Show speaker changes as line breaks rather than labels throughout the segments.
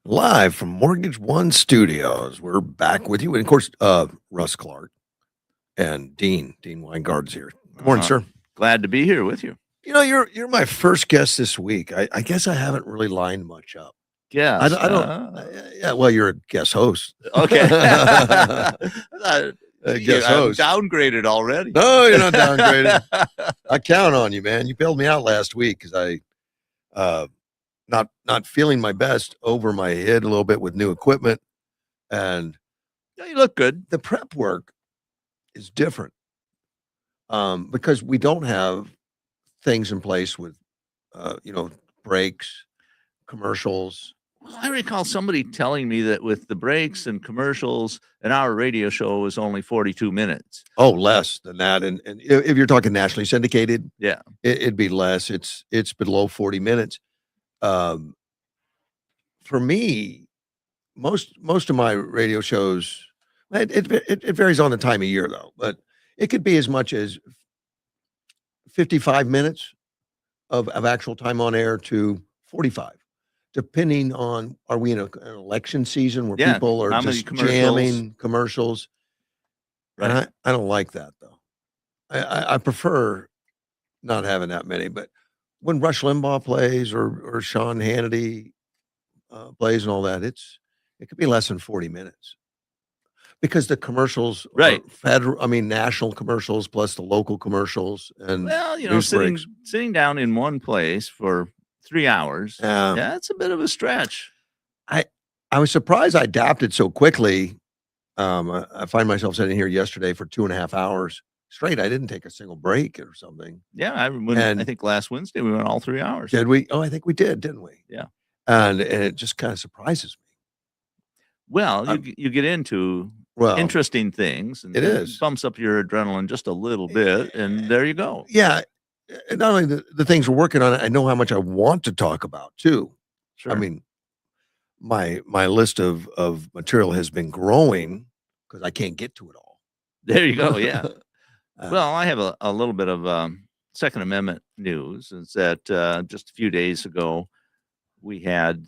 Live from Mortgage One Studios. We're back with you. And of course, Russ Clark and Dean Weingard's here. Good morning,
Uh,
sir.
Glad to be here with you.
You're my first guest this week. I guess I haven't really lined much up.
Yes.
I don't. Yeah, well, you're a guest host.
Okay.
A
Gee,
guest
I'm
host.
downgraded already.
No, you're not downgraded. I count on you, man. You bailed me out last week because not feeling my best, over my head a little bit with new equipment, and
Yeah, you look good.
the prep work is different because we don't have things in place with breaks, commercials.
Well, I recall somebody telling me that with the breaks and commercials, an hour radio show was only 42 minutes.
Oh, less than that. And if you're talking nationally syndicated,
Yeah.
it'd be less. It's below 40 minutes. Um, for me, most of my radio shows, it varies on the time of year though, but it could be as much as 55 minutes of actual time on air to 45, depending on, are we in an election season where
Yeah,
people are
how many
just
commercials?
jamming commercials? And
Right.
I don't like that though. I prefer not having that many, but when Rush Limbaugh plays or Sean Hannity plays and all that, it could be less than 40 minutes because the commercials
Right.
are federal, I mean, national commercials plus the local commercials and
Well,
news breaks.
sitting down in one place for 3 hours,
Yeah.
yeah, it's a bit of a stretch.
I was surprised I adapted so quickly. I find myself sitting here yesterday for 2.5 hours straight. I didn't take a single break or something.
Yeah, I
And
think last Wednesday we went all 3 hours.
did we? Oh, I think we did, didn't we?
Yeah.
And it just kind of surprises me.
Well,
I'm
you get into
Well,
interesting things, and
it is.
bumps up your adrenaline just a little bit, and there you go.
Yeah. And not only the things we're working on, I know how much I want to talk about too.
Sure.
I mean, my list of material has been growing because I can't get to it all.
There you go. Yeah.
Uh,
Well, I have a little bit of Second Amendment news. Is that just a few days ago we had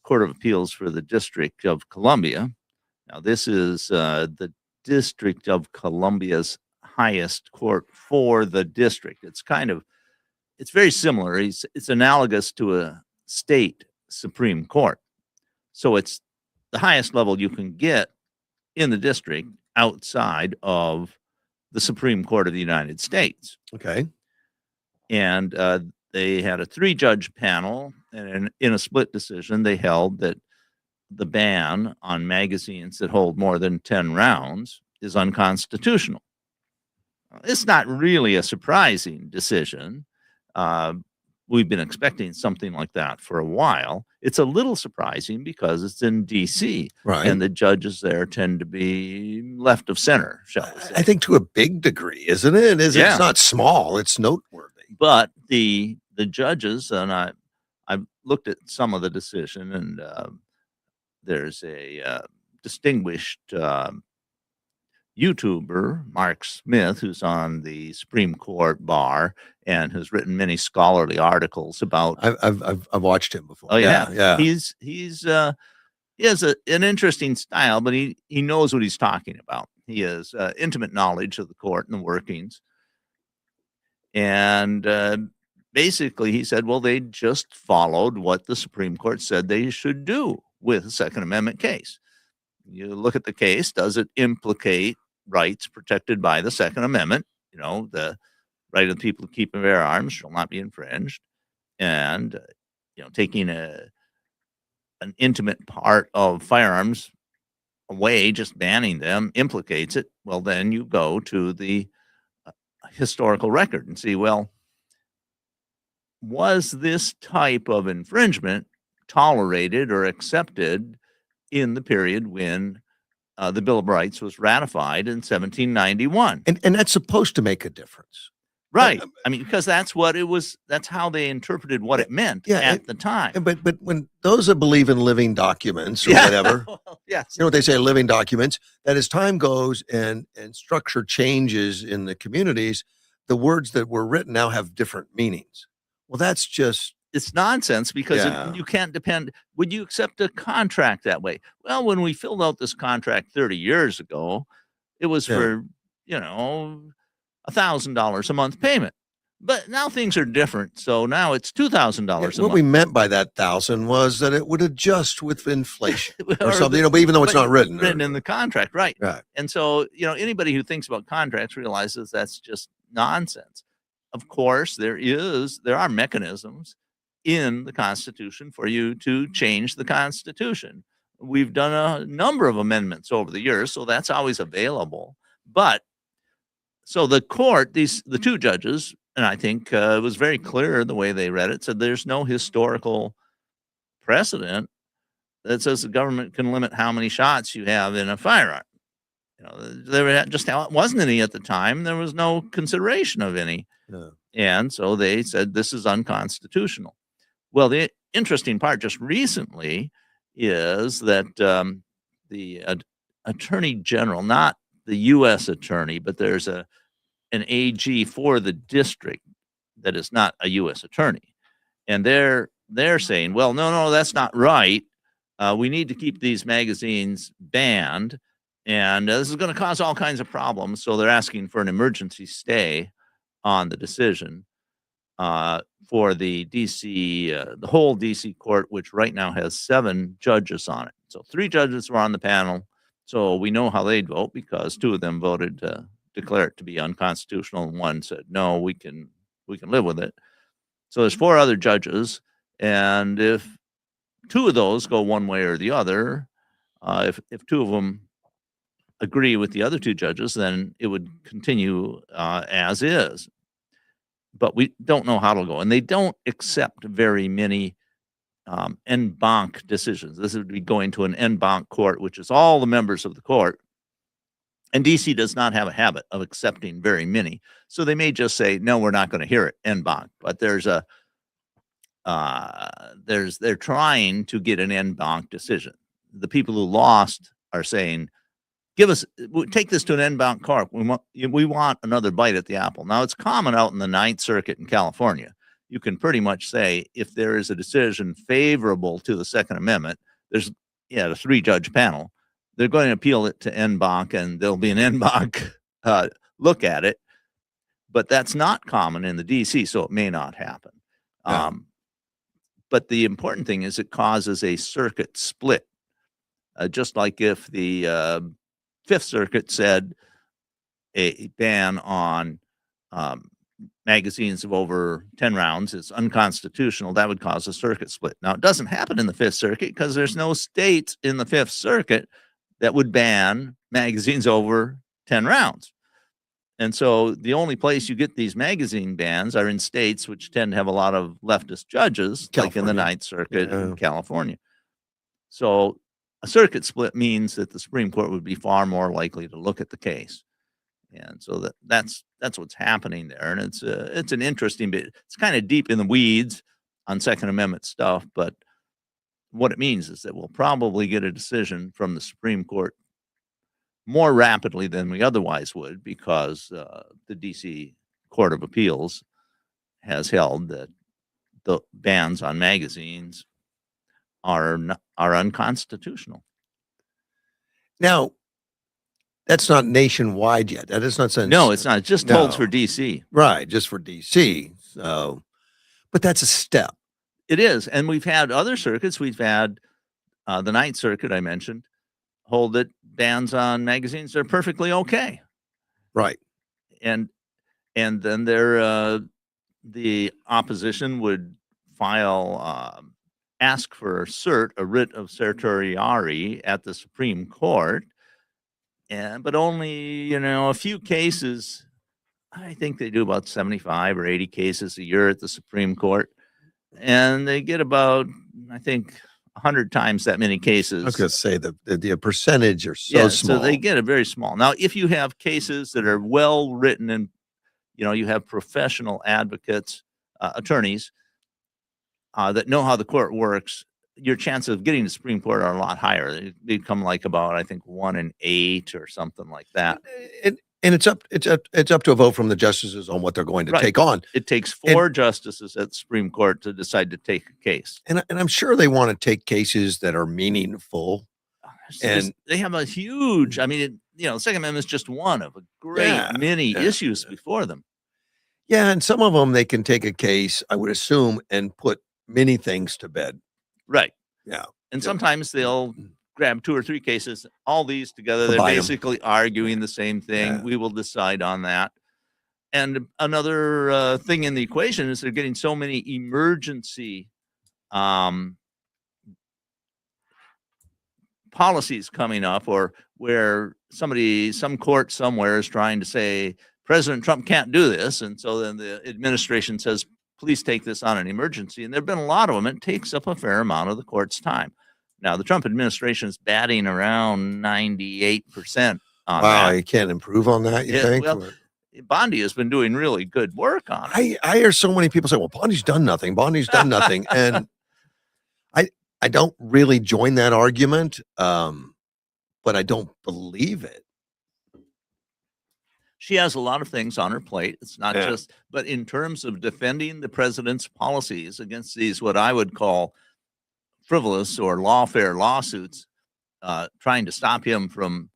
Court of Appeals for the District of Columbia. Now, this is the District of Columbia's highest court for the district. It's very similar. It's analogous to a state Supreme Court. So it's the highest level you can get in the district outside of the Supreme Court of the United States.
okay.
And they had a 3-judge panel, and in a split decision, they held that the ban on magazines that hold more than 10 rounds is unconstitutional. It's not really a surprising decision. We've been expecting something like that for a while. It's a little surprising because it's in D.C.
Right.
and the judges there tend to be left of center, shall we say.
I think to a big degree, isn't it?
Yeah.
It's not small, it's noteworthy.
But the judges, and I've looked at some of the decision, and there's a distinguished YouTuber, Mark Smith, who's on the Supreme Court bar and has written many scholarly articles about.
I've watched him before.
Oh yeah,
yeah.
He has an interesting style, but he knows what he's talking about. He has intimate knowledge of the court and the workings. And basically, he said, well, they just followed what the Supreme Court said they should do with a Second Amendment case. You look at the case, does it implicate rights protected by the Second Amendment? You know, the right of the people to keep and bear arms shall not be infringed. And, taking an intimate part of firearms away, just banning them, implicates it. Well, then you go to the historical record and see, well, was this type of infringement tolerated or accepted in the period when the Bill of Rights was ratified in 1791?
And that's supposed to make a difference.
Right. I mean, because that's how they interpreted what it meant at the time.
But when those that believe in living documents or whatever,
Well, yes.
you know what they say, living documents, that as time goes and structure changes in the communities, the words that were written now have different meanings. Well, that's just
it's nonsense because
Yeah.
you can't depend. Would you accept a contract that way? Well, when we filled out this contract 30 years ago, it was
Yeah.
for, $1,000 a month payment. But now things are different. So now it's $2,000 a
What we
month.
meant by that 1,000 was that it would adjust with inflation or
Or
something, but even though it's
but
not written.
written in the contract, right?
Right.
And so, anybody who thinks about contracts realizes that's just nonsense. Of course, there are mechanisms in the Constitution for you to change the Constitution. We've done a number of amendments over the years, so that's always available. But so the court, the two judges, and I think it was very clear the way they read it, said there's no historical precedent that says the government can limit how many shots you have in a firearm. There just wasn't any at the time. There was no consideration of any.
Yeah.
And so they said this is unconstitutional. Well, the interesting part just recently is that the attorney general, not the U.S. attorney, but there's an AG for the district that is not a U.S. attorney, and they're saying, well, no, that's not right. We need to keep these magazines banned, and this is going to cause all kinds of problems. So they're asking for an emergency stay on the decision for the DC, the whole DC court, which right now has 7 judges on it. So 3 judges were on the panel. So we know how they'd vote because 2 of them voted to declare it to be unconstitutional, and 1 said no, we can live with it. So there's 4 other judges, and if 2 of those go one way or the other, if 2 of them agree with the other 2 judges, then it would continue as is. But we don't know how it'll go, and they don't accept very many en banc decisions. This would be going to an en banc court, which is all the members of the court. And DC does not have a habit of accepting very many, so they may just say, "No, we're not going to hear it en banc." But they're trying to get an en banc decision. The people who lost are saying, take this to an en banc court. We want another bite at the apple. Now, it's common out in the Ninth Circuit in California. You can pretty much say if there is a decision favorable to the Second Amendment, there's a 3-judge panel. They're going to appeal it to en banc, and there'll be an en banc look at it. But that's not common in the DC, so it may not happen.
Yeah.
But the important thing is it causes a circuit split, just like if the Fifth Circuit said a ban on magazines of over 10 rounds is unconstitutional, that would cause a circuit split. Now, it doesn't happen in the Fifth Circuit because there's no state in the Fifth Circuit that would ban magazines over 10 rounds. And so the only place you get these magazine bans are in states which tend to have a lot of leftist judges, like in the
California.
Ninth Circuit in California. So a circuit split means that the Supreme Court would be far more likely to look at the case. And so that's what's happening there. And it's an interesting bit. It's kind of deep in the weeds on Second Amendment stuff, but what it means is that we'll probably get a decision from the Supreme Court more rapidly than we otherwise would, because the DC Court of Appeals has held that the bans on magazines are unconstitutional.
Now, that's not nationwide yet. That is not saying.
No, it's not. It just holds for DC.
Right, just for DC. So, but that's a step.
It is. And we've had other circuits. We've had the Ninth Circuit, I mentioned, hold that bans on magazines are perfectly okay.
Right.
And then the opposition would ask for a writ of certiorari at the Supreme Court, but only a few cases. I think they do about 75 or 80 cases a year at the Supreme Court, and they get about, I think, 100 times that many cases.
I was going to say the percentage are
so
small.
So they get it very small. Now, if you have cases that are well written and you have professional advocates, attorneys that know how the court works, your chances of getting to the Supreme Court are a lot higher. They come like about, I think, 1 in 8 or something like that.
And it's up to a vote from the justices on what they're going to
Right.
take on.
It takes
And
4 justices at the Supreme Court to decide to take a case.
and I'm sure they wanna take cases that are meaningful and
They have a huge, I mean, Second Amendment is just one of a great
yeah,
many
yeah,
issues before them.
yeah, and some of them they can take a case, I would assume, and put many things to bed.
Right.
Yeah.
And
Yep.
sometimes they'll grab 2 or 3 cases, all these together. They're
Combine 'em.
basically arguing the same thing.
Yeah.
We will decide on that. And another thing in the equation is they're getting so many emergency um, policies coming up, or where some court somewhere is trying to say President Trump can't do this, and so then the administration says, please take this on an emergency. And there have been a lot of them. It takes up a fair amount of the court's time. Now the Trump administration is batting around 98% on
Wow,
that.
you can't improve on that, you
Yeah,
think?
well, Bondi has been doing really good work on it.
I hear so many people say, "Well, Bonnie's done nothing. Bonnie's done nothing," and I I don't really join that argument, but I don't believe it.
She has a lot of things on her plate. It's not
Yeah.
just, but in terms of defending the president's policies against these, what I would call frivolous or lawfare lawsuits, trying to stop him from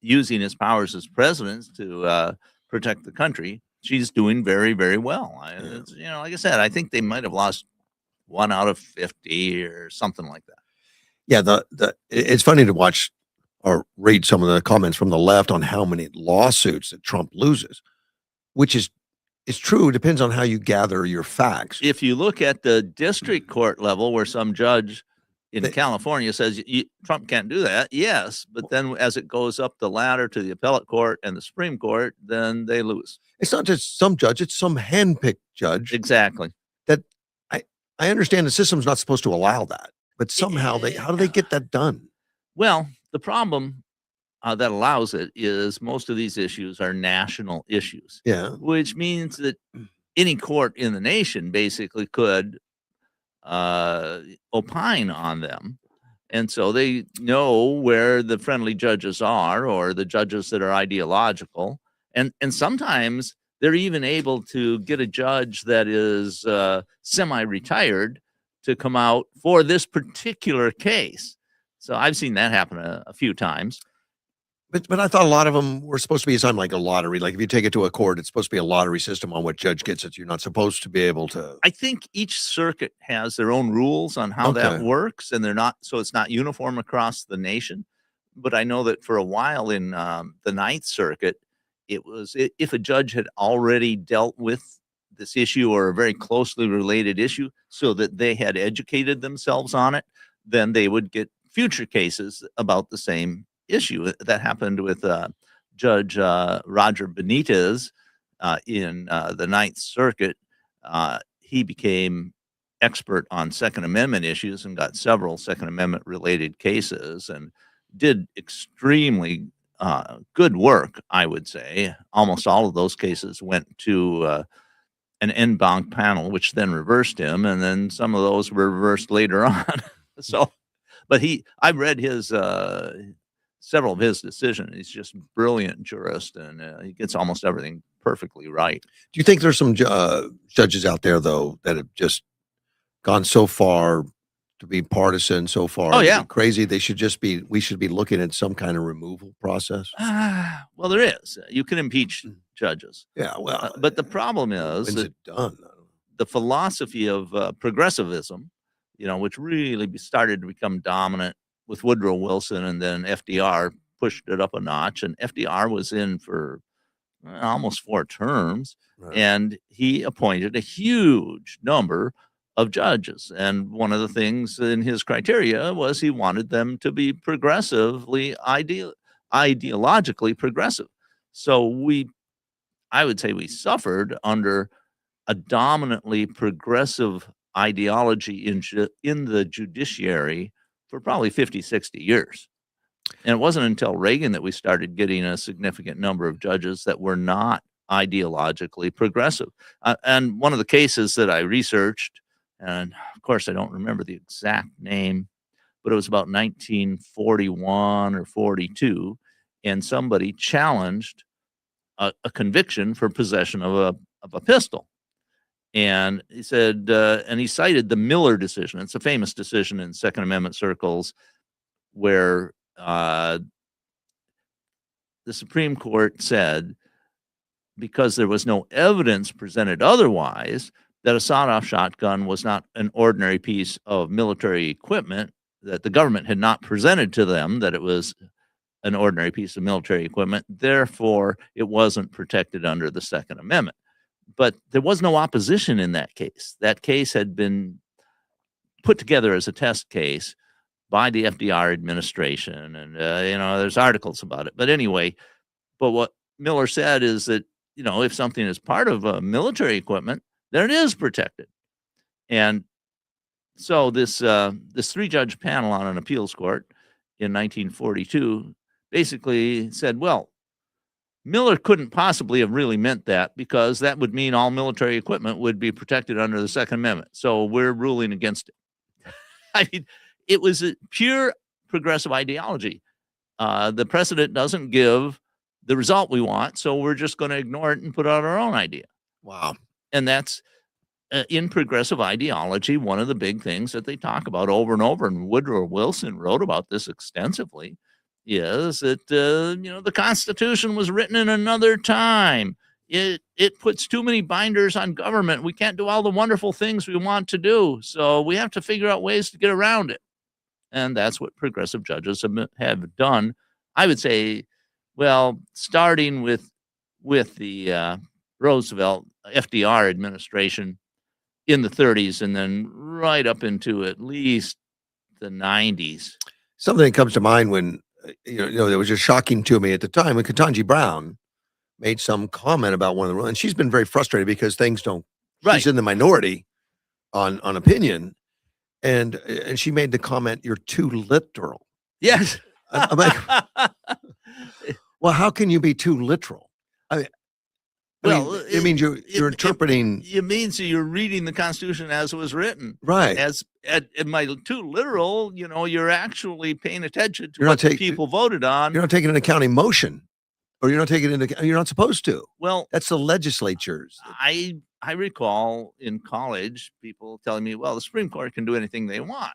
using his powers as president to protect the country, she's doing very, very well. Like I said, I think they might have lost 1 out of 50 or something like that.
Yeah, it's funny to watch or read some of the comments from the left on how many lawsuits that Trump loses, which is it's true, it depends on how you gather your facts.
If you look at the district court level, where some judge in
They
California says Trump can't do that, yes, but then as it goes up the ladder to the appellate court and the Supreme Court, then they lose.
It's not just some judge, it's some handpicked judge
Exactly.
that I understand the system's not supposed to allow that, but somehow how do they get that done?
Well, the problem that allows it is most of these issues are national issues,
Yeah.
which means that any court in the nation basically could opine on them. And so they know where the friendly judges are, or the judges that are ideological. And sometimes they're even able to get a judge that is semi-retired to come out for this particular case. So I've seen that happen a few times.
But I thought a lot of them were supposed to be something like a lottery. Like if you take it to a court, it's supposed to be a lottery system on what judge gets it. You're not supposed to be able to.
I think each circuit has their own rules on how that
Okay.
works, and it's not uniform across the nation. But I know that for a while in the Ninth Circuit, it was if a judge had already dealt with this issue or a very closely related issue, so that they had educated themselves on it, then they would get future cases about the same issue. That happened with Judge Roger Benitez in the Ninth Circuit. He became expert on Second Amendment issues and got several Second Amendment related cases, and did extremely good work, I would say. Almost all of those cases went to an en banc panel, which then reversed him, and then some of those were reversed later on. So, but I've read his several of his decisions. He's just a brilliant jurist, and he gets almost everything perfectly right.
Do you think there's some judges out there though that have just gone so far to be partisan, so far
Oh,
to
yeah.
be crazy? We should be looking at some kind of removal process.
Well, there is. You can impeach judges.
Yeah, well,
But the problem is
when's
that
it done?
the philosophy of progressivism, which really started to become dominant with Woodrow Wilson, and then FDR pushed it up a notch. And FDR was in for almost 4 terms,
Right.
and he appointed a huge number of judges. And one of the things in his criteria was he wanted them to be ideologically progressive. So I would say we suffered under a dominantly progressive ideology in the judiciary for probably 50, 60 years. And it wasn't until Reagan that we started getting a significant number of judges that were not ideologically progressive. And one of the cases that I researched, and of course I don't remember the exact name, but it was about 1941 or 42, and somebody challenged a conviction for possession of a pistol. And he said, and he cited the Miller decision. It's a famous decision in Second Amendment circles where the Supreme Court said, because there was no evidence presented otherwise, that a sawed-off shotgun was not an ordinary piece of military equipment, that the government had not presented to them that it was an ordinary piece of military equipment. Therefore, it wasn't protected under the Second Amendment. But there was no opposition in that case. That case had been put together as a test case by the FDR administration, and there's articles about it. But anyway, but what Miller said is that if something is part of military equipment, then it is protected. And so this 3-judge panel on an appeals court in 1942 basically said, well, Miller couldn't possibly have really meant that, because that would mean all military equipment would be protected under the Second Amendment. So we're ruling against it. I mean, it was a pure progressive ideology. The precedent doesn't give the result we want, so we're just going to ignore it and put out our own idea.
Wow.
And that's in progressive ideology, one of the big things that they talk about over and over, and Woodrow Wilson wrote about this extensively, is that the Constitution was written in another time. It puts too many binders on government. We can't do all the wonderful things we want to do, so we have to figure out ways to get around it. And that's what progressive judges have done. I would say, well, starting with the Roosevelt FDR administration in the 30s, and then right up into at least the 90s.
Something that comes to mind when that was just shocking to me at the time, when Ketanji Brown made some comment about one of the rules, and she's been very frustrated because things don't.
Right.
She's in the minority on opinion, and she made the comment, "You're too literal."
Yes.
I'm like, well, how can you be too literal? It means you're interpreting.
It means you're reading the Constitution as it was written,
right?
Am I too literal? You're actually paying attention to what the people voted on.
You're not taking into account emotion, or you're not taking into. You're not supposed to.
Well,
that's the legislatures.
I recall in college people telling me, well, the Supreme Court can do anything they want,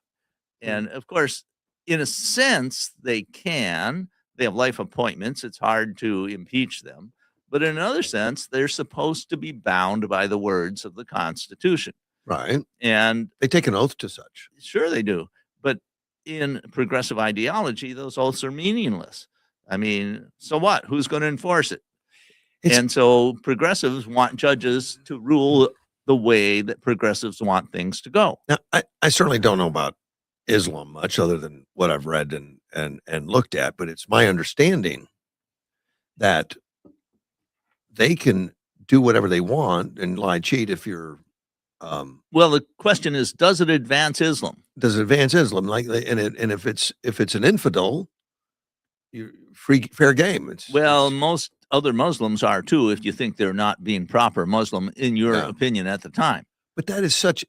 and of course, in a sense, they can. They have life appointments. It's hard to impeach them. But in another sense, they're supposed to be bound by the words of the Constitution.
Right.
And
they take an oath to such.
Sure they do. But in progressive ideology, those oaths are meaningless. I mean, so what? Who's going to enforce it? And so progressives want judges to rule the way that progressives want things to go.
Now, I certainly don't know about Islam much, other than what I've read and looked at, but it's my understanding that they can do whatever they want and lie, cheat if you're.
Well, the question is, does it advance Islam?
Does it advance Islam? And if it's an infidel, you're fair game.
Most other Muslims are too, if you think they're not being proper Muslim in your opinion at the time.
But that is such.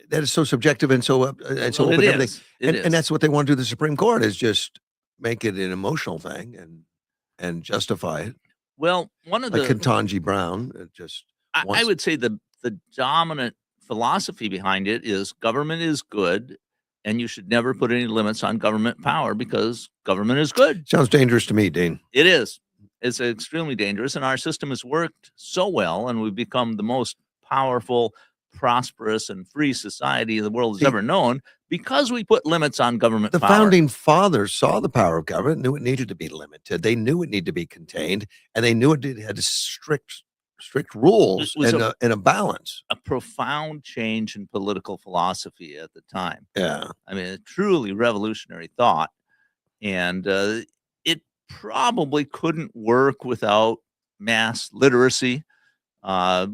That is so subjective and so and so
well,
open.
And
that's what they want to do. The Supreme Court is just make it an emotional thing and justify it.
Well, one of
like Ketanji Brown,
I would say the dominant philosophy behind it is government is good, and you should never put any limits on government power because government is good.
Sounds dangerous to me, Dean.
It is. It's extremely dangerous, and our system has worked so well, and we've become the most powerful, prosperous, and free society the world has ever known because we put limits on government power.
The founding fathers saw the power of government, knew it needed to be limited. They knew it needed to be contained, and they knew it had strict rules and a balance.
A profound change in political philosophy at the time.
Yeah.
I mean, a truly revolutionary thought. And it probably couldn't work without mass literacy,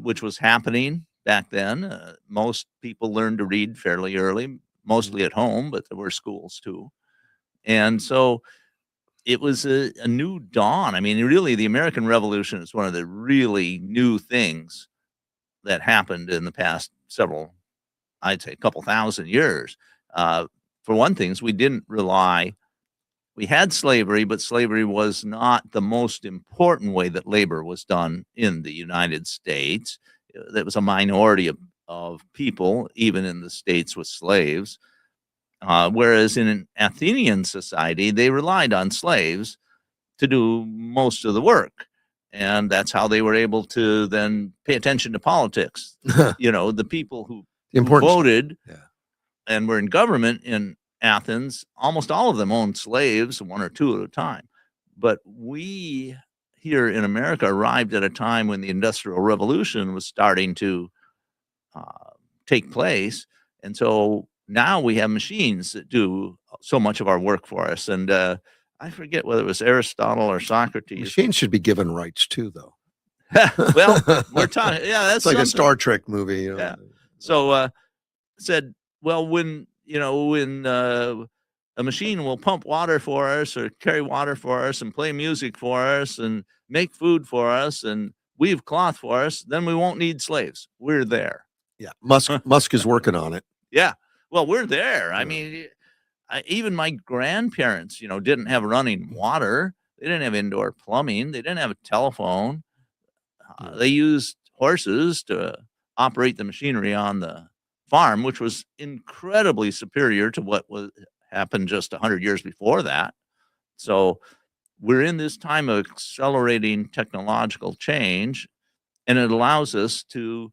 which was happening back then. Most people learned to read fairly early, mostly at home, but there were schools too. And so it was a new dawn. I mean, really, the American Revolution is one of the really new things that happened in the past I'd say a couple thousand years. For one thing, we didn't rely we had slavery, but slavery was not the most important way that labor was done in the United States. There was a minority of people, even in the states with slaves. Whereas in an Athenian society, they relied on slaves to do most of the work. And that's how they were able to then pay attention to politics. The people who
Important stuff.
voted
Yeah.
and were in government in Athens, almost all of them owned slaves, one or two at a time. But we here in America arrived at a time when the Industrial Revolution was starting to take place. And so now we have machines that do so much of our work for us. And I forget whether it was Aristotle or Socrates.
Machines should be given rights too, though.
Well, we're talking, yeah, that's
It's like a
something.
Star Trek movie.
Yeah. So said, well, when a machine will pump water for us or carry water for us and play music for us and make food for us and weave cloth for us, then we won't need slaves. We're there.
Yeah, Musk is working on it.
Yeah. Well, we're there. I
Yeah.
mean, even my grandparents, didn't have running water. They didn't have indoor plumbing. They didn't have a telephone. They used horses to operate the machinery on the farm, which was incredibly superior to what happened just 100 years before that. So we're in this time of accelerating technological change, and it allows us to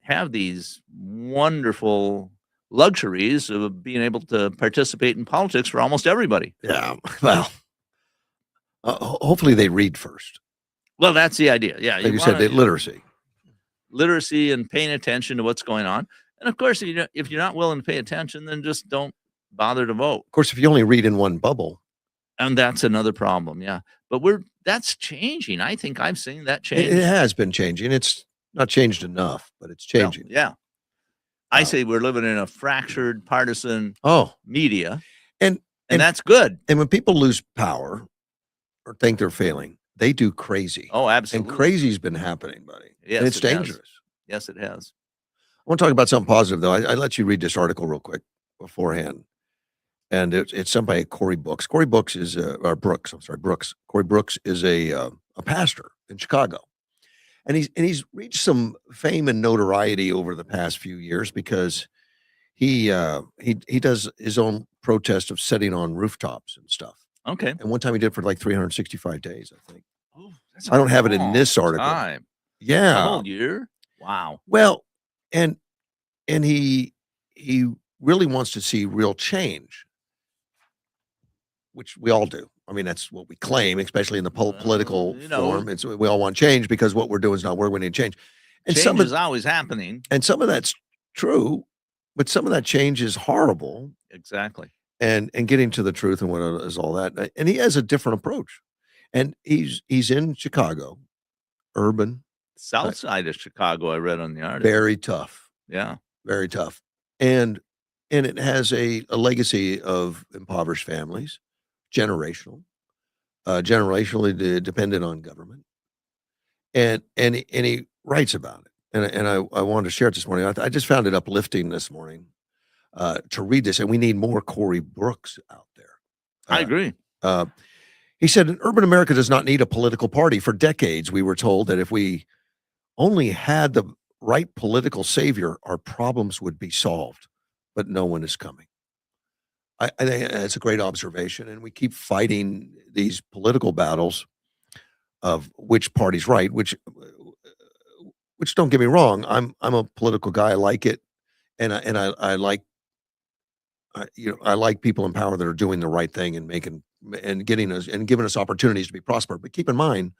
have these wonderful luxuries of being able to participate in politics for almost everybody.
Yeah. Well, hopefully they read first.
Well, that's the idea. Yeah.
Like you said,
literacy and paying attention to what's going on. And of course, if you're not willing to pay attention, then just don't bother to vote.
Of course, if you only read in one bubble.
And that's another problem. Yeah. But that's changing. I think I've seen that change.
It has been changing. It's not changed enough, but it's changing.
Well, yeah. I say we're living in a fractured partisan media.
And
that's good.
And when people lose power or think they're failing, they do crazy.
Oh, absolutely.
And crazy's been happening, buddy.
Yes,
and it's dangerous.
Yes, it has.
I want to talk about something positive, though. I let you read this article real quick beforehand. And it's somebody, Corey Brooks. Corey Brooks is Brooks. Corey Brooks is a pastor in Chicago. And he's reached some fame and notoriety over the past few years because he does his own protest of sitting on rooftops and stuff.
Okay.
And one time he did it for like 365 days, I think.
Oh,
I don't have it in this article.
Time.
Yeah.
A whole year. Wow.
Well, and he really wants to see real change, which we all do. I mean, that's what we claim, especially in the political form. It's we all want change because what we're doing is not working. We need change. And
change is always happening.
And some of that's true, but some of that change is horrible.
Exactly.
And getting to the truth and what is all that. And he has a different approach. And he's in Chicago, urban.
South side of Chicago, I read on the article.
Very tough.
Yeah.
Very tough. And it has a legacy of impoverished families, generationally dependent on government. And he writes about it. And I wanted to share it this morning. I just found it uplifting this morning to read this. And we need more Corey Brooks out there.
I agree.
He said, urban America does not need a political party. For decades, we were told that if we only had the right political savior, our problems would be solved. But no one is coming. I think that's a great observation. And we keep fighting these political battles of which party's right, which don't get me wrong. I'm a political guy. I like it. And I like, I like people in power that are doing the right thing and giving us opportunities to be prosperous. But keep in mind,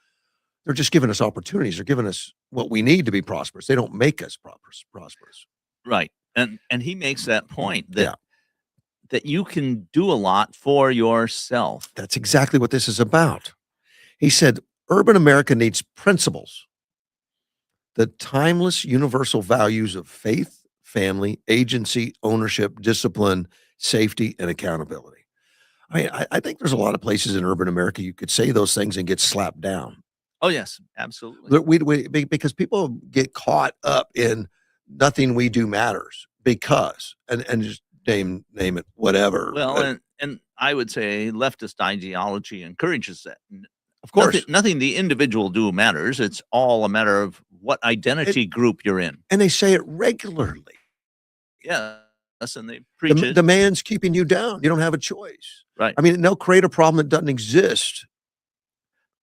they're just giving us opportunities. They're giving us what we need to be prosperous. They don't make us prosperous.
Right. And he makes that point that you can do a lot for yourself.
That's exactly what this is about. He said, urban America needs principles, the timeless universal values of faith, family, agency, ownership, discipline, safety, and accountability. I mean, I think there's a lot of places in urban America you could say those things and get slapped down.
Oh, yes, absolutely.
Because people get caught up in nothing we do matters because, and just name it whatever.
Well,
But
and I would say leftist ideology encourages that.
of course,
Nothing the individual do matters. It's all a matter of what identity group you're in.
and they say it regularly.
Yes, and they preach it.
The man's keeping you down. You don't have a choice.
Right.
I mean, they'll create a problem that doesn't exist.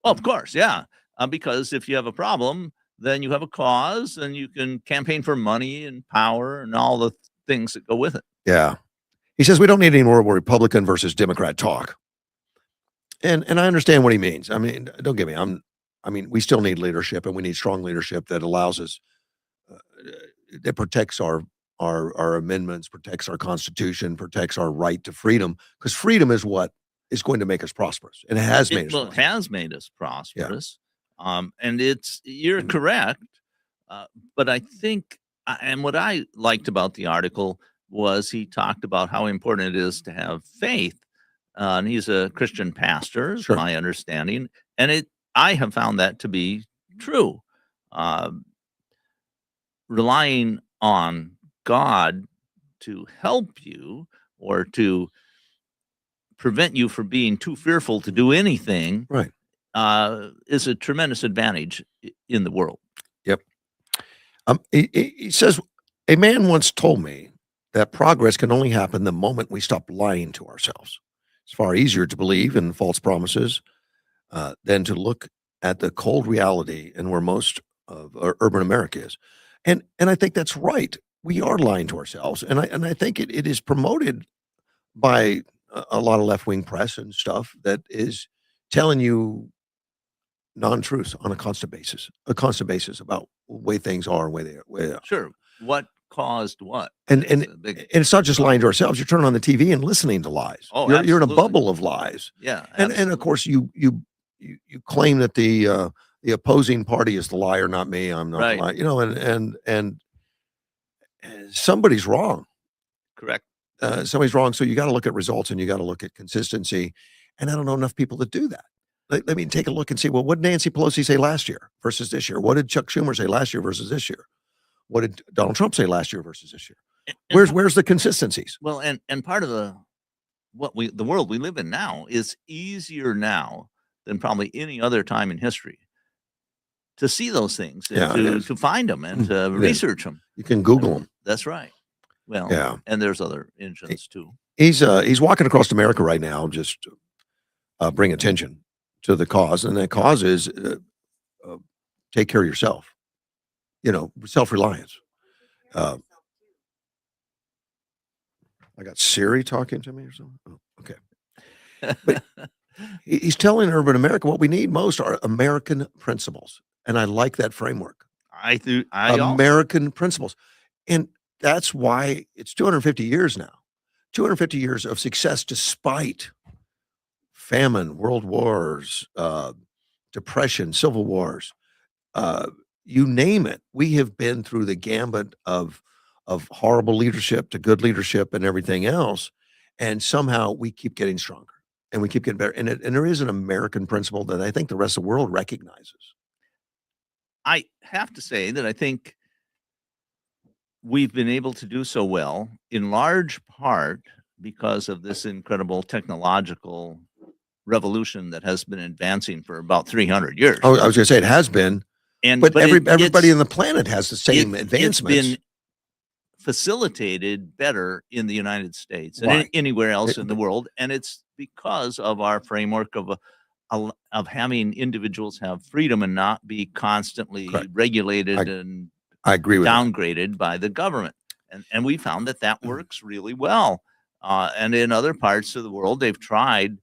Well, of course, yeah. Because if you have a problem, then you have a cause, and you can campaign for money and power and all the things that go with it.
Yeah. He says we don't need any more Republican versus Democrat talk. And I understand what he means. I mean, don't get me. I mean, we still need leadership, and we need strong leadership that allows us uh, that protects our amendments, protects our Constitution, protects our right to freedom. Because freedom is what is going to make us prosperous, and it has made us.
Well, it
prosperous.
has made us prosperous. And you're correct. But I think, and what I liked about the article was he talked about how important it is to have faith. And he's a Christian pastor, is
Sure.
my understanding. And I have found that to be true. Relying on God to help you or to prevent you from being too fearful to do anything,
Right.
is a tremendous advantage in the world.
Yep. He says, a man once told me that progress can only happen the moment we stop lying to ourselves. It's far easier to believe in false promises than to look at the cold reality and where most of urban America is. And I think that's right. We are lying to ourselves. And I think it is promoted by a lot of left-wing press and stuff that is telling you non-truths on a constant basis about the way things are and the way they are.
Sure. What caused what?
And
It's a big-
it's not just lying to ourselves. You're turning on the TV and listening to lies.
Oh,
you're in a
absolutely.
bubble of lies.
Yeah.
And of
absolutely.
course you claim that the opposing party is the liar, not me. I'm not
Right.
the liar. You know, and somebody's wrong.
Correct.
Somebody's wrong. So you got to look at results and you got to look at consistency. And I don't know enough people that do that. Let me take a look and see, well, what did Nancy Pelosi say last year versus this year? What did Chuck Schumer say last year versus this year? What did Donald Trump say last year versus this year? Where's the consistencies?
Well, and part of the world we live in now is easier now than probably any other time in history to see those things and
Yeah,
to find them and to
It is.
research them.
You can Google them.
That's right. Well,
Yeah.
and there's other engines too.
He's walking across America right now, just bring attention to the cause, and that cause is take care of yourself. You know, self-reliance. I got Siri talking to me or something. Oh, okay. But he's telling urban America what we need most are American principles, and I like that framework.
I
American principles, and that's why it's 250 years now. 250 years of success despite famine, world wars, depression, civil wars, you name it. We have been through the gambit of horrible leadership to good leadership and everything else, and somehow we keep getting stronger and we keep getting better. And there is an American principle that I think the rest of the world recognizes.
I have to say that I think we've been able to do so well in large part because of this incredible technological revolution that has been advancing for about 300 years.
Oh, I was going to say it has been, but everybody on the planet has the same advancements.
It's been facilitated better in the United States than
Right.
anywhere else in the world, and it's because of our framework of having individuals have freedom and not be constantly
Correct.
regulated and
I agree with that.
downgraded by the government. And we found that works really well. And in other parts of the world, they've tried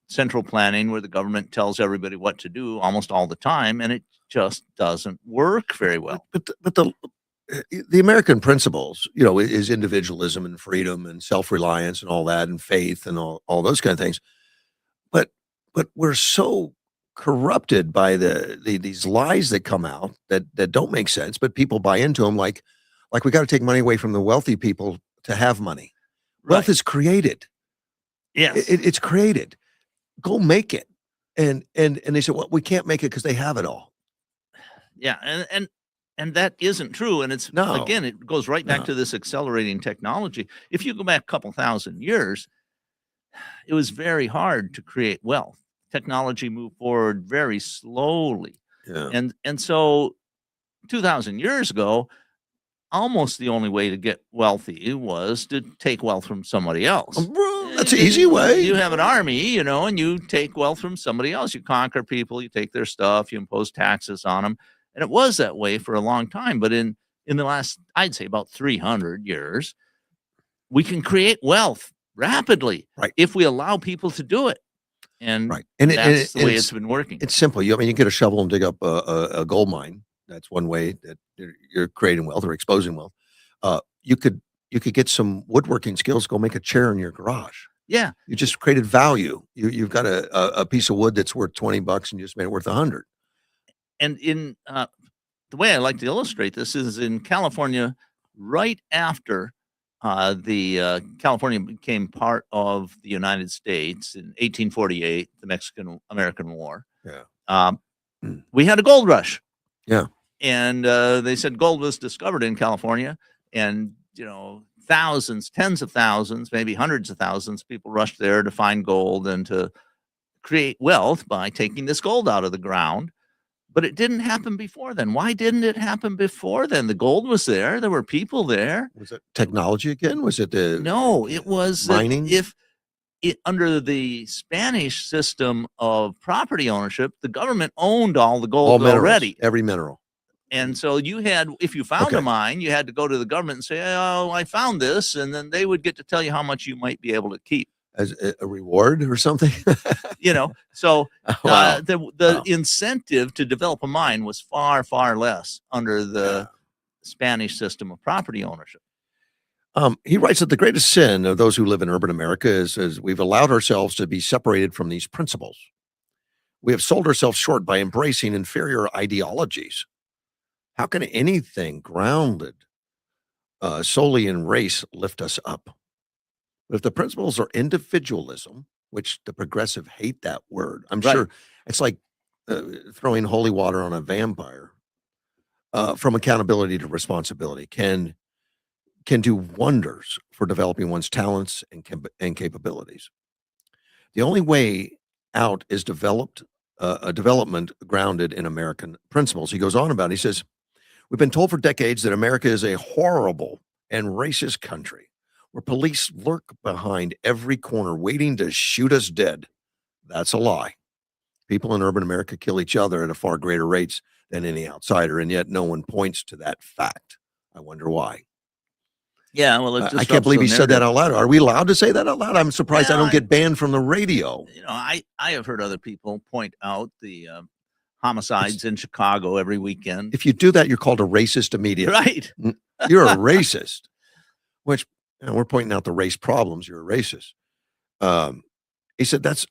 central planning where the government tells everybody what to do almost all the time, and it just doesn't work very well.
But the American principles, you know, is individualism and freedom and self-reliance and all that and faith and all those kind of things. But we're so corrupted by these lies that come out that don't make sense, but people buy into them like we got to take money away from the wealthy people to have money. Wealth is created.
Yes.
It's created. Go make it. And they said, well, we can't make it because they have it all.
Yeah. And that isn't true. And it's,
No,
again, it goes right back
no.
to this accelerating technology. If you go back a couple thousand years, it was very hard to create wealth. Technology moved forward very slowly.
Yeah.
And so 2000 years ago, almost the only way to get wealthy was to take wealth from somebody else.
Bro, that's an easy way.
You have an army, and you take wealth from somebody else. You conquer people, you take their stuff, you impose taxes on them. And it was that way for a long time. But in the last, I'd say about 300 years, we can create wealth rapidly
Right.
if we allow people to do it. And
Right. And
that's the way it's been working.
It's simple. You get a shovel and dig up a gold mine. That's one way that you're creating wealth or exposing wealth. You could get some woodworking skills, go make a chair in your garage.
Yeah.
You just created value. You've got a piece of wood that's worth $20 and you just made it worth 100.
And in the way I like to illustrate this is in California, right after California became part of the United States in 1848, the Mexican-American War.
Yeah.
We had a gold rush.
Yeah.
And they said gold was discovered in California, and thousands, tens of thousands, maybe hundreds of thousands of people rushed there to find gold and to create wealth by taking this gold out of the ground. But it didn't happen before then. Why didn't it happen before then? The gold was there. There were people there.
Was it technology again? Was it
No, it was
mining?
Under the Spanish system of property ownership, the government owned all the gold
minerals,
already.
every mineral.
And so if you found a mine, you had to go to the government and say, "Oh, I found this," and then they would get to tell you how much you might be able to keep
as a reward or something.
So
Wow.
the incentive to develop a mine was far, far less under the Spanish system of property ownership.
He writes that the greatest sin of those who live in urban America is we've allowed ourselves to be separated from these principles. We have sold ourselves short by embracing inferior ideologies. How can anything grounded solely in race lift us up? But if the principles are individualism, which the progressive hate that word, I'm
Right.
sure it's like throwing holy water on a vampire. From accountability to responsibility can do wonders for developing one's talents and capabilities. The only way out is a development grounded in American principles. He goes on about it. He says, we've been told for decades that America is a horrible and racist country where police lurk behind every corner waiting to shoot us dead. That's a lie. People in urban America kill each other at a far greater rates than any outsider, and yet no one points to that fact. I wonder why.
Yeah, well,
I can't believe he said that out loud. Are we allowed to say that out loud? I'm surprised I don't get banned from the radio.
I have heard other people point out the homicides in Chicago every weekend.
If you do that, you're called a racist immediately.
Right.
You're a racist, which we're pointing out the race problems. You're a racist. He said that's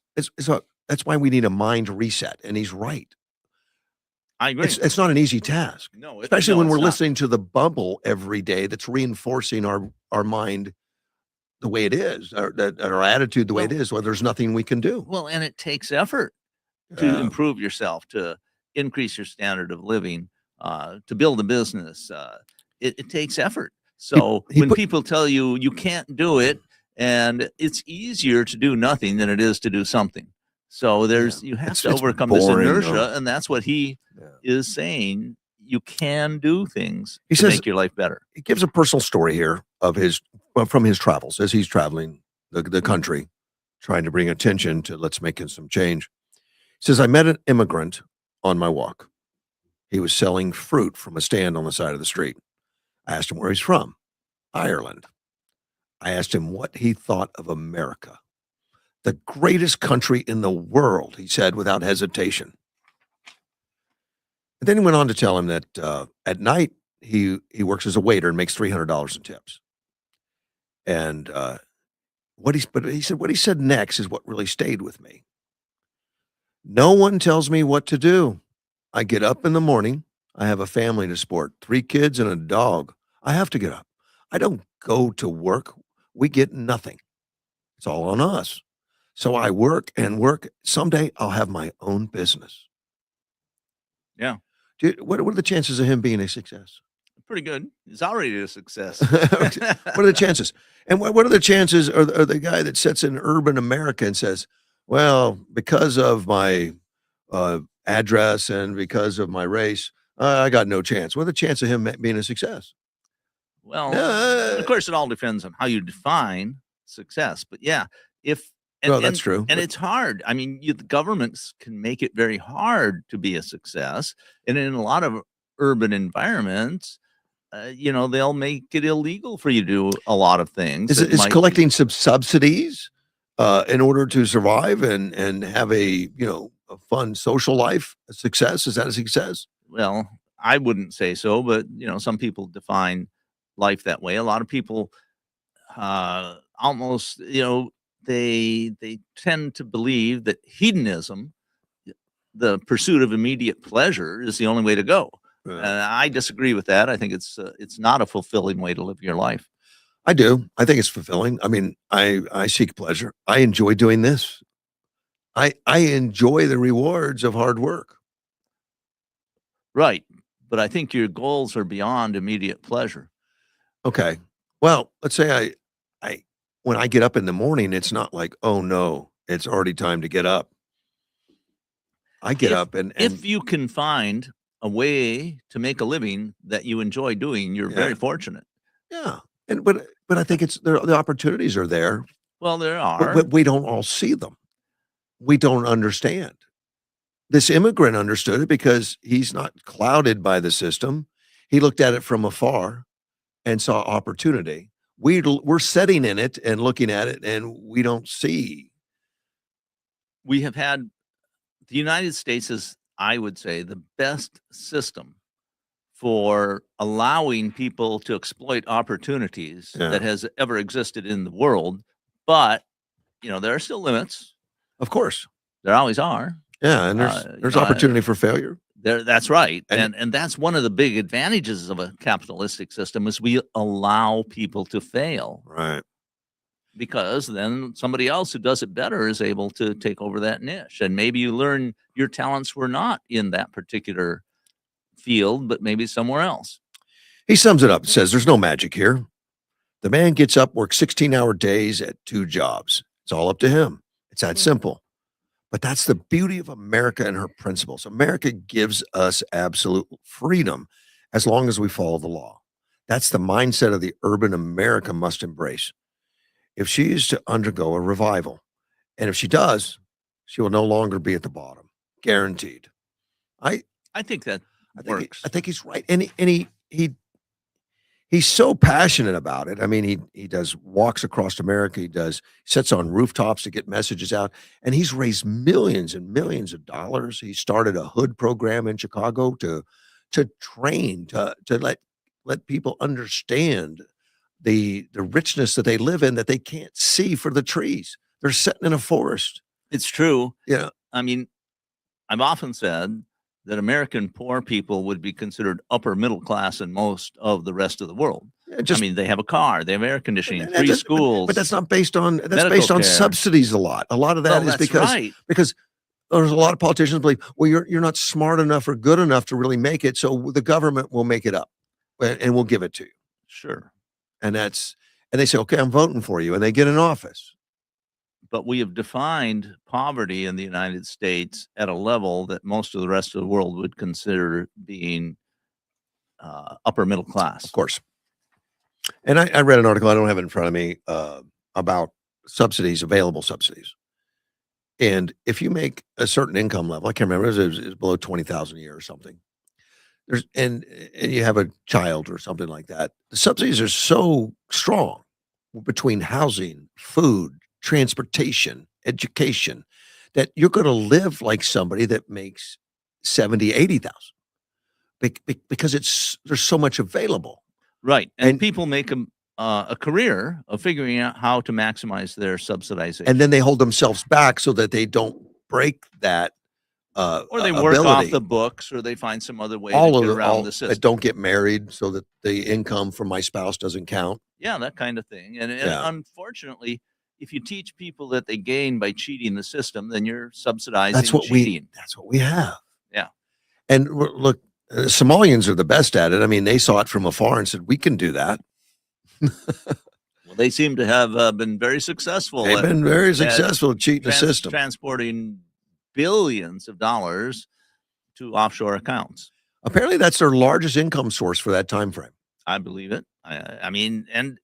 why we need a mind reset, and he's right.
I agree.
It's not an easy task.
No,
especially when we're
not.
listening to the bubble every day that's reinforcing our mind the way it is, our attitude the way it is, where there's nothing we can do.
Well, and it takes effort to improve yourself, to increase your standard of living, to build a business. It takes effort. So when people tell you you can't do it, and it's easier to do nothing than it is to do something. So you have to overcome this inertia, and that's what he is saying. You can do things to make your life better.
He gives a personal story here of from his travels as he's traveling the country, trying to bring attention to let's make some change. He says, I met an immigrant on my walk. He was selling fruit from a stand on the side of the street. I asked him where he's from. Ireland. I asked him what he thought of America. The greatest country in the world, he said without hesitation. And then he went on to tell him that at night he works as a waiter and makes $300 in tips. And he said what he said next is what really stayed with me. No one tells me what to do. I get up in the morning. I have a family to support, 3 kids and a dog. I have to get up. I don't go to work. We get nothing. It's all on us. So I work and work. Someday I'll have my own business.
Yeah.
What are the chances of him being a success?
Pretty good. It's already a success.
What are the chances? And what are the chances are the guy that sits in urban America and says, "Well, because of my, address and because of my race, I got no chance." What are the chance of him being a success?
Well,
Uh,
of course, it all depends on how you define success. But yeah, if and
well, that's
and
true,
and
but
it's hard. I mean, the governments can make it very hard to be a success, and in a lot of urban environments, they'll make it illegal for you to do a lot of things
is
that
it is
might be.
collecting some subsidies, in order to survive and have a fun social life a success? Is that a success?
Well, I wouldn't say so, but some people define life that way. A lot of people almost, they tend to believe that hedonism, the pursuit of immediate pleasure, is the only way to go.
Yeah.
I disagree with that. I think it's not a fulfilling way to live your life.
I do. I think it's fulfilling. I mean, I seek pleasure. I enjoy doing this. I enjoy the rewards of hard work.
Right. But I think your goals are beyond immediate pleasure.
Okay. Well, let's say I when I get up in the morning, it's not like, "Oh, no, it's already time to get up." I get
If
up and
if you can find a way to make a living that you enjoy doing, you're
yeah,
very fortunate.
yeah. And but I think it's the opportunities are there,
Well, there
but
are.
we don't all see them. We don't understand. This immigrant understood it because he's not clouded by the system. He looked at it from afar and saw opportunity. We're sitting in it and looking at it, and we don't see.
We have had the United States is, I would say, the best system for allowing people to exploit opportunities
Yeah,
that has ever existed in the world. But, there are still limits.
of course.
There always are.
Yeah, and
Uh, you
there's
know, uh,
opportunity for failure.
that's right.
And
And that's one of the big advantages of a capitalistic system is we allow people to fail
right.
because then somebody else who does it better is able to take over that niche. And maybe you learn your talents were not in that particular field, but maybe somewhere else.
He sums it up, says there's no magic here. The man gets up, works 16-hour days at 2 jobs. It's all up to him. It's that simple. But that's the beauty of America and her principles. America gives us absolute freedom as long as we follow the law. That's the mindset of the urban America must embrace. If she is to undergo a revival, and if she does, she will no longer be at the bottom, guaranteed. I
I think that works.
I think he's right, and he's so passionate about it. I mean, he does walks across America. He sits on rooftops to get messages out, and he's raised millions and millions of dollars. He started a hood program in Chicago to train to let people understand the richness that they live in that they can't see for the trees. They're sitting in a forest.
It's true.
Yeah,
I mean, I've often said that American poor people would be considered upper middle class in most of the rest of the world.
yeah,
I
just
mean, they have a car, they have air conditioning,
and that
free
does but
schools,
that's not based on that's
medical
based on
care.
subsidies a lot. A lot of
Well,
that is
that's right.
because there's a lot of politicians believe, well, you're not smart enough or good enough to really make it, so the government will make it up and we'll give it to you.
Sure.
And they say, okay, I'm voting for you, and they get in office.
But we have defined poverty in the United States at a level that most of the rest of the world would consider being upper middle
Of
class.
course. And I read an article, I don't have it in front of me, about subsidies, available subsidies. And if you make a certain income level, I can't remember, it was below 20,000 a year or something. There's and you have a child or something like that. The subsidies are so strong between housing, food, transportation, education, that you're gonna live like somebody that makes 70, 80,000 because there's so much available.
Right. And
And
people make a career of figuring out how to maximize their
and
subsidization.
then they hold themselves back so that they don't break that,
Or they work off the
ability.
books, or they find some other way to
All of
get
the
around the
all that
system.
don't get married so that the income from my spouse doesn't count.
Yeah, that kind of thing. And
Yeah.
unfortunately, if you teach people that they gain by cheating the system, then you're subsidizing cheating.
That's what we have.
Yeah.
And look, The Somalians are the best at it. I mean, they saw it from afar and said, "We can do that."
Well, they seem to have been very successful
They've been very
at
successful at cheating the system.
transporting billions of dollars to offshore accounts.
Apparently, that's their largest income source for that time frame.
I believe it. I mean, and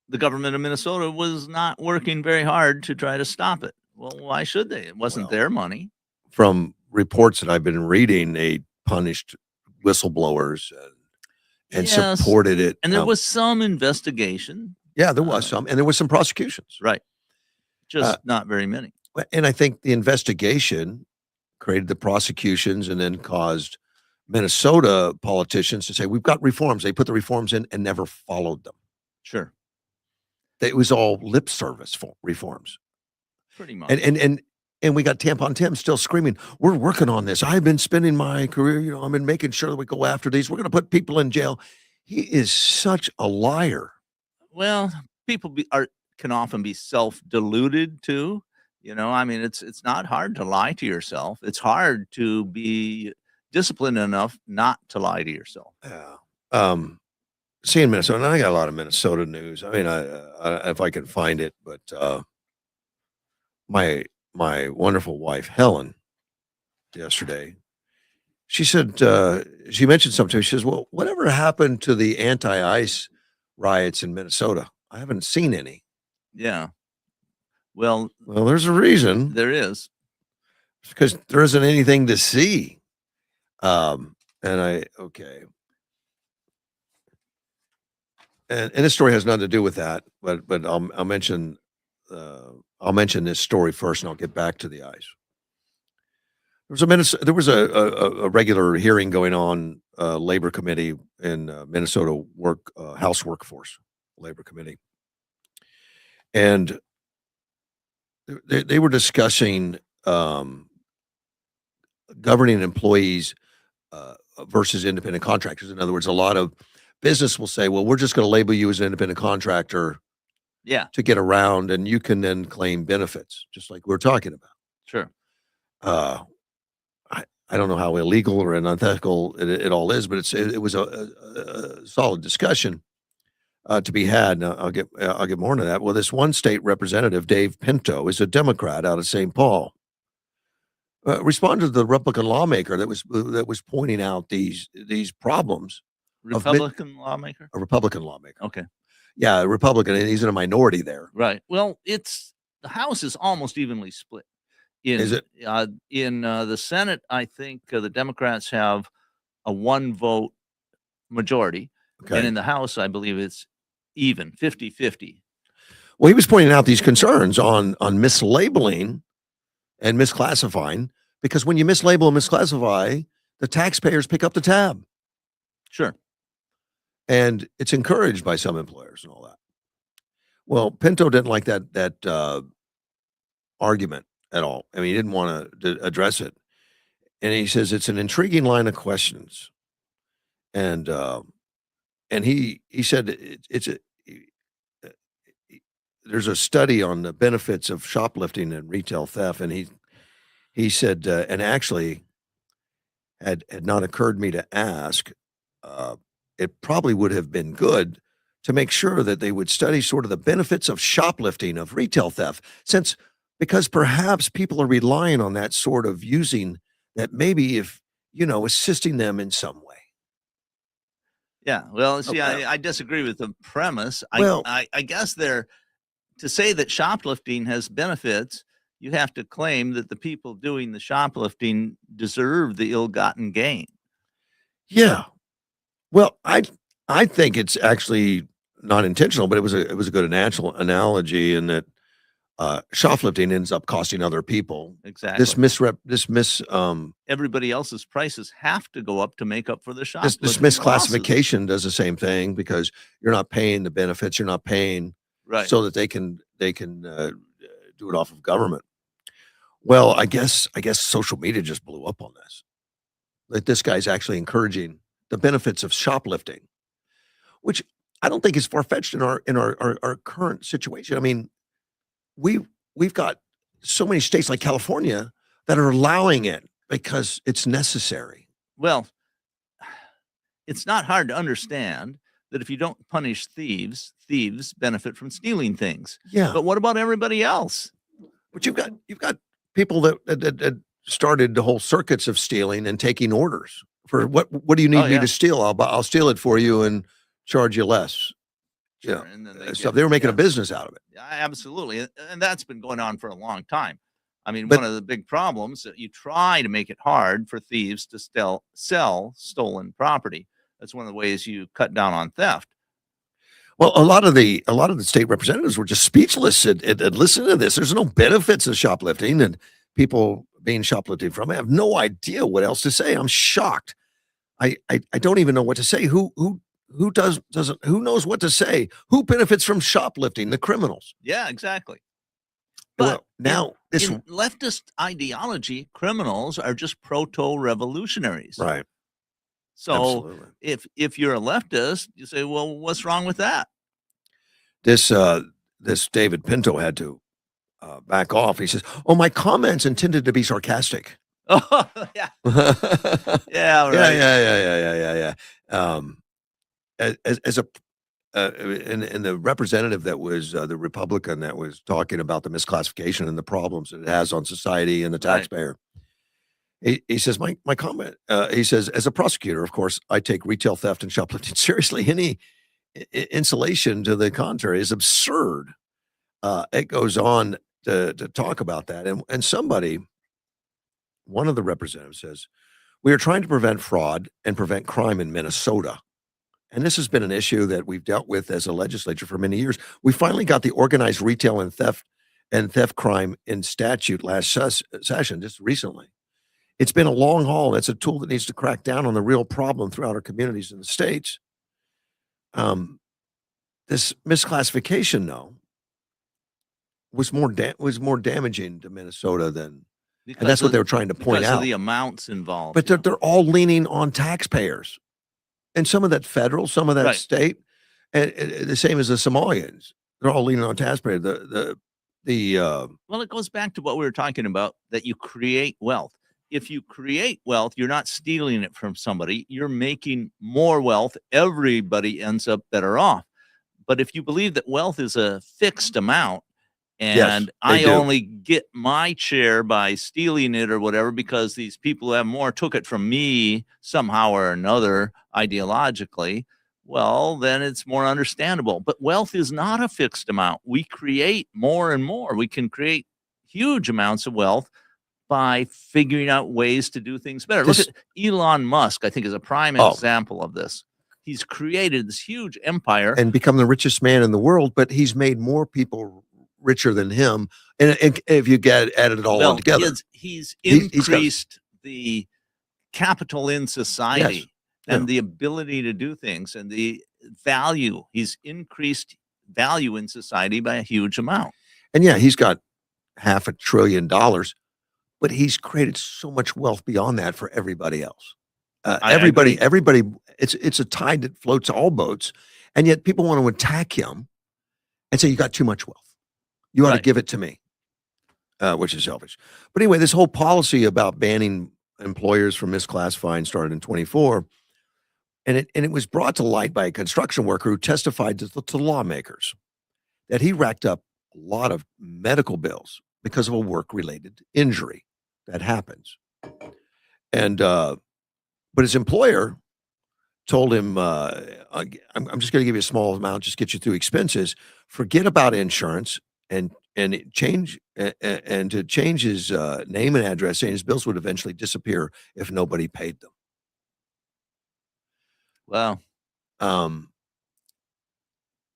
the government of Minnesota was not working very hard to try to stop it. Well, why should they? It wasn't
Well,
their money.
From reports that I've been reading, they punished whistleblowers and
Yes,
supported it.
and there was some investigation.
Yeah, there was some, and there was some prosecutions.
Right. Just
Uh,
not very many.
And I think the investigation created the prosecutions and then caused Minnesota politicians to say, "We've got reforms." They put the reforms in and never followed them.
Sure.
It was all lip service for reforms.
Pretty much.
And we got Tampon Tim still screaming, "We're working on this. I've been spending my career, I've been making sure that we go after these. We're gonna put people in jail." He is such a liar.
Well, people can often be self-deluded too. I mean, it's not hard to lie to yourself. It's hard to be disciplined enough not to lie to yourself.
Yeah. Seeing Minnesota, and I got a lot of Minnesota news. I mean, I if I can find it, but my wonderful wife Helen yesterday, she said she mentioned something to me. She says, "Well, whatever happened to the anti-ICE riots in Minnesota? I haven't seen any."
Yeah. Well,
There's a reason.
there is.
Because there isn't anything to see. Okay. And this story has nothing to do with that, but I'll mention this story first, and I'll get back to the ice. There was a regular hearing going on, labor committee in Minnesota House Workforce Labor Committee, and they were discussing governing employees versus independent contractors. In other words, a lot of business will say, "Well, we're just going to label you as an independent contractor
Yeah,
to get around, and you can then claim benefits," just like we're talking about.
sure.
Uh, I don't know how illegal or unethical it all is, but it was a solid discussion to be had. And I'll get more into that. Well, this one state representative, Dave Pinto, is a Democrat out of St. Paul. Responded to the Republican lawmaker that was pointing out these problems.
Republican lawmaker?
A Republican lawmaker.
Okay.
Yeah, a Republican, and he's in a minority there.
Right. Well, the House is almost evenly split.
Is it?
In the Senate, I think the Democrats have a one vote majority. And
Okay.
in the House, I believe it's even 50-50.
Well, he was pointing out these concerns on mislabeling and misclassifying, because when you mislabel and misclassify, the taxpayers pick up the tab.
Sure.
And it's encouraged by some employers and all that. Well, Pinto didn't like that argument at all. I mean, he didn't want to address it. And he says it's an intriguing line of questions. And he said there's a study on the benefits of shoplifting and retail theft, and he said, and actually had not occurred to me to ask, it probably would have been good to make sure that they would study sort of the benefits of shoplifting, of retail theft, because perhaps people are relying on that sort of using that, maybe if, assisting them in some way.
Yeah. Well, see,
Okay.
I disagree with the premise.
Well-
I guess to say that shoplifting has benefits, you have to claim that the people doing the shoplifting deserve the ill-gotten gain.
Yeah. Well, I think it's actually not intentional, but it was a good analogy in that shoplifting ends up costing other people.
Exactly. Everybody else's prices have to go up to make up for the shoplifting.
This misclassification does the same thing, because you're not paying the benefits, you're not paying
Right.
so that they can do it off of government. Well, I guess social media just blew up on this. That this guy's actually encouraging the benefits of shoplifting, which I don't think is far-fetched in our current situation. I mean, we've got so many states like California that are allowing it because it's necessary.
Well, it's not hard to understand that if you don't punish thieves, thieves benefit from stealing things.
Yeah.
But what about everybody else?
But you've got people that started the whole circuits of stealing and taking orders for what do you need
Oh,
me
yeah.
to steal? I'll steal it for you and charge you less.
Sure.
Yeah.
And then
Stuff. They were making
yeah.
a business out of it.
Yeah, absolutely. And that's been going on for a long time. I mean,
But
one of the big problems that you try to make it hard for thieves to sell stolen property. That's one of the ways you cut down on theft.
well, a lot of the state representatives were just speechless at listening to this. There's no benefits of shoplifting and people being shoplifted from. I have no idea what else to say. I'm shocked. I don't even know what to say. Who doesn't who knows what to say? Who benefits from shoplifting? The criminals.
Yeah, exactly.
Well,
But
now this
in leftist ideology, criminals are just proto-revolutionaries.
right.
So
Absolutely.
if you're a leftist, you say, well, what's wrong with that?
This David Pinto had to back off. He says, "Oh, my comments intended to be sarcastic."
Oh, yeah.
Yeah,
Yeah, right.
yeah. As a and the representative that was the Republican that was talking about the misclassification and the problems that it has on society and the
Right.
taxpayer. He says, my comment, he says, as a prosecutor, of course, I take retail theft and shoplifting seriously. Any insulation to the contrary is absurd. It goes on to talk about that. And one of the representatives says, we are trying to prevent fraud and prevent crime in Minnesota. And this has been an issue that we've dealt with as a legislature for many years. We finally got the organized retail and theft crime in statute last session, just recently. It's been a long haul. It's a tool that needs to crack down on the real problem throughout our communities in the states. This misclassification, though, was more damaging to Minnesota than, and that's what they were trying to point
because of
out.
the amounts involved.
But they're all leaning on taxpayers, and some of that federal, some of that
Right.
state, and the same as the Somalians. They're all leaning on taxpayers.
Well, it goes back to what we were talking about, that you create wealth. If you create wealth, you're not stealing it from somebody. You're making more wealth. Everybody ends up better off. But if you believe that wealth is a fixed amount and
they
I
do.
only get my share by stealing it or whatever, because these people who have more took it from me somehow or another ideologically, well, then it's more understandable. But wealth is not a fixed amount. We create more and more. We can create huge amounts of wealth by figuring out ways to do things better. Look at Elon Musk, I think, is a prime example of this. He's created this huge empire
and become the richest man in the world, but he's made more people richer than him. And if you added it all together,
he's increased the capital in society and the ability to do things and the value. He's increased value in society by a huge amount.
And yeah, he's got $500 billion, but he's created so much wealth beyond that for everybody else. Everybody, it's a tide that floats all boats, and yet people want to attack him and say, you got too much wealth. You ought to give it to me, which is selfish. But anyway, this whole policy about banning employers from misclassifying started in 24, and it was brought to light by a construction worker who testified to lawmakers that he racked up a lot of medical bills because of a work-related injury that happens. And but his employer told him, I'm just going to give you a small amount, just get you through expenses. Forget about insurance and change and to change his name and address, saying his bills would eventually disappear if nobody paid them.
Wow.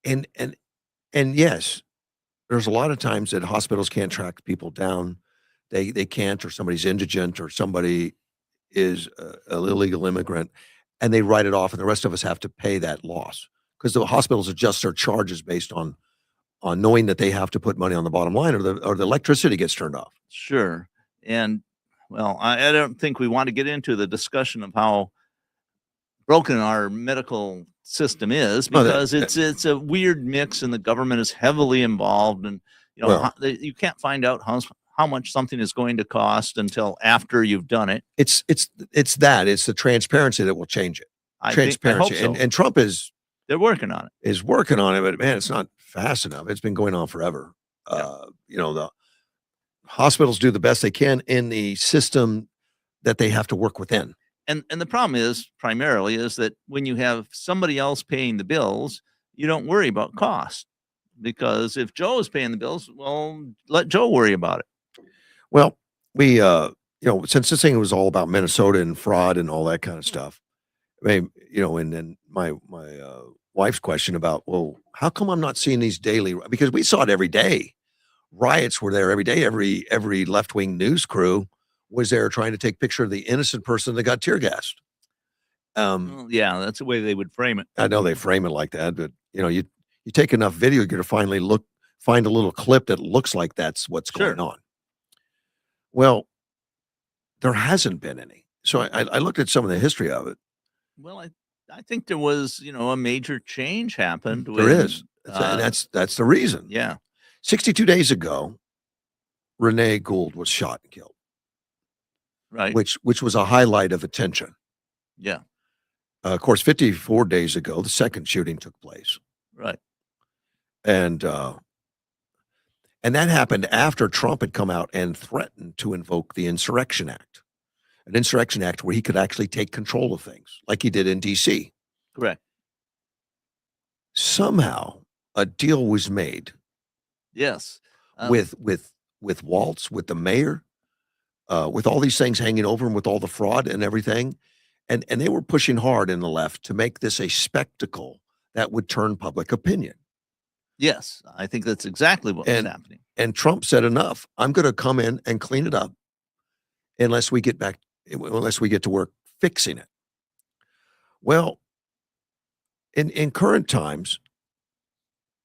And yes, there's a lot of times that hospitals can't track people down. They can't, or somebody's indigent, or somebody is an illegal immigrant, and they write it off, and the rest of us have to pay that loss because the hospitals adjust their charges based on knowing that they have to put money on the bottom line, or the electricity gets turned off.
Sure. And well, I don't think we want to get into the discussion of how broken our medical system is, because it's a weird mix, and the government is heavily involved, and you can't find out how much something is going to cost until after you've done it.
It's the transparency that will change it.
I hope
transparency.
so.
And Trump
They're working on it.
is working on it, but man, it's not fast enough. It's been going on forever.
Yeah.
The hospitals do the best they can in the system that they have to work within.
And the problem is primarily is that when you have somebody else paying the bills, you don't worry about cost, because if Joe is paying the bills, well, let Joe worry about it.
Well, we, since this thing was all about Minnesota and fraud and all that kind of stuff, I mean, and then my wife's question about, well, how come I'm not seeing these daily? Because we saw it every day. Riots were there every day. Every left wing news crew was there trying to take picture of the innocent person that got tear gassed.
Well, yeah, that's the way they would frame it.
I know they frame it like that, but you take enough video, you're gonna finally find a little clip that looks like that's what's
Sure.
going on. Well, there hasn't been any. So I looked at some of the history of it.
Well, I think there was, a major change happened
There
when,
is. And that's the reason.
yeah,
62 days ago, Renee Gould was shot and killed,
right.
which was a highlight of attention.
Yeah,
Of course, 54 days ago, the second shooting took place.
right.
And that happened after Trump had come out and threatened to invoke the Insurrection Act, an Insurrection Act where he could actually take control of things like he did in D.C.
Correct.
Somehow a deal was made
Yes.
with Waltz, with the mayor, with all these things hanging over him, with all the fraud and everything. And they were pushing hard in the left to make this a spectacle that would turn public opinion.
Yes, I think that's exactly what was happening.
And Trump said, enough. I'm going to come in and clean it up unless we get to work fixing it. Well, in current times,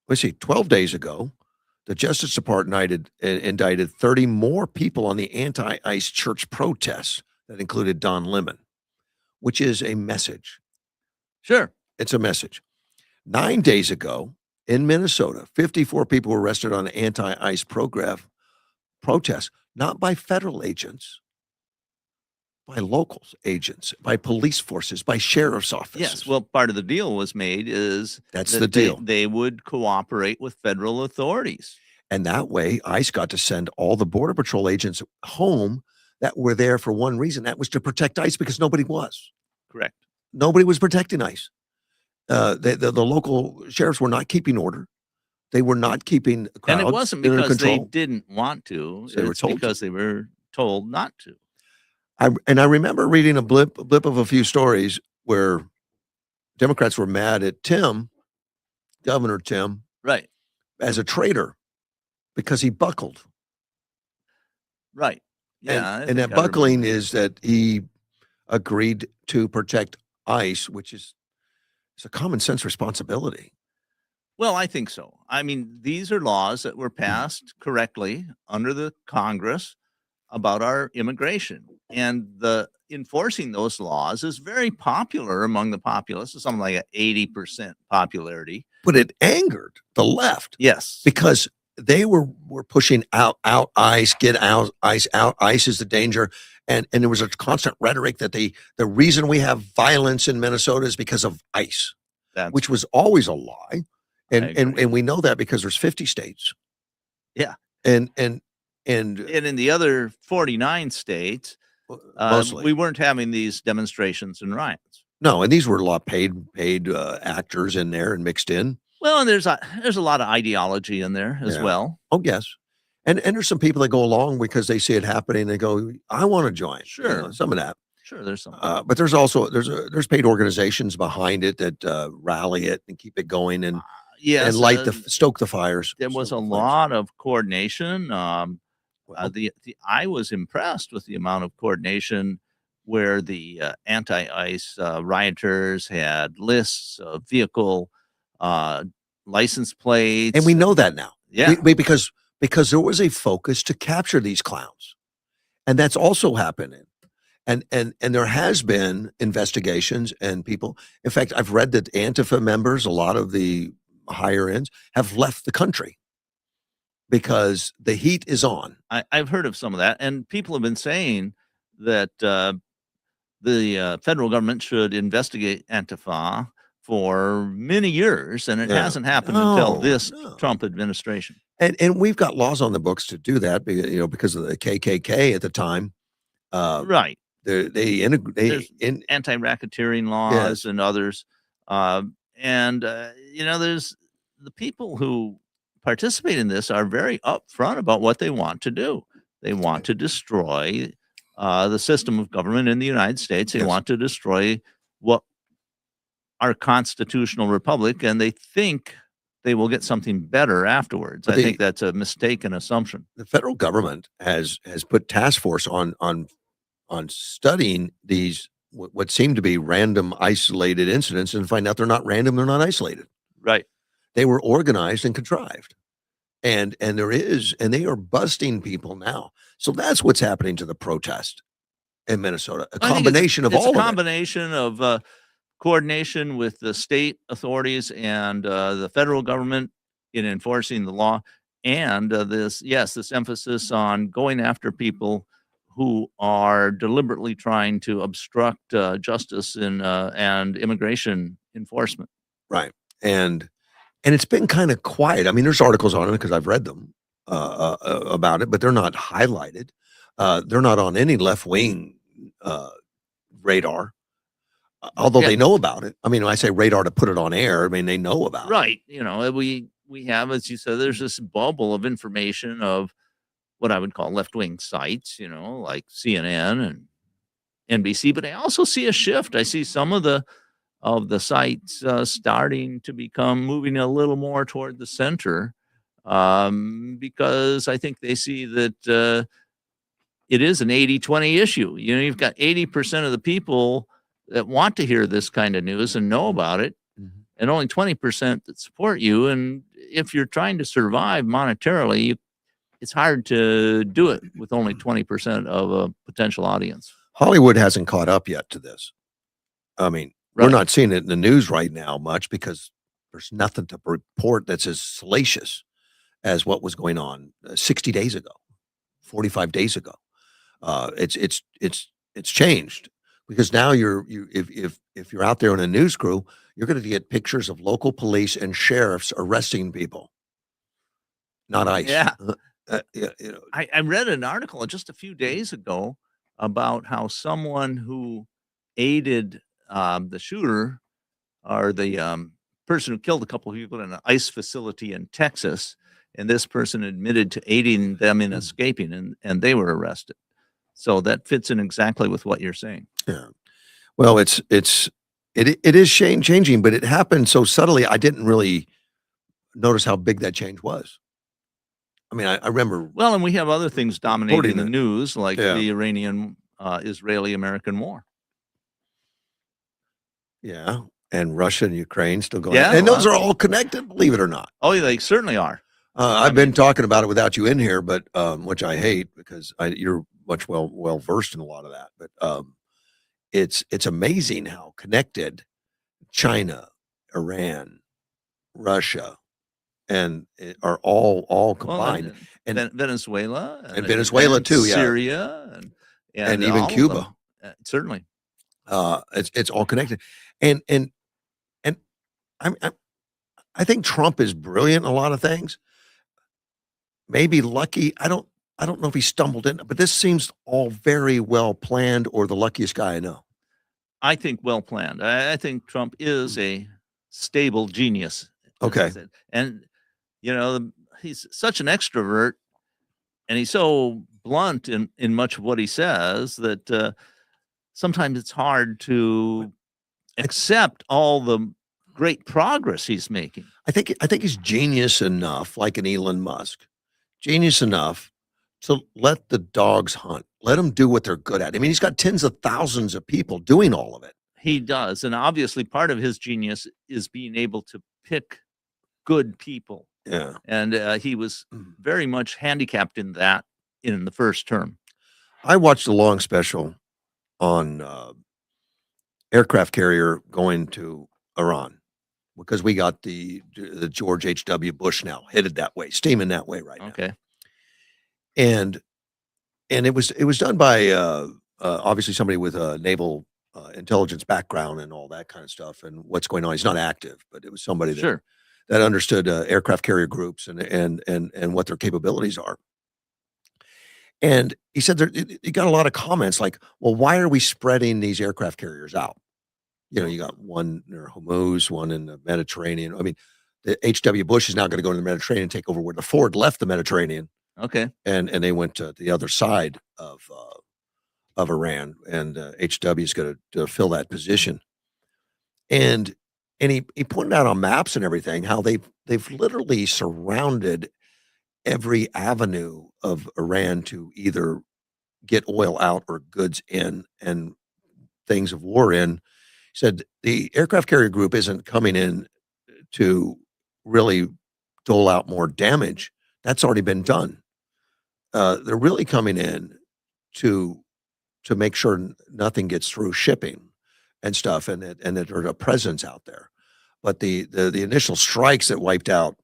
let's see, 12 days ago, the Justice Department indicted 30 more people on the anti-ICE church protests that included Don Lemon, which is a message.
Sure.
It's a message. 9 days ago in Minnesota, 54 people were arrested on anti-ICE protests, not by federal agents, by locals agents, by police forces, by sheriff's offices.
Yes. Well, part of the deal was made is
that's
that
the deal.
They would cooperate with federal authorities.
And that way, ICE got to send all the Border Patrol agents home that were there for one reason. That was to protect ICE, because nobody was.
Correct.
Nobody was protecting ICE. The local sheriffs were not keeping order. They were not keeping crowds.
And it wasn't
under
because they
control.
didn't want to.
They were
It's
told
because they were told not to.
I remember reading a blip of a few stories where Democrats were mad at Governor Tim,
Right.
as a traitor because he buckled.
Right. Yeah.
And that buckling is that he agreed to protect ICE, which is it's a common sense responsibility.
Well, I think so. I mean, these are laws that were passed correctly under the Congress about our immigration, and the enforcing those laws is very popular among the populace. It's something like an 80% popularity.
But it angered the left.
Yes.
Because they were pushing out ICE, get out ICE, out ICE is the danger. And there was a constant rhetoric that the reason we have violence in Minnesota is because of ICE, which was always a lie. And we know that because there's 50 states.
Yeah.
And
in the other 49 states,
mostly
we weren't having these demonstrations and riots.
No, and these were a lot paid actors in there and mixed in.
Well, and there's a lot of ideology in there as well.
Oh, yes. And there's some people that go along because they see it happening. They go, I want to join.
Sure.
Some of that.
Sure, there's some.
But there's also there's paid organizations behind it that rally it and keep it going and
yes,
and stoke the fires.
There was a lot of coordination. I was impressed with the amount of coordination where the anti-ICE rioters had lists of vehicle license plates,
and we know that now.
Yeah,
because there was a focus to capture these clowns, and that's also happening. And there has been investigations and people. In fact, I've read that Antifa members, a lot of the higher ends, have left the country because the heat is on.
I've heard of some of that, and people have been saying that the federal government should investigate Antifa for many years, and it
Yeah.
hasn't happened until
No,
this
no.
Trump administration.
And we've got laws on the books to do that, because of the KKK at the time.
Right.
They integ they
There's
in
anti-racketeering laws
Yes.
and others. There's the people who participate in this are very upfront about what they want to do. They want to destroy the system of government in the United States. They
Yes.
want to destroy what our constitutional republic, and they think they will get something better afterwards.
But
I think that's a mistaken assumption.
the federal government has put task force on studying these what seem to be random isolated incidents and find out they're not random, they're not isolated.
Right.
They were organized and contrived. And they are busting people now. So that's what's happening to the protest in Minnesota. A
I think
combination of
it's
all
a
of it.
combination of coordination with the state authorities and the federal government in enforcing the law, and this emphasis on going after people who are deliberately trying to obstruct justice and immigration enforcement.
Right. And it's been kind of quiet. I mean, there's articles on it because I've read them about it, but they're not highlighted. They're not on any left wing radar, although
Yeah.
they know about it. I mean, when I say radar to put it on air, I mean they know about it.
Right. We have, as you said, there's this bubble of information of what I would call left-wing sites, like CNN and NBC, but I also see a shift. I see some of the sites starting to moving a little more toward the center, because I think they see that it is an 80-20 issue. You've got 80% of the people that want to hear this kind of news and know about it,
Mhm.
and only 20% that support you. And if you're trying to survive monetarily, it's hard to do it with only 20% of a potential audience.
Hollywood hasn't caught up yet to this. I mean, we're
Right.
not seeing it in the news right now much because there's nothing to report that's as salacious as what was going on 60 days ago, 45 days ago. It's changed because now if you're out there in a news crew, you're going to get pictures of local police and sheriffs arresting people, not ICE.
Yeah.
Yeah,
I read an article just a few days ago about how someone who aided the shooter or the person who killed a couple of people in an ICE facility in Texas, and this person admitted to aiding them in escaping, and they were arrested. So that fits in exactly with what you're saying.
Yeah. Well, it is changing, but it happened so subtly. I didn't really notice how big that change was. I mean, I remember.
Well, and we have other things dominating the
that.
news, like
Yeah.
the Iranian Israeli-American war.
Yeah, and Russia and Ukraine still going.
Yeah,
And
well,
those are all connected, believe it or not.
Oh, they certainly are.
I've been talking about it without you in here, but which I hate because you're much well versed in a lot of that. But it's amazing how connected China, Iran, Russia, and are all combined.
And Venezuela
and Venezuela too, yeah.
Syria
And even
all of
Cuba.
them. Certainly.
It's all connected. And I think Trump is brilliant in a lot of things. Maybe lucky. I don't know if he stumbled in, but this seems all very well planned or the luckiest guy I know.
I think well planned. I think Trump is a stable genius.
Okay.
And he's such an extrovert, and he's so blunt in much of what he says that sometimes it's hard to accept all the great progress he's making.
I think he's genius enough, like an Elon Musk, genius enough to let the dogs hunt. Let them do what they're good at. I mean, he's got tens of thousands of people doing all of it.
He does. And obviously part of his genius is being able to pick good people.
Yeah.
And he was very much handicapped in that in the first term.
I watched a long special on aircraft carrier going to Iran because we got the George H.W. Bush now headed that way, steaming that way right now.
Okay.
And it was done by obviously somebody with a naval intelligence background and all that kind of stuff and what's going on. He's not active, but it was somebody that
Sure.
understood aircraft carrier groups and what their capabilities are. And he said he got a lot of comments like, "Well, why are we spreading these aircraft carriers out? You know, you got one near Hormuz, one in the Mediterranean. I mean, the H.W. Bush is now going to go to the Mediterranean and take over where the Ford left the Mediterranean,
Okay.
and they went to the other side of Iran, and HW is going to fill that position. And he pointed out on maps and everything how they've literally surrounded every avenue of Iran to either get oil out or goods in and things of war in. He said the aircraft carrier group isn't coming in to really dole out more damage. That's already been done. They're really coming in to make sure nothing gets through shipping and stuff, and that there's a presence out there. But the initial strikes that wiped out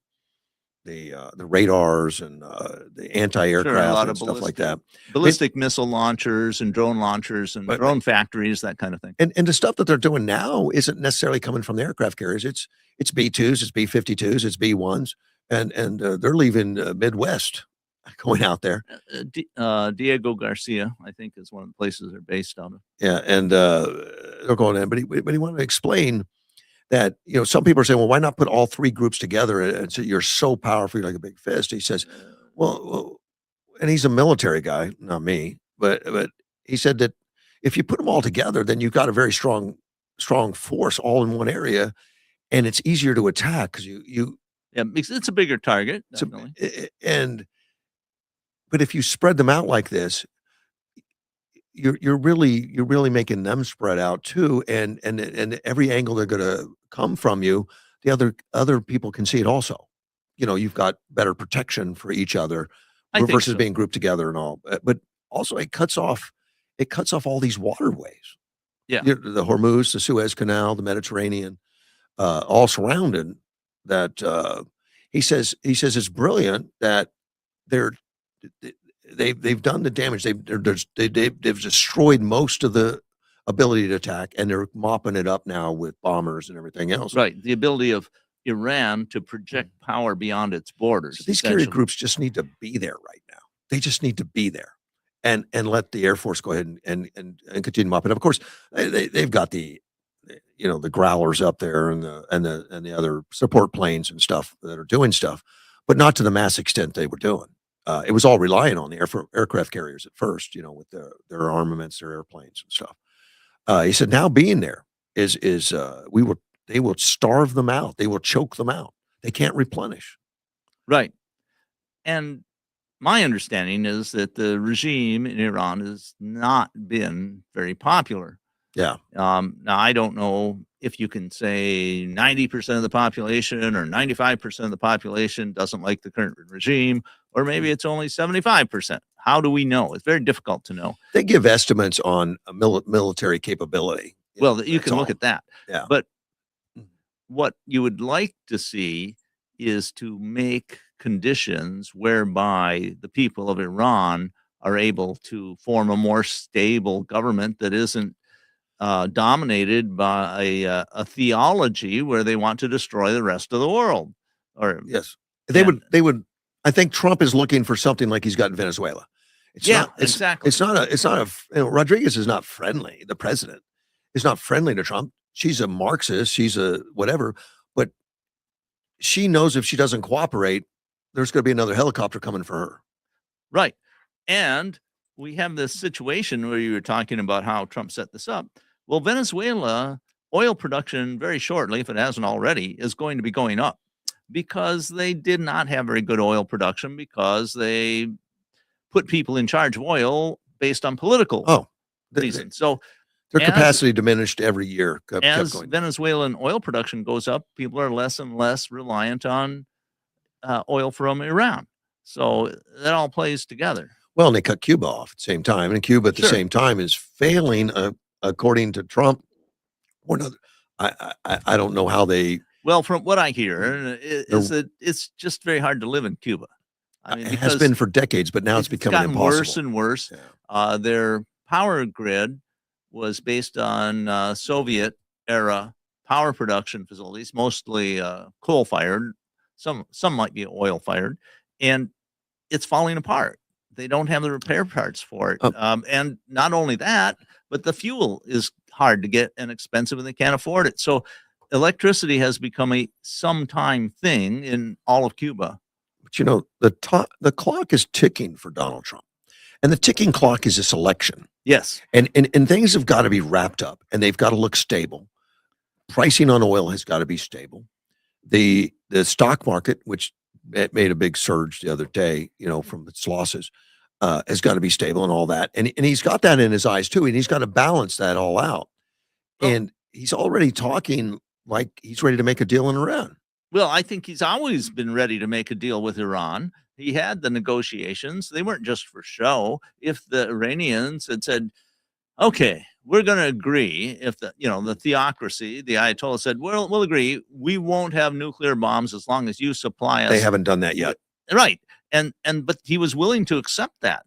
the radars and the
Sure, a
anti-aircraft
lot
and
of
stuff like that.
ballistic missile launchers and drone launchers and
But
drone factories, that kind of thing.
and the stuff that they're doing now isn't necessarily coming from the aircraft carriers. It's B2s, it's B52s, it's B1s, and they're leaving Midwest going out there.
Diego Garcia, I think, is one of the places they're based out of.
Yeah, and they're going in, but he wanted to explain that, you know, some people are saying, "Well, why not put all 3 groups together and say you're so powerful, you're like a big fist?" He says, "Well," and he's a military guy, not me, but he said that if you put them all together, then you've got a very strong force all in one area, and it's easier to attack because you
Yeah, because it's a bigger target,
so,
definitely.
and but if you spread them out like this, you're really making them spread out too, and every angle they're gonna come from you, the other people can see it also. You know, you've got better protection for each other
I think
versus
so.
being grouped together and all. But also it cuts off all these waterways.
Yeah,
The Hormuz, the Suez Canal, the Mediterranean, all surrounded that. He says it's brilliant that they're they've done the damage. They've destroyed most of the ability to attack, and they're mopping it up now with bombers and everything else.
right. The ability of Iran to project power beyond its
So
borders,
these carrier
essentially.
groups just need to be there right now. They just need to be there, and let the Air Force go ahead and continue mopping. Of course, they've got the growlers up there and the other support planes and stuff that are doing stuff, but not to the mass extent they were doing. It was all relying on the aircraft carriers at first, with their armaments, their airplanes and stuff. He said now being there is they will starve them out. They will choke them out. They can't replenish.
Right. And my understanding is that the regime in Iran has not been very popular.
Yeah.
Now, I don't know if you can say 90% of the population or 95% of the population doesn't like the current regime, or maybe it's only 75%. How do we know? It's very difficult to know.
They give estimates on military capability.
Well, you
That's
can look
all.
at that.
Yeah.
But what you would like to see is to make conditions whereby the people of Iran are able to form a more stable government that isn't dominated by a theology where they want to destroy the rest of the world. Or
Yes. They
and
would I think Trump is looking for something like he's got in Venezuela. It's
yeah,
not
exactly.
it's not a Rodriguez is not friendly. The president is not friendly to Trump. She's a Marxist, she's a whatever, but she knows if she doesn't cooperate, there's gonna be another helicopter coming for her.
Right. And we have this situation where you were talking about how Trump set this up. Well, Venezuela oil production very shortly, if it hasn't already, is going to be going up because they did not have very good oil production because they put people in charge of oil based on political
Oh,
reasons. So
their
as
capacity diminished every year, kept
as
going down.
Venezuelan oil production goes up, people are less and less reliant on oil from Iran. So that all plays together.
Well, and they cut Cuba off at the same time, and Cuba at the
Sure.
same time is failing, according to Trump. Or another, I don't know how they.
Well, from what I hear, is that it's just very hard to live in Cuba. I mean,
It has
because
been for decades, but now it's becoming
gotten worse
impossible.
and worse.
Yeah.
Their power grid was based on Soviet era power production facilities, mostly coal fired. Some might be oil fired, and it's falling apart. They don't have the repair parts for it. And not only that, but the fuel is hard to get and expensive, and they can't afford it. So electricity has become a sometime thing in all of Cuba.
But the clock is ticking for Donald Trump. And the ticking clock is this election.
Yes.
And things have got to be wrapped up, and they've got to look stable. Pricing on oil has got to be stable. The stock market, which it made a big surge the other day, from its losses, has got to be stable and all that. And he's got that in his eyes too, and he's got to balance that all out.
Oh.
And he's already talking like he's ready to make a deal in Iran.
Well, I think he's always been ready to make a deal with Iran. He had the negotiations. They weren't just for show. If the Iranians had said, okay, we're going to agree, if the theocracy, the Ayatollah said, well, we'll agree, we won't have nuclear bombs as long as you supply us.
They haven't done that yet.
Right. But he was willing to accept that.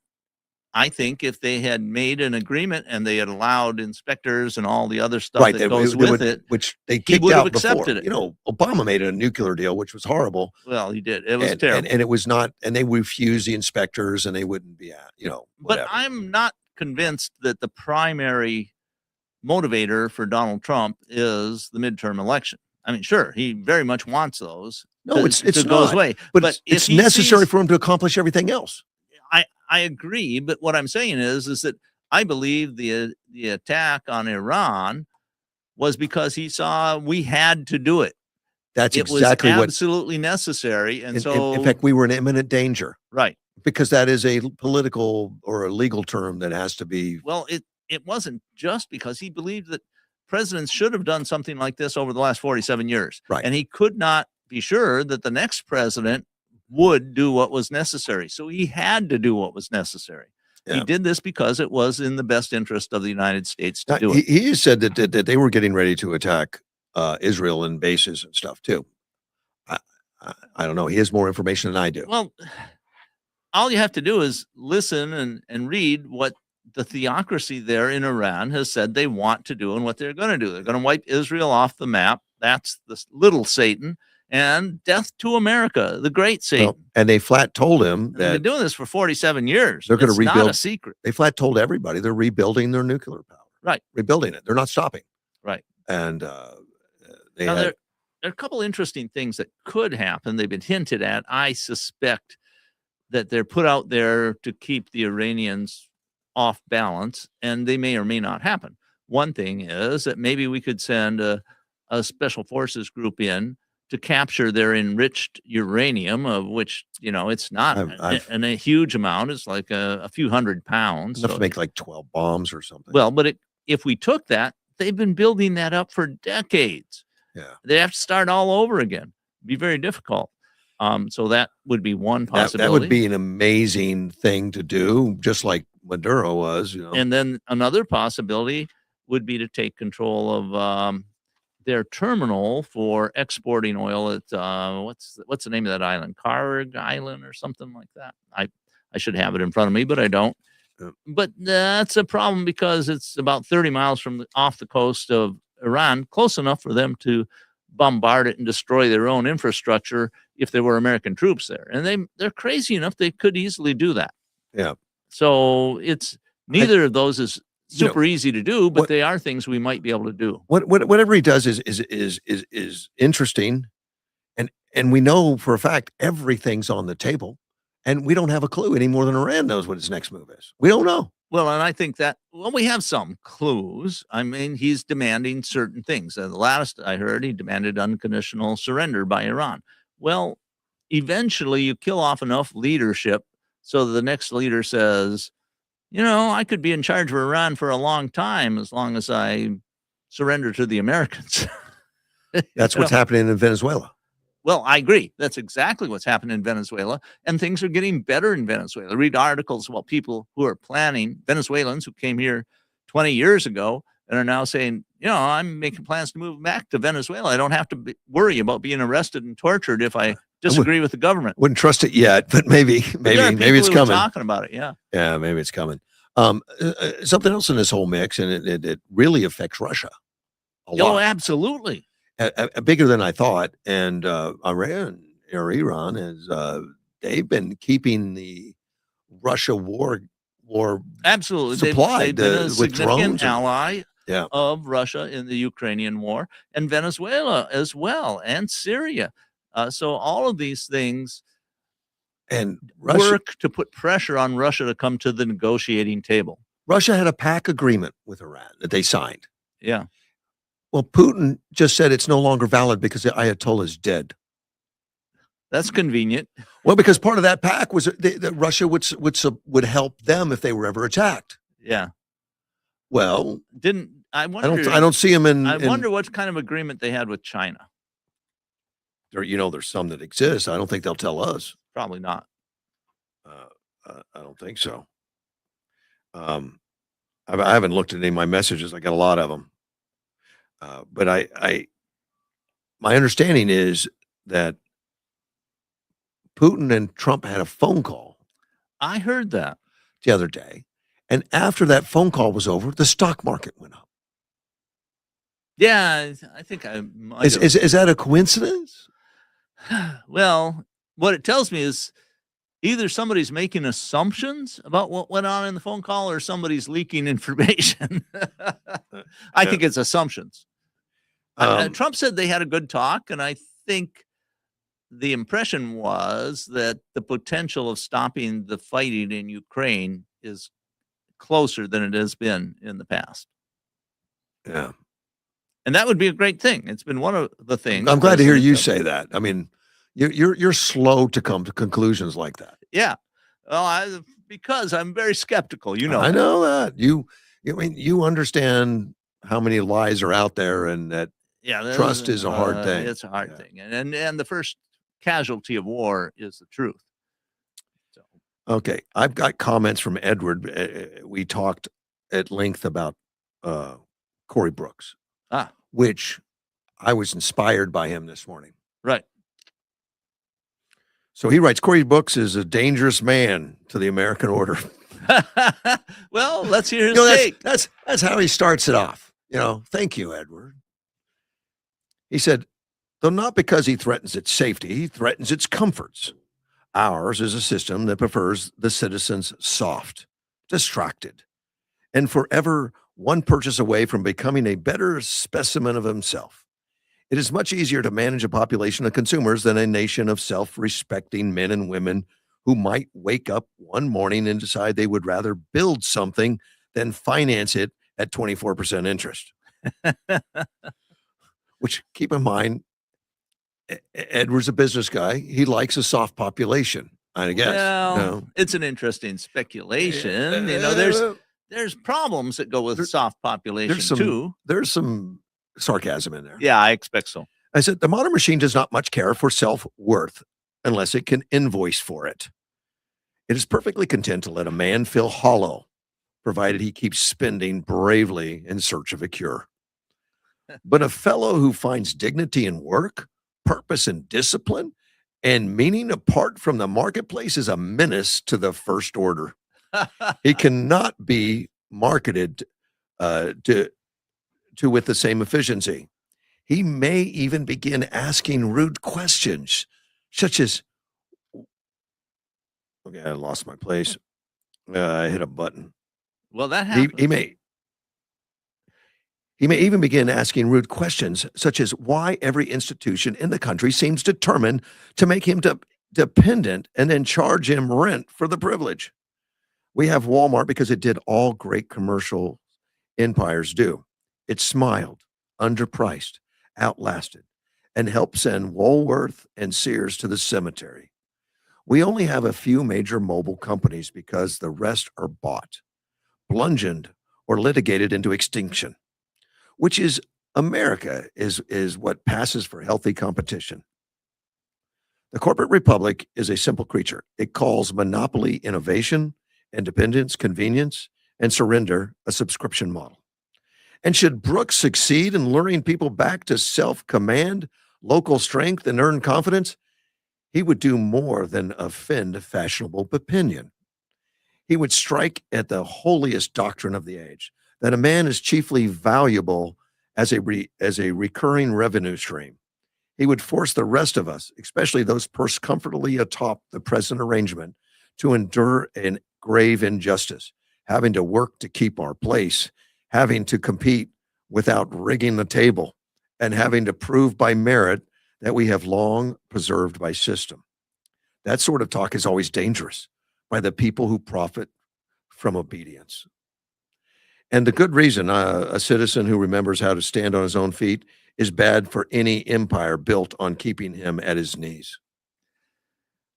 I think if they had made an agreement and they had allowed inspectors and all the other stuff that goes with it,
which they kicked
would
out
have accepted
before.
it.
Obama made a nuclear deal, which was horrible.
Well, he did. It was terrible.
And it was not, and they refused the inspectors, and they wouldn't be whatever.
But I'm not convinced that the primary motivator for Donald Trump is the midterm election. I mean, sure, he very much wants those.
No, it's
to
not.
go his way.
But it's necessary for him to accomplish everything else.
I agree, but what I'm saying is that I believe the attack on Iran was because he saw we had to do it.
That's
it
exactly
was absolutely necessary, and so
in fact, we were in imminent danger,
right?
Because that is a political or a legal term that has to be.
Well, it wasn't just because he believed that presidents should have done something like this over the last 47 years,
right?
And he could not be sure that the next president would do what was necessary. So he had to do what was necessary. Yeah. He did this because it was in the best interest of the United States to do it.
He said that they were getting ready to attack Israel and bases and stuff too. I don't know. He has more information than I do.
Well, all you have to do is listen and read what the theocracy there in Iran has said they want to do and what they're going to do. They're going to wipe Israel off the map. That's the little Satan. And death to America, the great Satan. Well,
and they flat told him that
they've been doing this for 47 years.
They're going to rebuild.
Not a secret.
They flat told everybody they're rebuilding their nuclear power.
Right.
Rebuilding it. They're not stopping.
Right.
And
there are a couple interesting things that could happen. They've been hinted at. I suspect that they're put out there to keep the Iranians off balance, and they may or may not happen. One thing is that maybe we could send a special forces group in to capture their enriched uranium, of which, it's not a huge amount. It's like a few hundred pounds.
Enough to make like 12 bombs or something.
Well, but if we took that, they've been building that up for decades.
Yeah.
They have to start all over again. It'd be very difficult. So that would be one possibility.
That would be an amazing thing to do, just like Maduro was.
And then another possibility would be to take control of their terminal for exporting oil at what's the name of that island? Karg Island or something like that. I should have it in front of me, but I don't. Yeah. But that's a problem because it's about 30 miles off the coast of Iran, close enough for them to bombard it and destroy their own infrastructure if there were American troops there. And they're crazy enough they could easily do that.
Yeah.
So it's neither of those is super easy to do, but they are things we might be able to do.
Whatever he does is interesting, and we know for a fact everything's on the table, and we don't have a clue any more than Iran knows what his next move is. We don't know.
Well, and I think that we have some clues. I mean, he's demanding certain things. The last I heard, he demanded unconditional surrender by Iran. Well, eventually, you kill off enough leadership so the next leader says, I could be in charge of Iran for a long time as long as I surrender to the Americans.
That's what's happening in Venezuela.
Well, I agree. That's exactly what's happening in Venezuela. And things are getting better in Venezuela. Read articles about people who are planning, Venezuelans who came here 20 years ago and are now saying, I'm making plans to move back to Venezuela. I don't have to worry about being arrested and tortured if I disagree with the government.
Wouldn't trust it yet, but maybe it's coming.
Talking about it, yeah.
Yeah, maybe it's coming. Something else in this whole mix, and it really affects Russia a
Oh,
lot,
absolutely.
bigger than I thought. And Iran or Iran is they've been keeping the Russia war
Absolutely. They've
supplied
been a
with
significant
drones and
ally
yeah,
of Russia in the Ukrainian war, and Venezuela as well, and Syria. So all of these things
and
work to put pressure on Russia to come to the negotiating table.
Russia had a pact agreement with Iran that they signed.
Yeah,
Well, Putin just said it's no longer valid because the Ayatollah is dead.
that's convenient.
Well, because part of that pact was that Russia would help them if they were ever attacked.
Yeah.
Well,
Didn't
I don't see him
I
in
wonder what kind of agreement they had with China.
there. There's some that exist. I don't think they'll tell us.
Probably not.
I don't think so. I haven't looked at any of my messages. I got a lot of them. But my understanding is that Putin and Trump had a phone call
I heard that.
the other day, and after that phone call was over, the stock market went up.
Yeah, I think I might have.
Is that a coincidence?
Well, what it tells me is either somebody's making assumptions about what went on in the phone call or somebody's leaking information. I think it's assumptions. Trump said they had a good talk, and I think the impression was that the potential of stopping the fighting in Ukraine is closer than it has been in the past.
Yeah.
And that would be a great thing. It's been one of the things.
I'm glad to hear you say that. I mean, you're slow to come to conclusions like that.
Yeah. Well, because I'm very skeptical,
I know that. You understand how many lies are out there and that trust is a hard thing.
It's a hard thing. And the first casualty of war is the truth. So
Okay, I've got comments from Edward. We talked at length about Corey Brooks, which I was inspired by him this morning.
Right.
So he writes, Corey Brooks is a dangerous man to the American order.
Well, let's hear his take.
That's how he starts it off. Thank you, Edward. He said, though not because he threatens its safety, he threatens its comforts. Ours is a system that prefers the citizens soft, distracted, and forever one purchase away from becoming a better specimen of himself. It is much easier to manage a population of consumers than a nation of self-respecting men and women who might wake up one morning and decide they would rather build something than finance it at 24% interest. Which, keep in mind, Edward's a business guy. He likes a soft population, I guess.
Well, it's an interesting speculation. There's problems that go with soft population too.
There's some sarcasm in there.
Yeah, I expect so.
I said, the modern machine does not much care for self-worth unless it can invoice for it. It is perfectly content to let a man feel hollow, provided he keeps spending bravely in search of a cure. But a fellow who finds dignity in work, purpose and discipline, and meaning apart from the marketplace is a menace to the first order. He cannot be marketed to with the same efficiency. He may even begin asking rude questions, such as, okay, I lost my place. I hit a button.
Well, that happens.
He may even begin asking rude questions, such as why every institution in the country seems determined to make him dependent and then charge him rent for the privilege. We have Walmart because it did all great commercial empires do. It smiled, underpriced, outlasted, and helped send Woolworth and Sears to the cemetery. We only have a few major mobile companies because the rest are bought, bludgeoned, or litigated into extinction, which is America is what passes for healthy competition. The corporate republic is a simple creature. It calls monopoly innovation, independence, convenience, and surrender a subscription model. And should Brooks succeed in luring people back to self-command, local strength, and earn confidence, he would do more than offend fashionable opinion. He would strike at the holiest doctrine of the age, that a man is chiefly valuable as as a recurring revenue stream. He would force the rest of us, especially those perched comfortably atop the present arrangement, to endure an grave injustice, having to work to keep our place, having to compete without rigging the table, and having to prove by merit that we have long preserved by system. That sort of talk is always dangerous by the people who profit from obedience. And the good reason a citizen who remembers how to stand on his own feet is bad for any empire built on keeping him at his knees.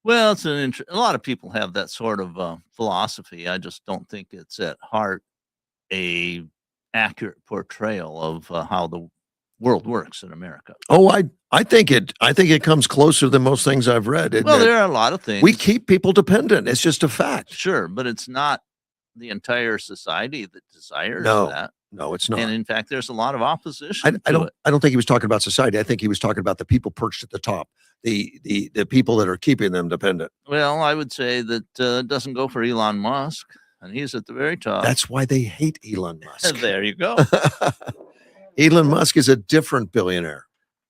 Well, it's a lot of people have that sort of philosophy. I just don't think it's at heart a accurate portrayal of how the world works in America.
Oh, I think it comes closer than most things I've read.
Well, there are a lot of things.
We keep people dependent. It's just a fact.
Sure, but it's not the entire society that desires
No,
that.
no, it's not.
And in fact, there's a lot of opposition
I
to it.
don't think he was talking about society. I think he was talking about the people perched at the top, the people that are keeping them dependent.
Well, I would say that it doesn't go for Elon Musk, and he's at the very top.
That's why they hate Elon Musk.
There you go.
Elon Musk is a different billionaire.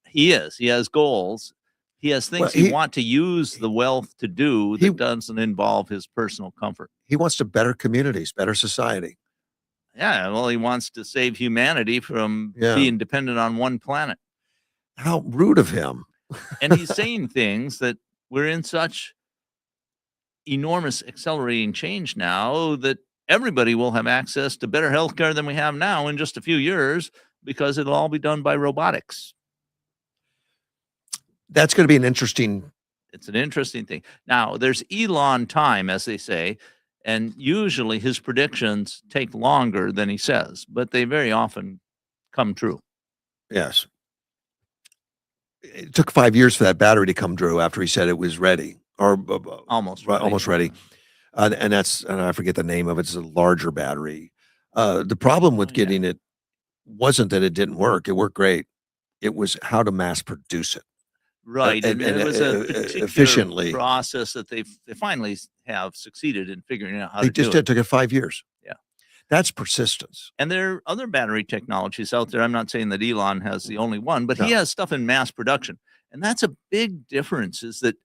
He is. He has goals. He has things
Well,
he want to use the wealth to do that
he-
doesn't involve his personal comfort.
He wants to better communities, better society.
Yeah, well, he wants to save humanity from
Yeah.
being dependent on one planet.
How rude of him.
And he's saying things that we're in such enormous accelerating change now that everybody will have access to better healthcare than we have now in just a few years because it'll all be done by robotics.
That's going to be an interesting.
It's an interesting thing. Now, there's Elon time, as they say, and usually his predictions take longer than he says, but they very often come true.
Yes. It took 5 years for that battery to come true after he said it was ready or
Almost
right, almost ready. And I forget the name of it. It's a larger battery. The problem with
Oh, yeah.
getting it wasn't that it didn't work. It worked great. It was how to mass produce it.
Right.
and-
And it
and,
was a
uh,
particular
efficiently.
process that they finally have succeeded in figuring out how
They
to do
just
it.
did. Took it 5 years.
Yeah.
That's persistence.
And there are other battery technologies out there. I'm not saying that Elon has the only one, but he
No.
has stuff in mass production. And that's a big difference is that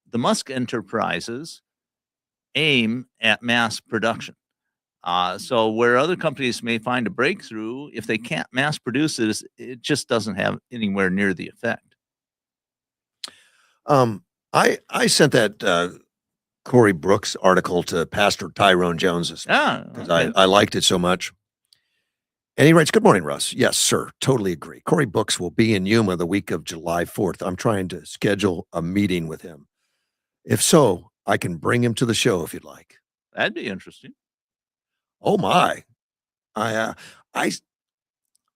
the Musk enterprises aim at mass production. So where other companies may find a breakthrough, if they can't mass produce it, it just doesn't have anywhere near the effect.
I sent that Corey Brooks article to Pastor Tyrone Jones this
Ah,
because
okay.
I liked it so much. And he writes, "Good morning, Russ. Yes, sir. Totally agree. Corey Brooks will be in Yuma the week of July 4th. I'm trying to schedule a meeting with him. If so, I can bring him to the show if you'd like."
That'd be interesting.
Oh my. I uh, I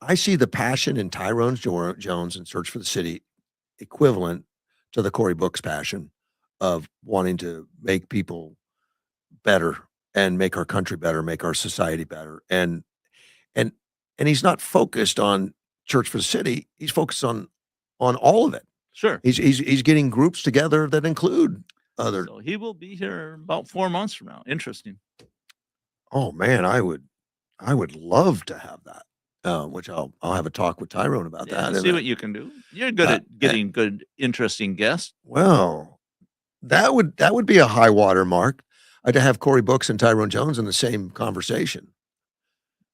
I see the passion in Jones and Search for the City equivalent to the Corey Brooks passion of wanting to make people better and make our country better, make our society better. And and he's not focused on Church for the City. He's focused on all of it.
Sure.
He's getting groups together that include other.
So he will be here about 4 months from now. Interesting.
Oh man, I would love to have that. Which I'll have a talk with Tyrone about
Yeah,
that.
see what you can do. You're good at getting good, interesting guests.
Well, that would be a high water mark. To have Corey Brooks and Tyrone Jones in the same conversation.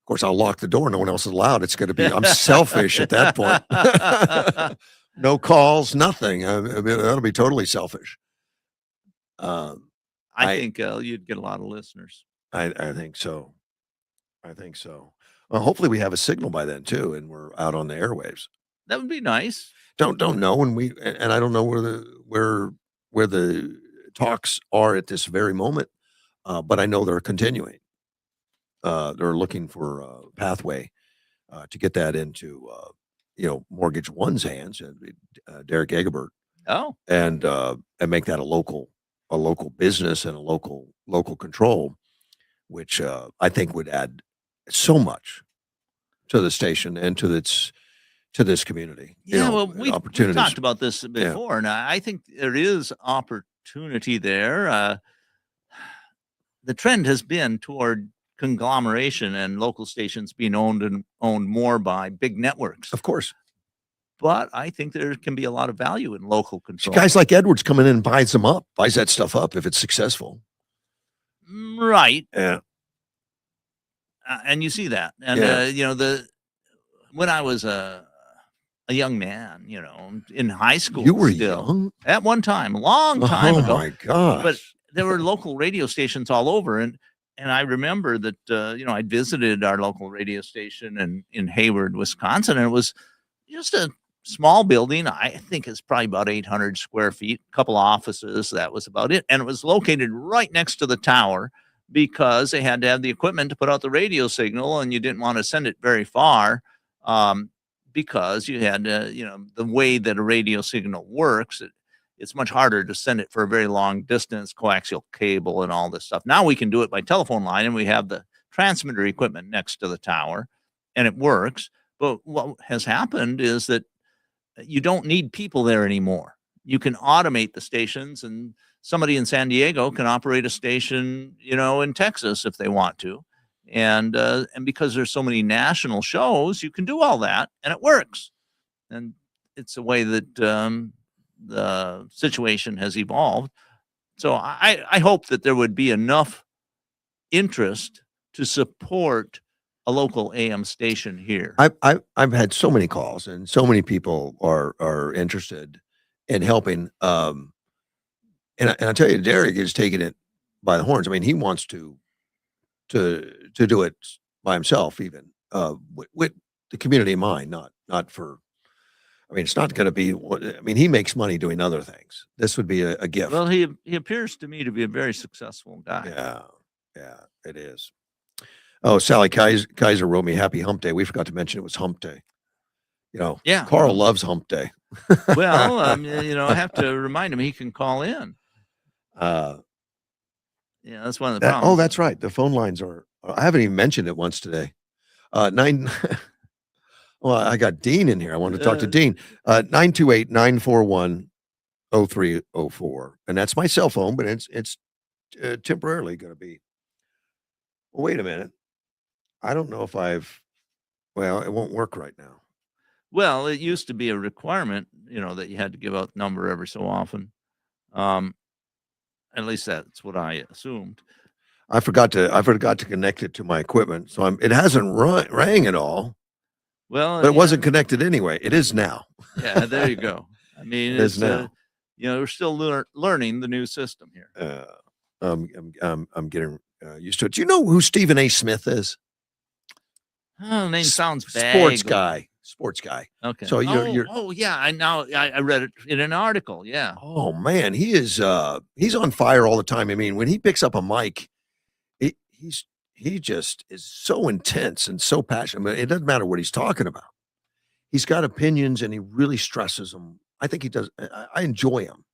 Of course, I'll lock the door. No one else is allowed. It's going to be. I'm selfish at that point. No calls, nothing. I mean, that'll be totally selfish.
I
I-
think you'd get a lot of listeners.
I think so. I think so. Well, hopefully we have a signal by then too, and we're out on the airwaves.
That would be nice.
Don't know when and I don't know where the talks are at this very moment, but I know they're continuing. They're looking for a pathway to get that into Mortgage One's hands and Derek Egebert
Oh,
and make that a local business and a local control, which I think would add so much to the station and to this community.
yeah. Well, we've
opportunities.
talked about this before, and I think there is opportunity there. the trend has been toward conglomeration and local stations being owned more by big networks.
Of course.
But I think there can be a lot of value in local control.
Guys like Edwards come in and buys that stuff up if it's successful.
Right.
Yeah.
And you see that. And, when I was a young man, in high school.
You were
still,
young?
At one time, a long time ago.
Oh, my gosh.
But there were local radio stations all over. And I remember that, I visited our local radio station in Hayward, Wisconsin, and it was just a small building. I think it's probably about 800 square feet, a couple offices. That was about it. And it was located right next to the tower because they had to have the equipment to put out the radio signal, and you didn't want to send it very far because you had, the way that a radio signal works, it's much harder to send it for a very long distance, coaxial cable and all this stuff. Now we can do it by telephone line, and we have the transmitter equipment next to the tower, and it works. But what has happened is that you don't need people there anymore. You can automate the stations, and somebody in San Diego can operate a station, in Texas if they want to. And because there's so many national shows, you can do all that, and it works. And it's a way that the situation has evolved. So I hope that there would be enough interest to support a local AM station here.
I've had so many calls, and so many people are interested in helping. And I tell you, Derek is taking it by the horns. I mean, he wants to do it by himself, even with the community in mind, not for. I mean, it's not going to be. I mean, he makes money doing other things. This would be a gift.
Well, he appears to me to be a very successful guy.
Yeah, it is. Oh, Sally Kaiser wrote me happy hump day. We forgot to mention it was hump day.
Yeah.
Carl loves hump day.
Well, I have to remind him he can call in. Yeah, that's one of the problems.
Oh, that's right. The phone lines are. I haven't even mentioned it once today. 9. Well, I got Dean in here. I wanted to talk to Dean. 928-941-0304, and that's my cell phone, but it's temporarily going to be. Well, wait a minute. I don't know if well, it won't work right now.
Well, it used to be a requirement, that you had to give out the number every so often. At least that's what I assumed.
I forgot to connect it to my equipment, so it hasn't rang at all.
Well,
but it wasn't connected anyway. It is now.
Yeah, there you go. I mean,
it is now.
We're still learning the new system here.
I'm getting used to it. Do you know who Stephen A. Smith is?
Oh, name sounds bad.
Sports guy.
Okay.
So you're.
Oh yeah, I read it in an article. Yeah.
Oh man, he's on fire all the time. I mean, when he picks up a mic, he just is so intense and so passionate. I mean, it doesn't matter what he's talking about. He's got opinions, and he really stresses them. I think he does. I enjoy him.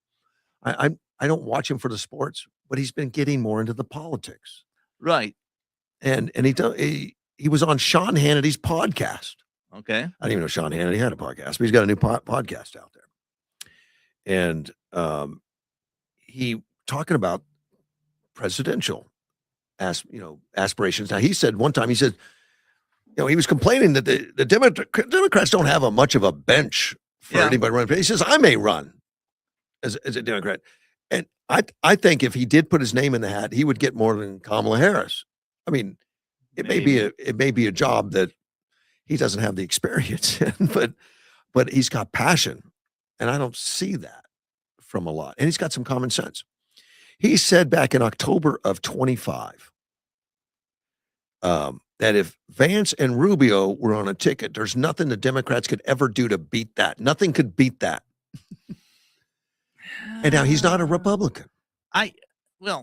I don't watch him for the sports, but he's been getting more into the politics.
Right.
And he was on Sean Hannity's podcast.
Okay.
I didn't even know Sean Hannity had a podcast, but he's got a new podcast out there. And he talking about presidential aspirations. Now, he said one time, he was complaining that the Democrats don't have much of a bench for anybody running. He says, I may run as a Democrat. And I think if he did put his name in the hat, he would get more than Kamala Harris. I mean, it may be a job that he doesn't have the experience in, but he's got passion. And I don't see that from a lot. And he's got some common sense. He said back in October of 25 that if Vance and Rubio were on a ticket, there's nothing the Democrats could ever do to beat that. Nothing could beat that. And now he's not a Republican.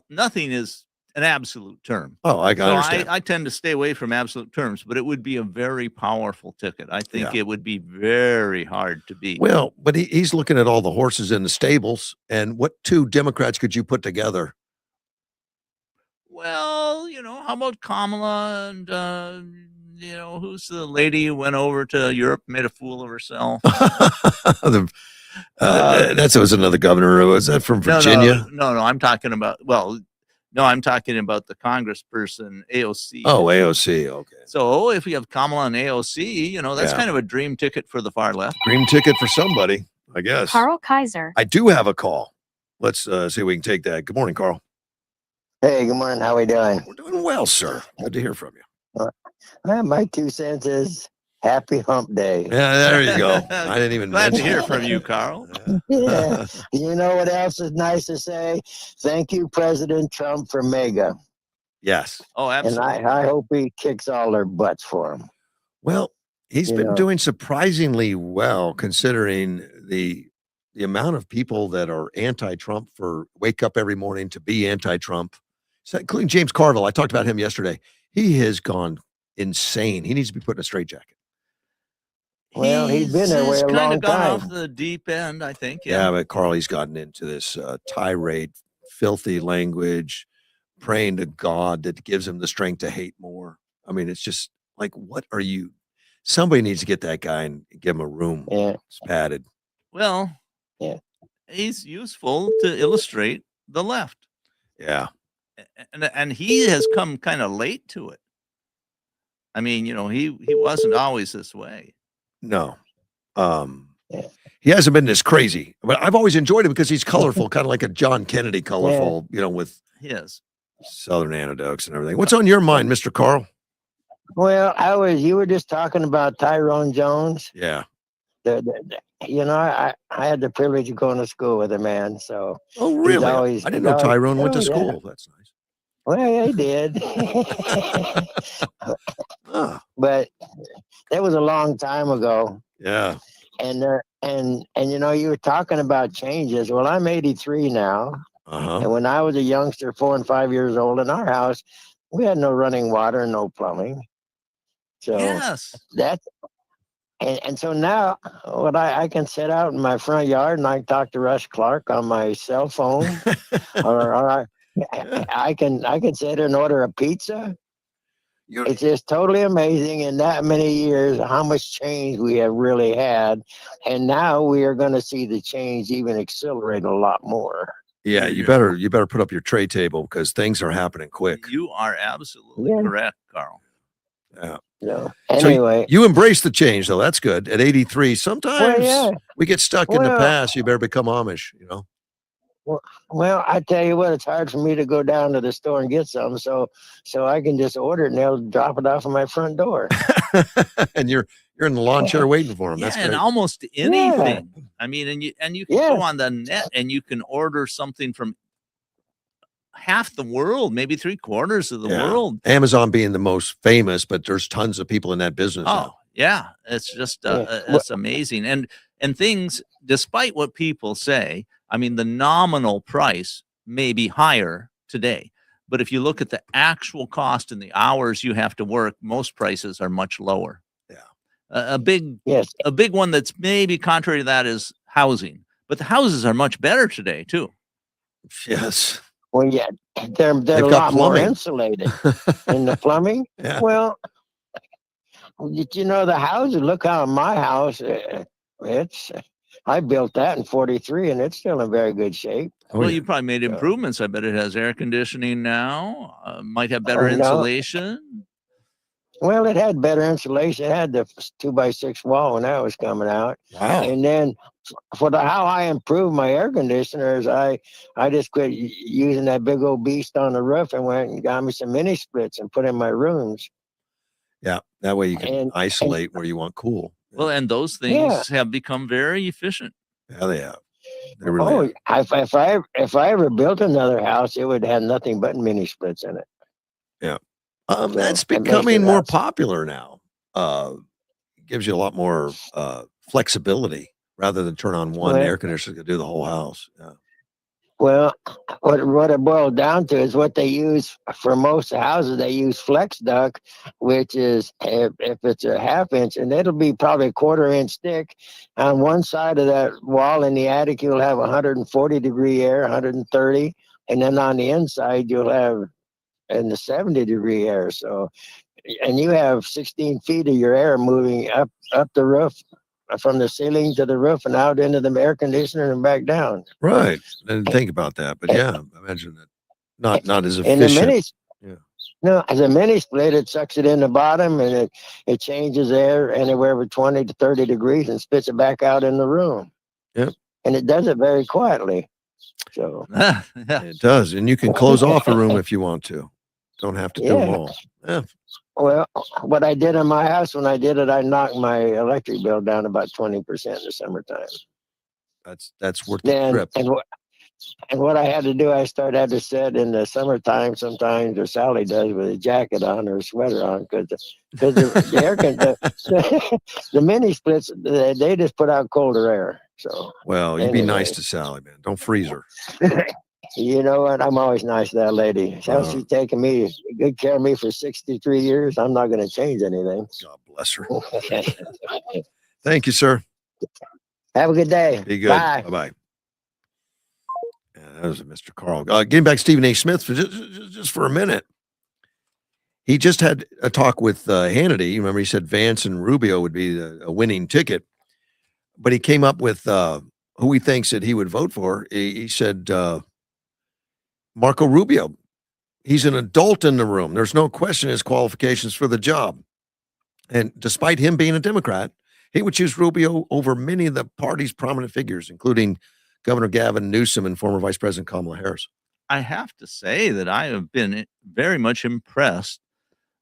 Nothing is an absolute term.
Oh, I understand.
I tend to stay away from absolute terms, but it would be a very powerful ticket. I think it would be very hard to beat.
Well, but he's looking at all the horses in the stables, and what two Democrats could you put together?
Well, how about Kamala and, who's the lady who went over to Europe, made a fool of herself?
That was another governor. Was that from Virginia?
No, I'm talking about, No, I'm talking about the congressperson AOC.
Oh, AOC. Okay.
So if we have Kamala and AOC, that's
Yeah.
kind of a dream ticket for the far left.
Dream ticket for somebody, I guess.
Carl Kaiser.
I do have a call. Let's see if we can take that. Good morning, Carl.
Hey, good morning. How we doing?
We're doing well, sir. Good to hear from you.
My 2 cents is happy hump day.
Yeah, there you go. I didn't even
Glad to
mention
hear
it.
from you, Carl.
Yeah. You know what else is nice to say? Thank you, President Trump, for MAGA.
Yes.
Oh,
And
absolutely.
I hope he kicks all their butts for him.
Well, he's
You
been
know.
doing surprisingly well considering the amount of people that are anti-Trump for wake up every morning to be anti-Trump. So, including James Carville. I talked about him yesterday. He has gone insane. He needs to be put in a straitjacket.
Well, he's been that way a
kind
long
of gone
time.
off the deep end, I think.
Yeah, but Carly's gotten into this tirade, filthy language, praying to God that gives him the strength to hate more. I mean, it's just like, what are you? Somebody needs to get that guy and give him a room.
Yeah.
It's padded.
Well,
Yeah.
he's useful to illustrate the left.
Yeah.
And he has come kind of late to it. I mean, he wasn't always this way.
No.
Yeah.
He hasn't been this crazy, but I've always enjoyed him because he's colorful, kind of like a John Kennedy colorful, with
His.
Southern anecdotes and everything. What's on your mind, Mr. Carl?
Well, you were just talking about Tyrone Jones.
Yeah.
I had the privilege of going to school with a man. So,
Oh, really?
always-
I didn't know
he's always-
Tyrone went to
oh, yeah.
school. That's nice.
well, he did.
Ah,
But that was a long time ago.
yeah.
And you were talking about changes. Well, I'm 83 now,
Uh-huh.
and when I was a youngster, 4 and 5 years old, in our house, we had no running water and no plumbing. So
Yes.
that's and so now, what I can sit out in my front yard and I can talk to Russ Clark on my cell phone, or I can sit and order a pizza.
You're-
It's just totally amazing in that many years how much change we have really had. And now we are going to see the change even accelerate a lot more.
yeah, you better put up your tray table because things are happening quick.
You are absolutely
Yeah.
correct, Carl.
Yeah.
So,
So
anyway,
you embrace the change, though. That's good. At 83, sometimes
yeah.
we get stuck in the
Well-
past. You better become Amish,
well, I tell you what, it's hard for me to go down to the store and get some. So I can just order it and they'll drop it off at my front door.
and you're in the lawn chair waiting for them.
Yeah,
That's
and
great.
almost anything. I mean, and you can
Yeah.
go on the net and you can order something from half the world, maybe 3/4 of the
Yeah.
world.
Amazon being the most famous, but there's tons of people in that business
Oh,
now.
yeah, it's just
Yeah.
it's amazing. And things, despite what people say, I mean, the nominal price may be higher today, but if you look at the actual cost and the hours you have to work, most prices are much lower.
Yeah.
A big
Yes.
one that's maybe contrary to that is housing, but the houses are much better today too.
Yes.
Well, yeah, they're
They've
a
got
lot more
plumbing.
insulated. In the plumbing,
Yeah.
well, the houses, look how my house, I built that in 43 and it's still in very good shape.
Oh,
Well,
yeah.
you probably made
Yeah.
improvements. I bet it has air conditioning now. Might have better
Oh, no.
insulation.
Well, it had better insulation. It had the 2x6 wall when that was coming out.
Wow.
And then how I improved my air conditioners, I just quit using that big old beast on the roof and went and got me some mini splits and put in my rooms.
Yeah. That way you can
And-
isolate where you want cool.
Well, and those things have become very efficient.
Yeah, they have. They really have.
If I ever built another house, it would have nothing but mini splits in it.
That's
it makes
becoming
it
more
last.
popular now. Gives you a lot more flexibility rather than turn on one
Well-
air conditioner to do the whole house. Yeah.
Well, what it boiled down to is what they use for most houses. They use flex duct, which is if it's a 1/2 inch, and it'll be probably a 1/4 inch thick. On one side of that wall in the attic, you'll have 140-degree air, 130, and then on the inside you'll have in the 70-degree air. So, and you have 16 feet of your air moving up the roof, from the ceiling to the roof and out into the air conditioner and back down.
Right. I didn't think about that, but yeah, imagine that. not as
In the
efficient.
mini,
Yeah.
no, as a mini split, it sucks it in the bottom and it changes air anywhere from 20 to 30 degrees and spits it back out in the room.
Yep.
And it does it very quietly. So
Yeah.
It does, and you can close off a room if you want to. Don't have to do them
Yeah.
all. Yeah.
well, what I did in my house when I did it, I knocked my electric bill down about 20% in the summertime.
That's worth the
Then
trip.
and what I had to do, I had to sit in the summertime sometimes, or Sally does, with a jacket on or a sweater on, because the air can the mini splits, they just put out colder air. So
Well, you be nice
anyway.
to Sally, man. Don't freeze her.
You know what? I'm always nice to that lady. How
Uh,
she's taken good care of me for 63 years. I'm not going to change anything.
God bless her. Thank you, sir.
Have a good day.
Be good.
Bye.
Bye-bye. Yeah, that was Mr. Carl. Getting back to Stephen A. Smith for just for a minute. He just had a talk with Hannity. Remember, he said Vance and Rubio would be a winning ticket, but he came up with who he thinks that he would vote for. He said Marco Rubio. He's an adult in the room. There's no question his qualifications for the job. And despite him being a Democrat, he would choose Rubio over many of the party's prominent figures, including Governor Gavin Newsom and former Vice President Kamala Harris.
I have to say that I have been very much impressed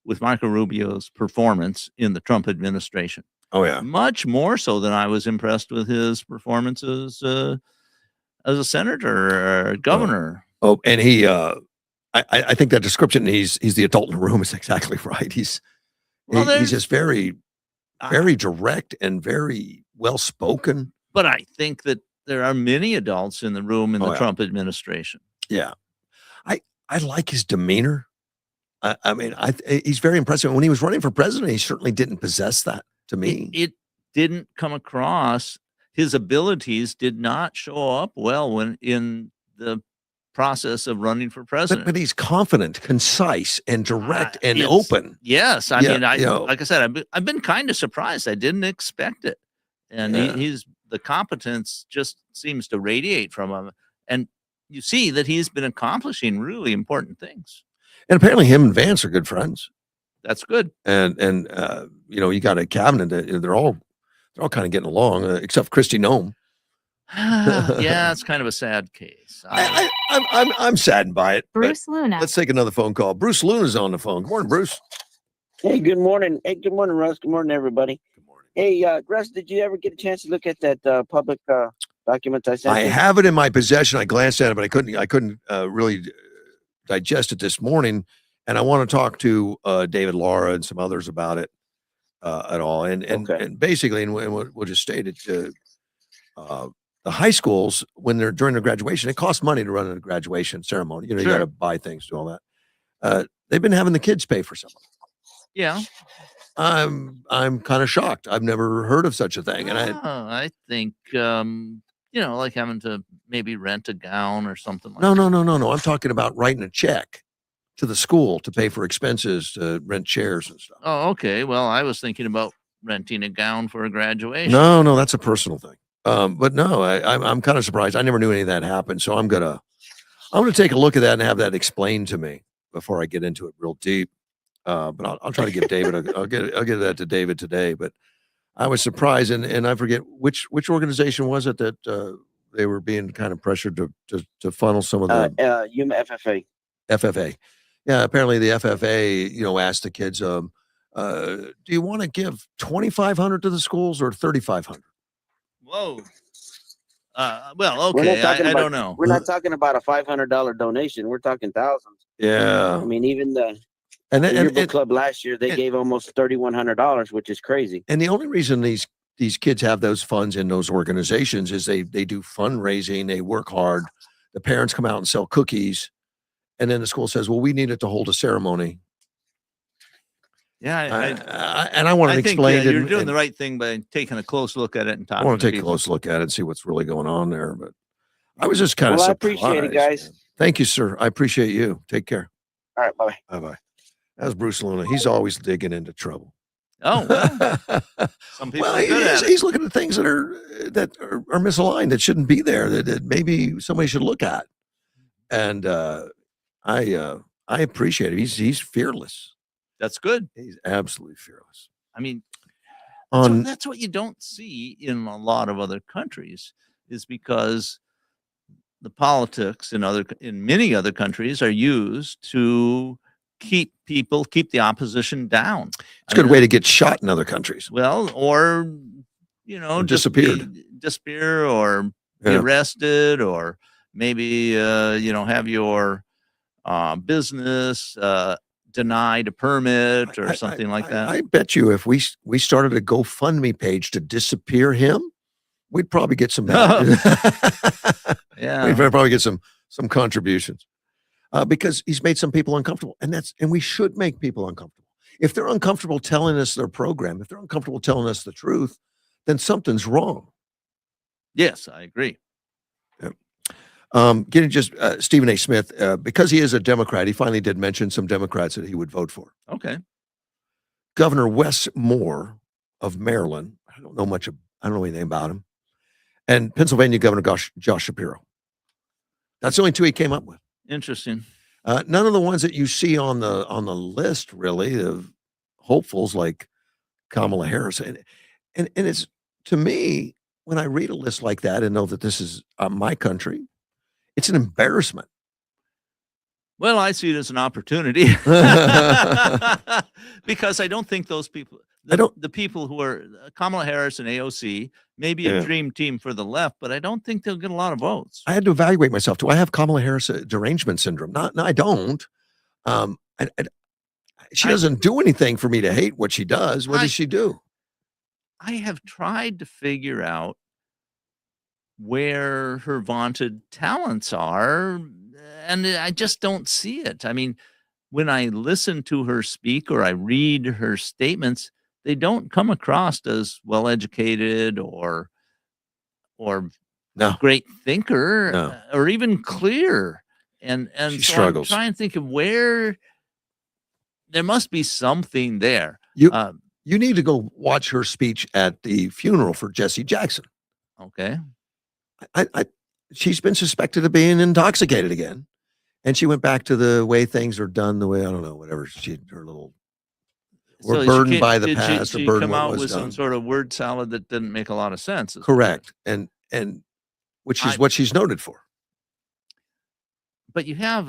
with Marco Rubio's performance in the Trump administration.
Oh, yeah.
Much more so than I was impressed with his performances as a senator or governor.
Oh, and he, I think that description, he's the adult in the room, is exactly right. He's just very direct and very well spoken.
But I think that there are many adults in the room in the
yeah.
Trump administration.
Yeah. I like his demeanor. I mean, he's very impressive. When he was running for president, he certainly didn't possess that to me.
It didn't come across. His abilities did not show up well when in the process of running for president.
But he's confident, concise, and direct and open.
Yes. I
Yeah,
mean, like I said, I've been kind of surprised. I didn't expect it. And he's the competence just seems to radiate from him. And you see that he's been accomplishing really important things.
And apparently him and Vance are good friends.
That's good.
And you got a cabinet that they're all kind of getting along, except Kristi Noem.
Yeah, it's kind of a sad case.
I'm saddened by it.
Bruce Luna.
Let's take another phone call. Bruce Luna's on the phone. Good morning, Bruce.
Hey, good morning. Hey, good morning, Russ. Good morning, everybody.
Good morning.
Hey, Russ, did you ever get a chance to look at that public document I sent
I
you?
have it in my possession. I glanced at it, but I couldn't really digest it this morning. And I want to talk to David Lara and some others about it at all. And basically, and we'll just state it. The high schools, when they're during their graduation, it costs money to run a graduation ceremony. You
Sure.
got to buy things, do all that. They've been having the kids pay for some of it.
Yeah.
I'm kind of shocked. I've never heard of such a thing. And
I think like having to maybe rent a gown or something like
no.
that.
I'm talking about writing a check to the school to pay for expenses to rent chairs and stuff.
Oh, okay. Well, I was thinking about renting a gown for a graduation.
No, that's a personal thing. But no, I'm kind of surprised. I never knew any of that happened. So I'm gonna take a look at that and have that explained to me before I get into it real deep. But I'll try to give David. I'll get that to David today. But I was surprised, and I forget which organization was it that they were being kind of pressured to funnel some of the
FFA.
FFA. Yeah, apparently the FFA, asked the kids, do you want to give $2,500 to the schools or $3,500?
Whoa. Well, okay. I don't know.
We're not talking about a $500 donation. We're talking thousands.
Yeah.
I mean, even the
And
yearbook club last year, they gave almost $3,100, which is crazy.
And the only reason these kids have those funds in those organizations is they do fundraising, they work hard. The parents come out and sell cookies, and then the school says, "Well, we needed to hold a ceremony."
Yeah,
I want to explain it.
You're doing the right thing by taking a close look at it and talking.
I want to take
people.
a close look at it and see what's really going on there. But I was just kind of surprised.
I appreciate it, guys.
Man. Thank you, sir. I appreciate you. Take care.
All right, bye.
Bye. That was Bruce Luna. He's always digging into trouble.
Oh, well. Some people are good at it.
He's looking at things that are misaligned, that shouldn't be there, that maybe somebody should look at. And I appreciate it. He's fearless.
That's good.
He's absolutely fearless.
I mean,
On
that's what you don't see in a lot of other countries, is because the politics in many other countries are used to keep the opposition down.
it's a good way to get shot in other countries.
Well, or
Or
just disappear, or be
Yeah.
arrested, or maybe have your business denied a permit or something like that.
I bet you if we started a GoFundMe page to disappear him, we'd probably get some value.
Yeah.
We'd probably get some contributions because he's made some people uncomfortable, and we should make people uncomfortable. If they're uncomfortable telling us their program, if they're uncomfortable telling us the truth, then something's wrong.
Yes, I agree.
Getting just Stephen A. Smith, because he is a Democrat, he finally did mention some Democrats that he would vote for.
Okay.
Governor Wes Moore of Maryland. I don't know anything about him. And Pennsylvania Governor Josh Shapiro. That's the only two he came up with.
Interesting.
None of the ones that you see on the list really of hopefuls like Kamala Harris. And it's, to me, when I read a list like that and know that this is my country, it's an embarrassment.
Well, I see it as an opportunity because I don't think those people, the people who are Kamala Harris and AOC, may be a dream team for the left, but I don't think they'll get a lot of votes.
I had to evaluate myself. Do I have Kamala Harris derangement syndrome? No, I don't. She doesn't do anything for me to hate what she does. What does she do?
I have tried to figure out where her vaunted talents are, and I just don't see it. I mean, when I listen to her speak or I read her statements, they don't come across as well-educated or
No.
great thinker,
No.
or even clear. And
She
so
struggles.
I'm trying to think of where there must be something there.
You need to go watch her speech at the funeral for Jesse Jackson.
Okay.
She's been suspected of being intoxicated again, and she went back to the way things are done. The way, I don't know, whatever her little. We're burdened by the past.
Did she come out with some sort of word salad that didn't make a lot of sense?
Correct, and which is what she's noted for.
But you have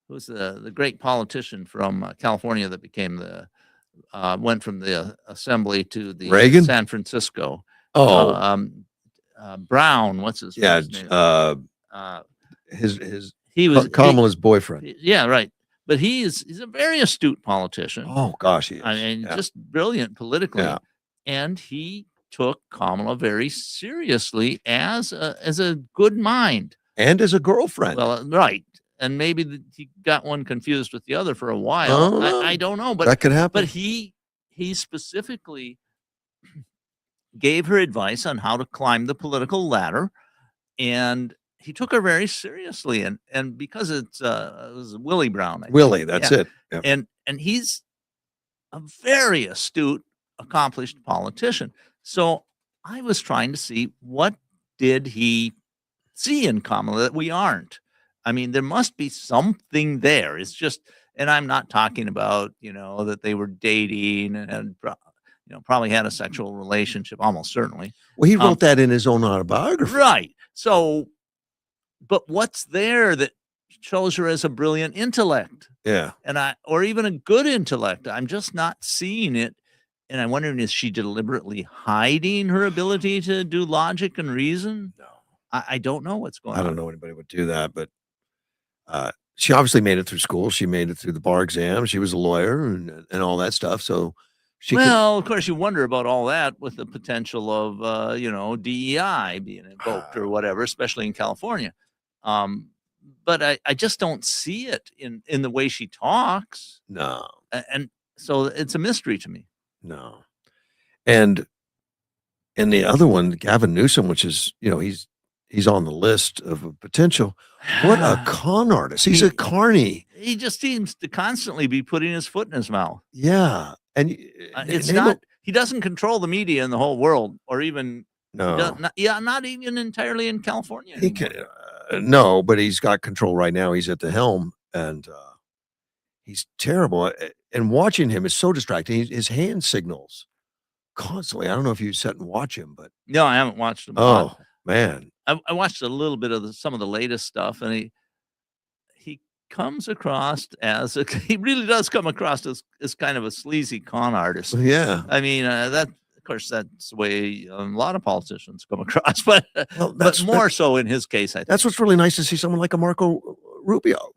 who's the great politician from California that became went from the assembly to the
Reagan?
San Francisco. Brown, what's his first name?
He was Kamala's boyfriend.
Yeah, right. But he's a very astute politician.
Oh gosh, he is.
I mean, just brilliant politically. Yeah. And he took Kamala very seriously as a good mind
and as a girlfriend.
Well, right. And maybe he got one confused with the other for a while. I don't know, but
that could happen.
But he specifically gave her advice on how to climb the political ladder, and he took her very seriously. And because it was Willie Brown,
Willie, that's it.
Yep. And he's a very astute, accomplished politician. So I was trying to see, what did he see in Kamala that we aren't? I mean, there must be something there. It's just, and I'm not talking about, that they were dating and, probably had a sexual relationship, almost certainly.
Well, he wrote that in his own autobiography.
Right. So, but what's there that shows her as a brilliant intellect?
Yeah.
Or even a good intellect? I'm just not seeing it. And I'm wondering, is she deliberately hiding her ability to do logic and reason?
No.
I don't know what's going on.
I don't know anybody would do that, but she obviously made it through school. She made it through the bar exam. She was a lawyer and all that stuff. So
of course, you wonder about all that with the potential of, DEI being invoked or whatever, especially in California. But I just don't see it in the way she talks.
No.
And so it's a mystery to me.
No. And the other one, Gavin Newsom, which is, he's on the list of a potential. What a con artist. He's a carny.
He just seems to constantly be putting his foot in his mouth.
Yeah. And
it's not, he doesn't control the media in the whole world, or even,
no.
not even entirely in California.
He can, No, but he's got control right now. He's at the helm, and he's terrible. And watching him is so distracting. His hand signals constantly. I don't know if you sit and watch him, but
No, I haven't watched him a lot.
oh man,
I watched a little bit of some of the latest stuff, and he comes across as he really does come across as kind of a sleazy con artist.
yeah.
I mean, that of course that's the way a lot of politicians come across, but
Well,
but more so in his case, I think.
that's what's really nice to see someone like a Marco Rubio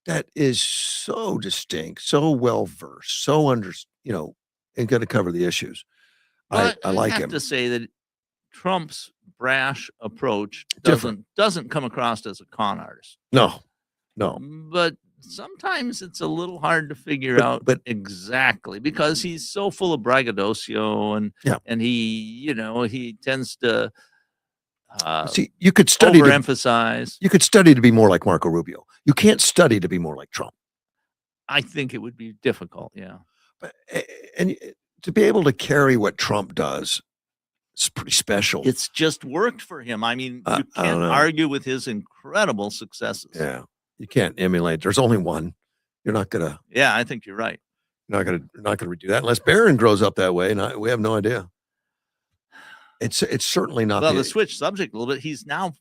that is so distinct, so well versed, so and going to cover the issues.
But
I like
have
him.
to say that Trump's brash approach
Different.
doesn't come across as a con artist.
No,
But sometimes it's a little hard to figure out
but
exactly because he's so full of braggadocio and he tends to
see, you could study
overemphasize.
you could study to be more like Marco Rubio. You can't study to be more like Trump.
I think it would be difficult. Yeah.
But and to be able to carry what Trump does, it's pretty special.
It's just worked for him. I mean,
I
you
don't
can't
know.
argue with his incredible successes.
Yeah, you can't emulate. There's only one. You're not gonna
Yeah, I think you're right.
redo that unless Barron grows up that way, and we have no idea. It's certainly not.
Well, to switch subject a little bit, he's now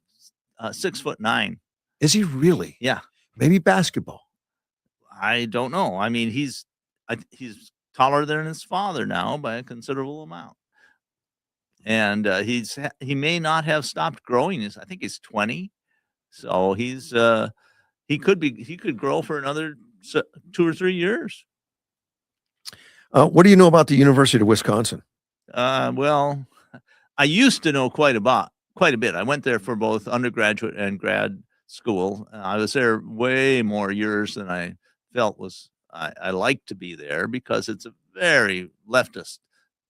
6'9".
Is he really?
Yeah.
Maybe basketball.
I don't know. I mean, he's taller than his father now by a considerable amount, and he may not have stopped growing. I think he's 20, so he could grow for another 2 or 3 years.
What do you know about the University of Wisconsin?
Well, I used to know quite a bit. I went there for both undergraduate and grad school. I was there way more years than I felt I liked to be there because it's a very leftist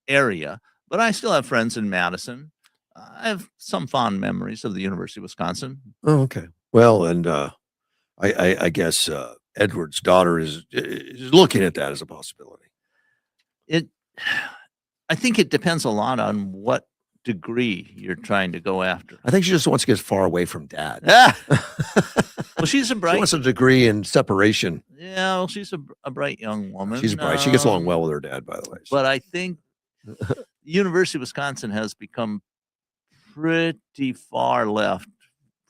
area. But I still have friends in Madison. I have some fond memories of the University of Wisconsin.
Oh, okay. Well, and I guess Edward's daughter is looking at that as a possibility.
I think it depends a lot on what degree you're trying to go after.
I think she just wants to get far away from dad.
Well, she's a
She
bright.
wants a degree in separation.
Yeah, well, she's a bright young woman.
She's bright. She gets along well with her dad, by the way. So.
But I think the University of Wisconsin has become pretty far left,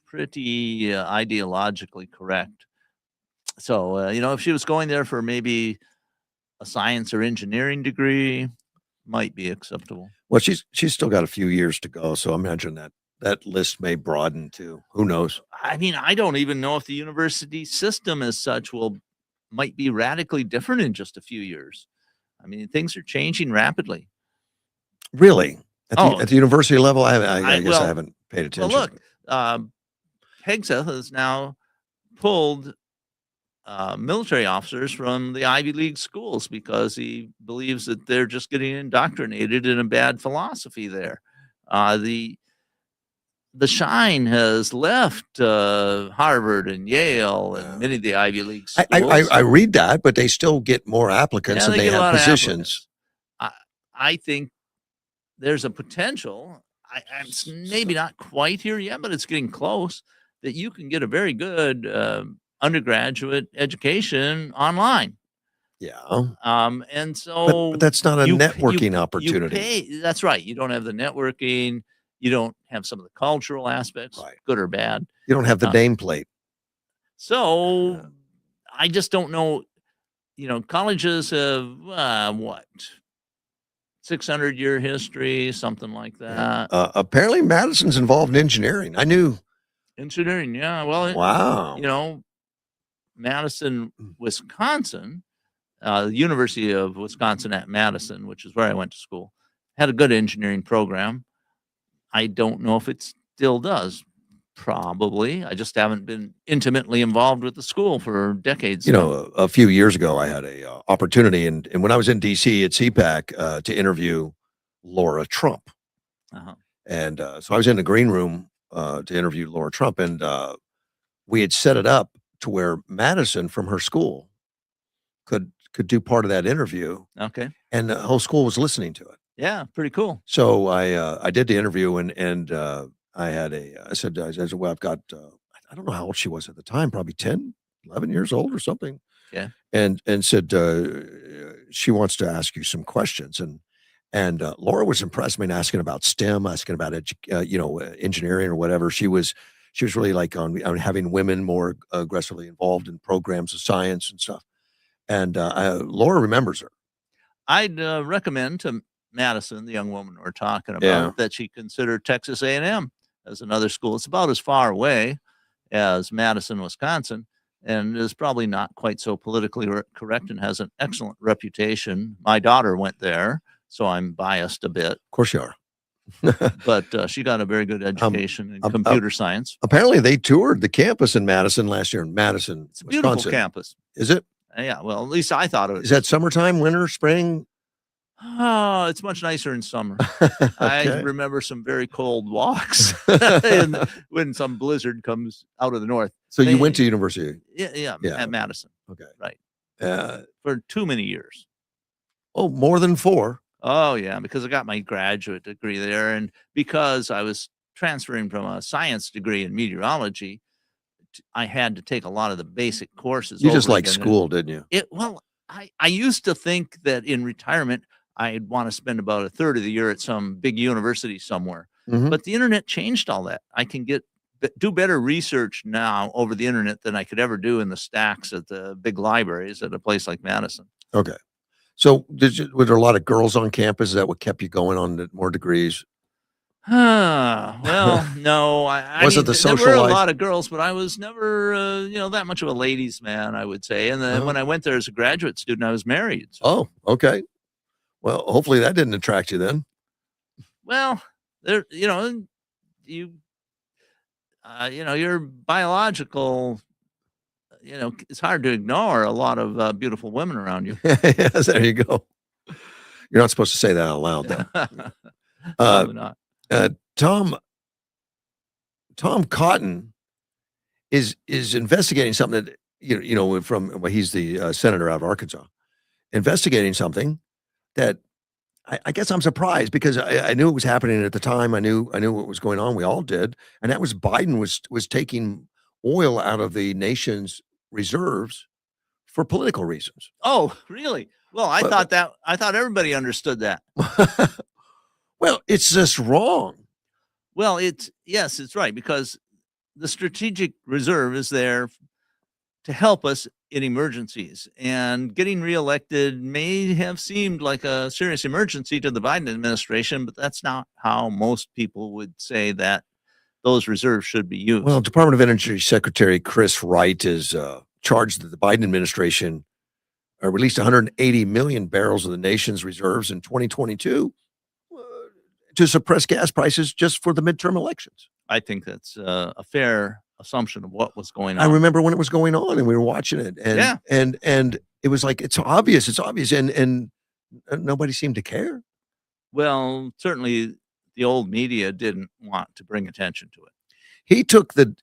pretty ideologically correct. So, if she was going there for maybe a science or engineering degree, might be acceptable.
Well, she's still got a few years to go, so I imagine that list may broaden too. Who knows?
I mean, I don't even know if the university system as such might be radically different in just a few years. I mean, things are changing rapidly.
Really? At the university level, I guess
well,
I haven't paid attention.
Well, look, Hegseth has now pulled military officers from the Ivy League schools because he believes that they're just getting indoctrinated in a bad philosophy there. The shine has left Harvard and Yale and many of the Ivy League schools.
I read that, but they still get more applicants and they have positions.
I think there's a potential. I'm maybe not quite here yet, but it's getting close that you can get a very good undergraduate education online.
Yeah.
And so
but that's not a networking opportunity.
That's right. You don't have the networking. You don't have some of the cultural aspects,
right,
good or bad.
You don't have the nameplate.
So I just don't know. Colleges have 600-year history, something like that.
Apparently Madison's involved in engineering. I knew.
Engineering, yeah. Well,
wow.
Madison, Wisconsin, the University of Wisconsin at Madison, which is where I went to school, had a good engineering program. I don't know if it still does. Probably. I just haven't been intimately involved with the school for decades.
A few years ago, I had a opportunity, and when I was in D.C. at CPAC to interview Laura Trump.
Uh-huh.
And so I was in the green room to interview Laura Trump, and we had set it up to where Madison from her school could do part of that interview.
Okay.
And the whole school was listening to it.
Yeah, pretty cool.
So I did the interview, and I said, well, I've got, I I don't know how old she was at the time, probably 10, 11 years old or something.
Yeah.
And said, she wants to ask you some questions. And Laura was impressed. I mean, asking about STEM, asking about engineering or whatever. She was really like on having women more aggressively involved in programs of science and stuff. And Laura remembers her.
I'd recommend to Madison, the young woman we're talking about,
Yeah.
that she consider Texas A&M as another school. It's about as far away as Madison, Wisconsin, and is probably not quite so politically correct and has an excellent reputation. My daughter went there, so I'm biased a bit.
Of course you are.
But she got a very good education in computer science.
Apparently, they toured the campus in Madison last year in Madison,
It's a beautiful
Wisconsin.
campus.
Is it?
Yeah, well, at least I thought it was.
Is that summertime, winter, spring?
Oh, it's much nicer in summer. I
Okay.
remember some very cold walks when some blizzard comes out of the north.
So you went to university.
Yeah,
Yeah.
at Madison.
Okay.
Right.
Uh,
For too many years.
oh, more than 4.
Oh, yeah, because I got my graduate degree there, and because I was transferring from a science degree in meteorology, I had to take a lot of the basic courses.
You just
over
like
again.
school, didn't you?
Well, I used to think that in retirement, I'd want to spend about a third of the year at some big university somewhere.
Mhm.
But the internet changed all that. I can do better research now over the internet than I could ever do in the stacks at the big libraries at a place like Madison.
Okay. So were there a lot of girls on campus? Is that what kept you going on more degrees?
Well, no. I
Was it
mean,
the
there
social
were a
life?
lot of girls, but I was never, that much of a ladies' man, I would say. And then
Oh.
when I went there as a graduate student, I was married. So,
Oh, okay. Well, hopefully that didn't attract you then.
well, there, your biological, it's hard to ignore a lot of beautiful women around you.
Yes, there you go. You're not supposed to say that out loud, though.
Probably not.
Tom Cotton is investigating something that from he's the senator out of Arkansas, investigating something that I guess I'm surprised because I knew it was happening at the time. I knew what was going on. We all did, and that was Biden was taking oil out of the nation's reserves for political reasons.
Oh, really? Well, I thought everybody understood that.
Well, it's just wrong.
Well, yes, it's right, because the strategic reserve is there to help us in emergencies, and getting reelected may have seemed like a serious emergency to the Biden administration, but that's not how most people would say that those reserves should be used.
Well, Department of Energy Secretary Chris Wright is charged that the Biden administration released 180 million barrels of the nation's reserves in 2022 to suppress gas prices just for the midterm elections.
I think that's a fair assumption of what was going on.
I remember when it was going on and we were watching it, and
Yeah.
and it was like it's obvious, and nobody seemed to care.
Well, certainly the old media didn't want to bring attention to it.
He took the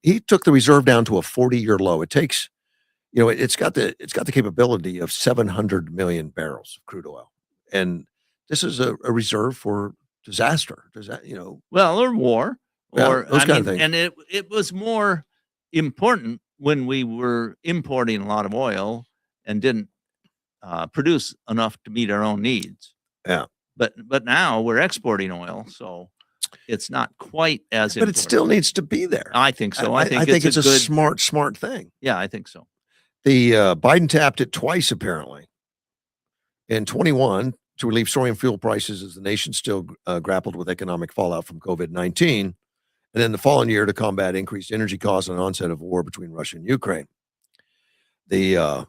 reserve down to a 40-year low. It takes, it's got the capability of 700 million barrels of crude oil, and this is a reserve for disaster. Does that,
Well, or war,
Yeah,
or
those kind of things.
and it was more important when we were importing a lot of oil and didn't produce enough to meet our own needs.
Yeah.
But now we're exporting oil, so it's not quite as
But
important.
it still needs to be there.
I think so. I think
it's
it's
a
a good.
smart thing.
Yeah, I think so.
The Biden tapped it twice apparently. In 21 to relieve soaring fuel prices as the nation still grappled with economic fallout from COVID-19, and then the following year to combat increased energy costs and onset of war between Russia and Ukraine. It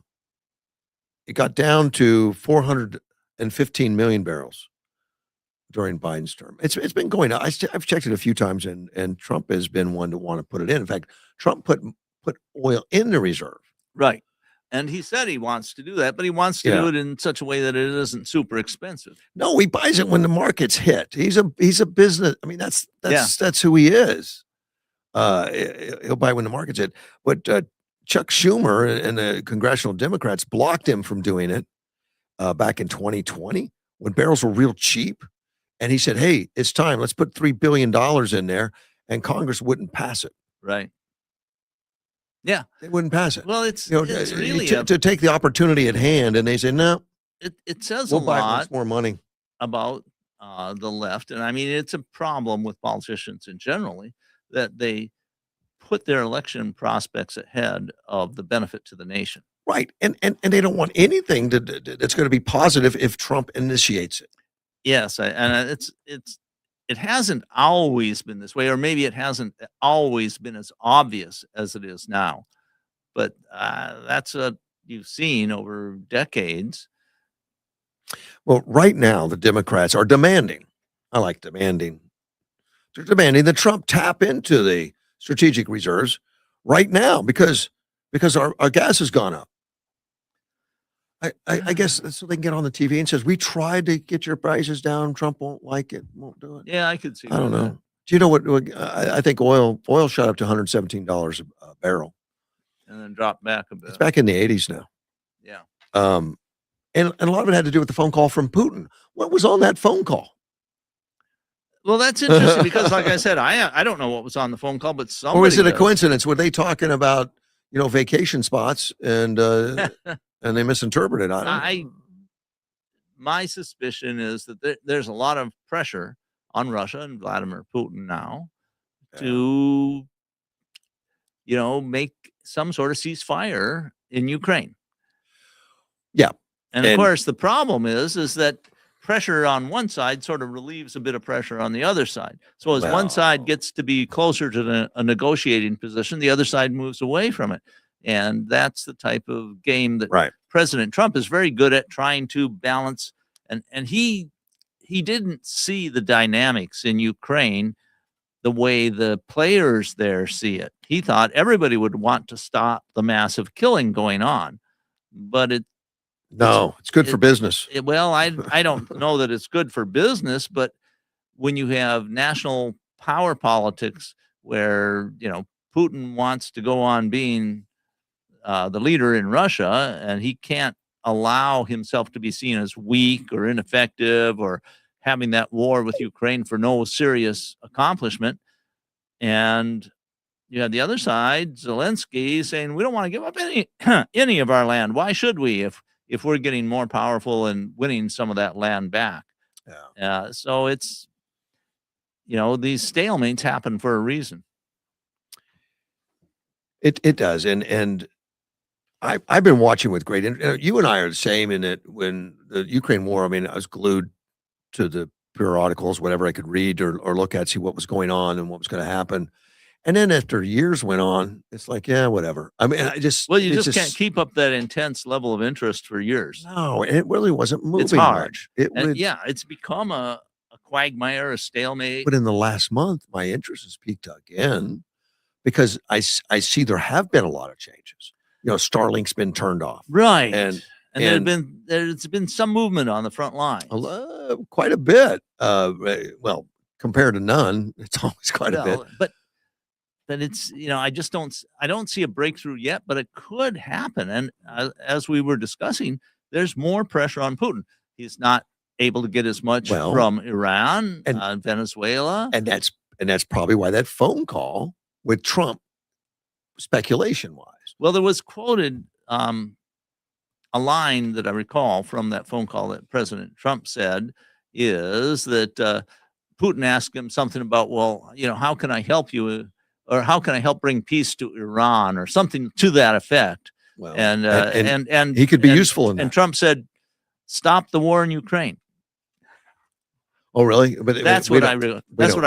got down to 415 million barrels during Biden's term. It's been going up. I've checked it a few times, and Trump has been one to want to put it in. In fact, Trump put oil in the reserve.
Right. And he said he wants to do that, but he wants to do it in such a way that it isn't super expensive.
No, he buys it when the market's hit. He's a business. I mean, that's who he is. He'll buy when the market's hit. But Chuck Schumer and the congressional Democrats blocked him from doing it back in 2020 when barrels were real cheap. And he said, "Hey, it's time. Let's put $3 billion in there," and Congress wouldn't pass it.
Right. Yeah.
They wouldn't pass it.
Well, it's
You know,
it's
uh,
really
to take the opportunity at hand, and they say, no,
it says
we'll
a
buy it when
lot
it's more money.
about the left, and I mean it's a problem with politicians in generally that they put their election prospects ahead of the benefit to the nation.
Right. And they don't want anything that's going to be positive if Trump initiates it.
Yes, and it hasn't always been this way, or maybe it hasn't always been as obvious as it is now. But that's what you've seen over decades.
Well, right now, the Democrats are demanding. I like demanding. They're demanding that Trump tap into the strategic reserves right now because our gas has gone up. I guess that's so they can get on the TV and says, we tried to get your prices down. Trump won't like it, won't do it.
Yeah, I could see.
I don't
that.
know. Do you know what I think oil shot up to $117 a barrel.
And then drop back a bit.
It's back in the 80s now.
Yeah.
And a lot of it had to do with the phone call from Putin. What was on that phone call?
Well, that's interesting because, like I said, I don't know what was on the phone call, but somebody.
Or was it a
does.
coincidence? Were they talking about vacation spots and and they misinterpreted? I don't know.
My suspicion is that there's a lot of pressure on Russia and Vladimir Putin now to, make some sort of ceasefire in Ukraine.
Yeah.
And of course, the problem is that pressure on one side sort of relieves a bit of pressure on the other side. So as one side gets to be closer to a negotiating position, the other side moves away from it. And that's the type of game that President Trump is very good at trying to balance. And he didn't see the dynamics in Ukraine the way the players there see it. He thought everybody would want to stop the massive killing going on, but it's
good for business.
Well, I don't know that it's good for business, but when you have national power politics where, Putin wants to go on being the leader in Russia, and he can't allow himself to be seen as weak or ineffective or having that war with Ukraine for no serious accomplishment. And you have the other side, Zelensky, saying, we don't want to give up any of our land. Why should we if we're getting more powerful and winning some of that land back? Yeah. So it's, these stalemates happen for a reason.
It does. And I've been watching with great interest. You and I are the same in that when the Ukraine war, I mean, I was glued to the periodicals, whatever I could read or look at, see what was going on and what was going to happen. And then after years went on, it's like, yeah, whatever. I mean, you just
can't keep up that intense level of interest for years.
No, it really wasn't moving.
It's hard.
Much.
It's become a quagmire, a stalemate.
But in the last month, my interest has peaked again because I see there have been a lot of changes. Starlink's been turned off,
right? And there's been some movement on the front line,
quite a bit. Well, compared to none, it's always quite a bit.
But it's I don't see a breakthrough yet, but it could happen. And as we were discussing, there's more pressure on Putin. He's not able to get as much from Iran and Venezuela,
and that's probably why that phone call with Trump, speculation wise.
Well, there was quoted a line that I recall from that phone call that President Trump said is that Putin asked him something about, how can I help you? Or how can I help bring peace to Iran or something to that effect?
Well,
and
he could be useful in that.
And Trump said, stop the war in Ukraine.
Oh, really? But
that's what I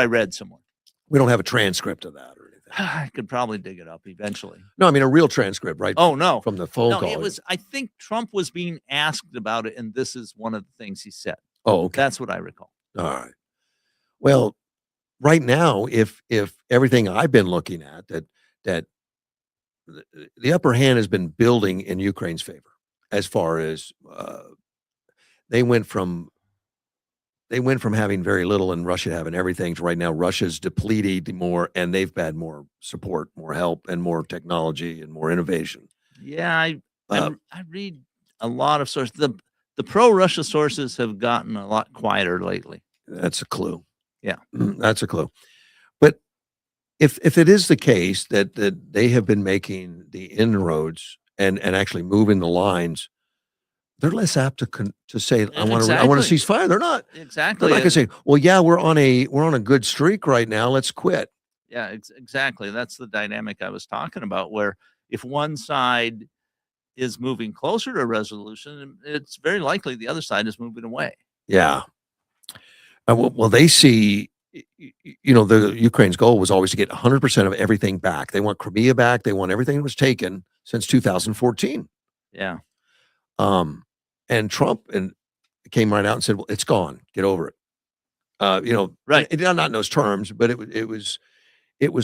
read somewhere.
We don't have a transcript of that or anything.
I could probably dig it up eventually.
No, I mean a real transcript, right?
Oh, no.
From the phone call.
It was, I think Trump was being asked about it, and this is one of the things he said.
Oh, okay.
That's what I recall.
All right. Well, right now, if everything I've been looking at, that the upper hand has been building in Ukraine's favor, as far as they went from having very little and Russia having everything to right now Russia's depleted more, and they've had more support, more help, and more technology and more innovation.
Yeah, I read a lot of sources. The pro-Russia sources have gotten a lot quieter lately.
That's a clue.
Yeah,
that's a clue. But if it is the case that they have been making the inroads and actually moving the lines, they're less apt to say, I want to
Exactly.
cease fire. They're not
Exactly.
going to say, well, yeah, we're on a good streak right now. Let's quit.
Yeah, exactly. That's the dynamic I was talking about, where if one side is moving closer to a resolution, it's very likely the other side is moving away.
Yeah. Well, they see, the Ukraine's goal was always to get 100% of everything back. They want Crimea back. They want everything that was taken since 2014.
Yeah.
And Trump came right out and said, well, it's gone. Get over it.
Right.
Not in those terms, but it was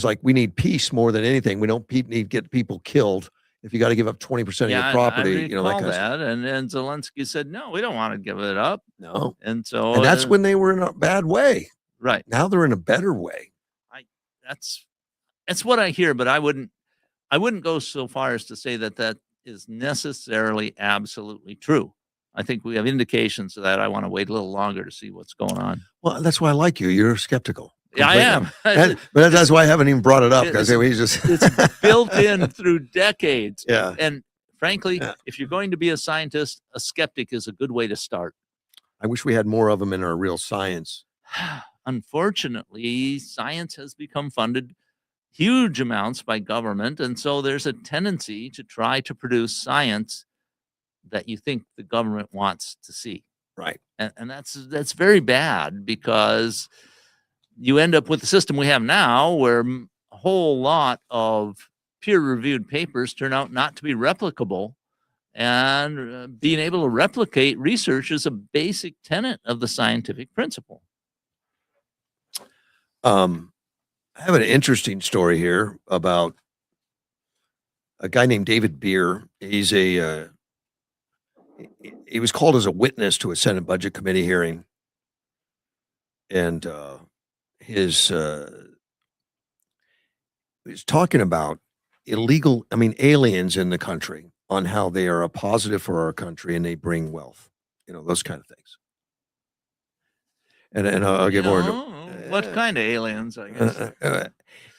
like, we need peace more than anything. We don't need to get people killed. If you got to give up 20% of your property,
I
that
recall
kind of stuff.
that. And Zelensky said, no, we don't want to give it up.
No.
And so,
And that's when they were in a bad way.
right.
Now they're in a better way.
That's what I hear, but I wouldn't go so far as to say that is necessarily absolutely true. I think we have indications of that. I want to wait a little longer to see what's going on.
Well, that's why I like you. You're skeptical.
Yeah, I am.
But that's why I haven't even brought it up, because
it's built in through decades.
Yeah.
And frankly,
Yeah.
if you're going to be a scientist, a skeptic is a good way to start.
I wish we had more of them in our real science.
Unfortunately, science has become funded huge amounts by government. And so there's a tendency to try to produce science that you think the government wants to see.
Right.
And that's very bad, because you end up with the system we have now, where a whole lot of peer-reviewed papers turn out not to be replicable. And being able to replicate research is a basic tenet of the scientific principle.
I have an interesting story here about a guy named David Beer. He's he was called as a witness to a Senate Budget Committee hearing, and he's talking about aliens in the country, on how they are a positive for our country and they bring wealth, those kind of things. And I'll get more into
what kind of aliens, I guess.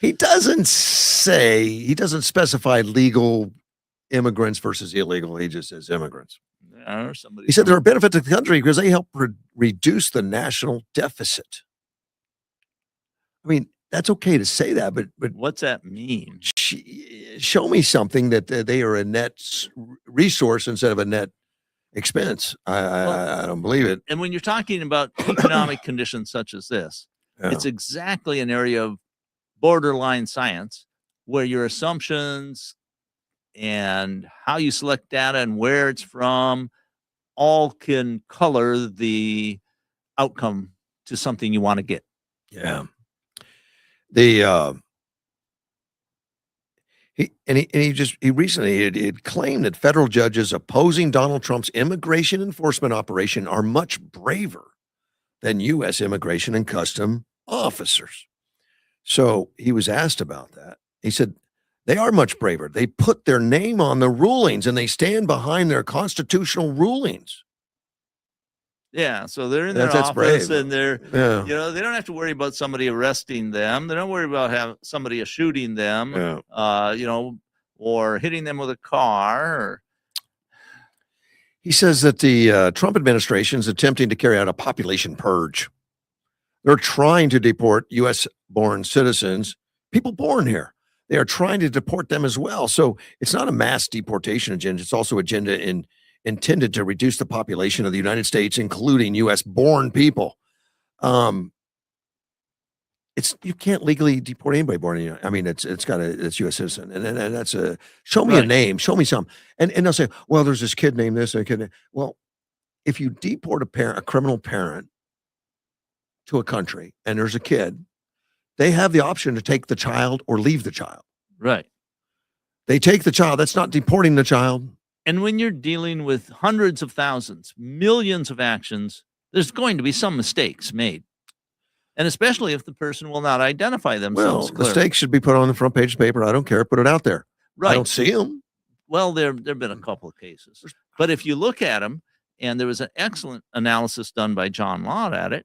he doesn't specify legal immigrants versus illegal. He just says immigrants.
Or somebody.
He said they're a benefit to the country because they help reduce the national deficit. I mean, that's okay to say that, but
what's that mean?
Show me something that they are a net resource instead of a net expense. I don't believe it.
And when you're talking about economic conditions such as this, it's exactly an area of borderline science where your assumptions and how you select data and where it's from all can color the outcome to something you want to get.
Yeah. He recently claimed that federal judges opposing Donald Trump's immigration enforcement operation are much braver than U.S. immigration and custom officers. So he was asked about that. He said they are much braver. They put their name on the rulings and they stand behind their constitutional rulings.
Yeah, so they're in their office and they're, they don't have to worry about somebody arresting them. They don't worry about somebody shooting them, or hitting them with a car.
He says that the Trump administration is attempting to carry out a population purge. They're trying to deport U.S.-born citizens, people born here. They are trying to deport them as well. So it's not a mass deportation agenda. It's also agenda intended to reduce the population of the United States, including U.S.-born people. You can't legally deport anybody born in. I mean, it's U.S. citizen, and that's a show me a name, show me some, and they'll say, well, there's this kid named this, and a kid. Well, if you deport a criminal parent to a country, and there's a kid, they have the option to take the child or leave the child.
Right.
They take the child. That's not deporting the child.
And when you're dealing with hundreds of thousands, millions of actions, there's going to be some mistakes made. And especially if the person will not identify themselves.
Well, mistakes should be put on the front page of the paper. I don't care. Put it out there.
Right.
I don't see them.
Well, there have been a couple of cases. But if you look at them, and there was an excellent analysis done by John Lott at it,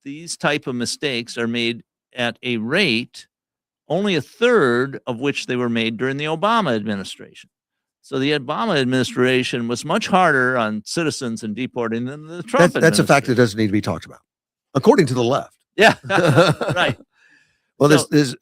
these type of mistakes are made at a rate only a third of which they were made during the Obama administration. So the Obama administration was much harder on citizens and deporting than the Trump
That's a fact that
administration.
doesn't need to be talked about, according to the left.
Yeah, right.
Well,
So-
this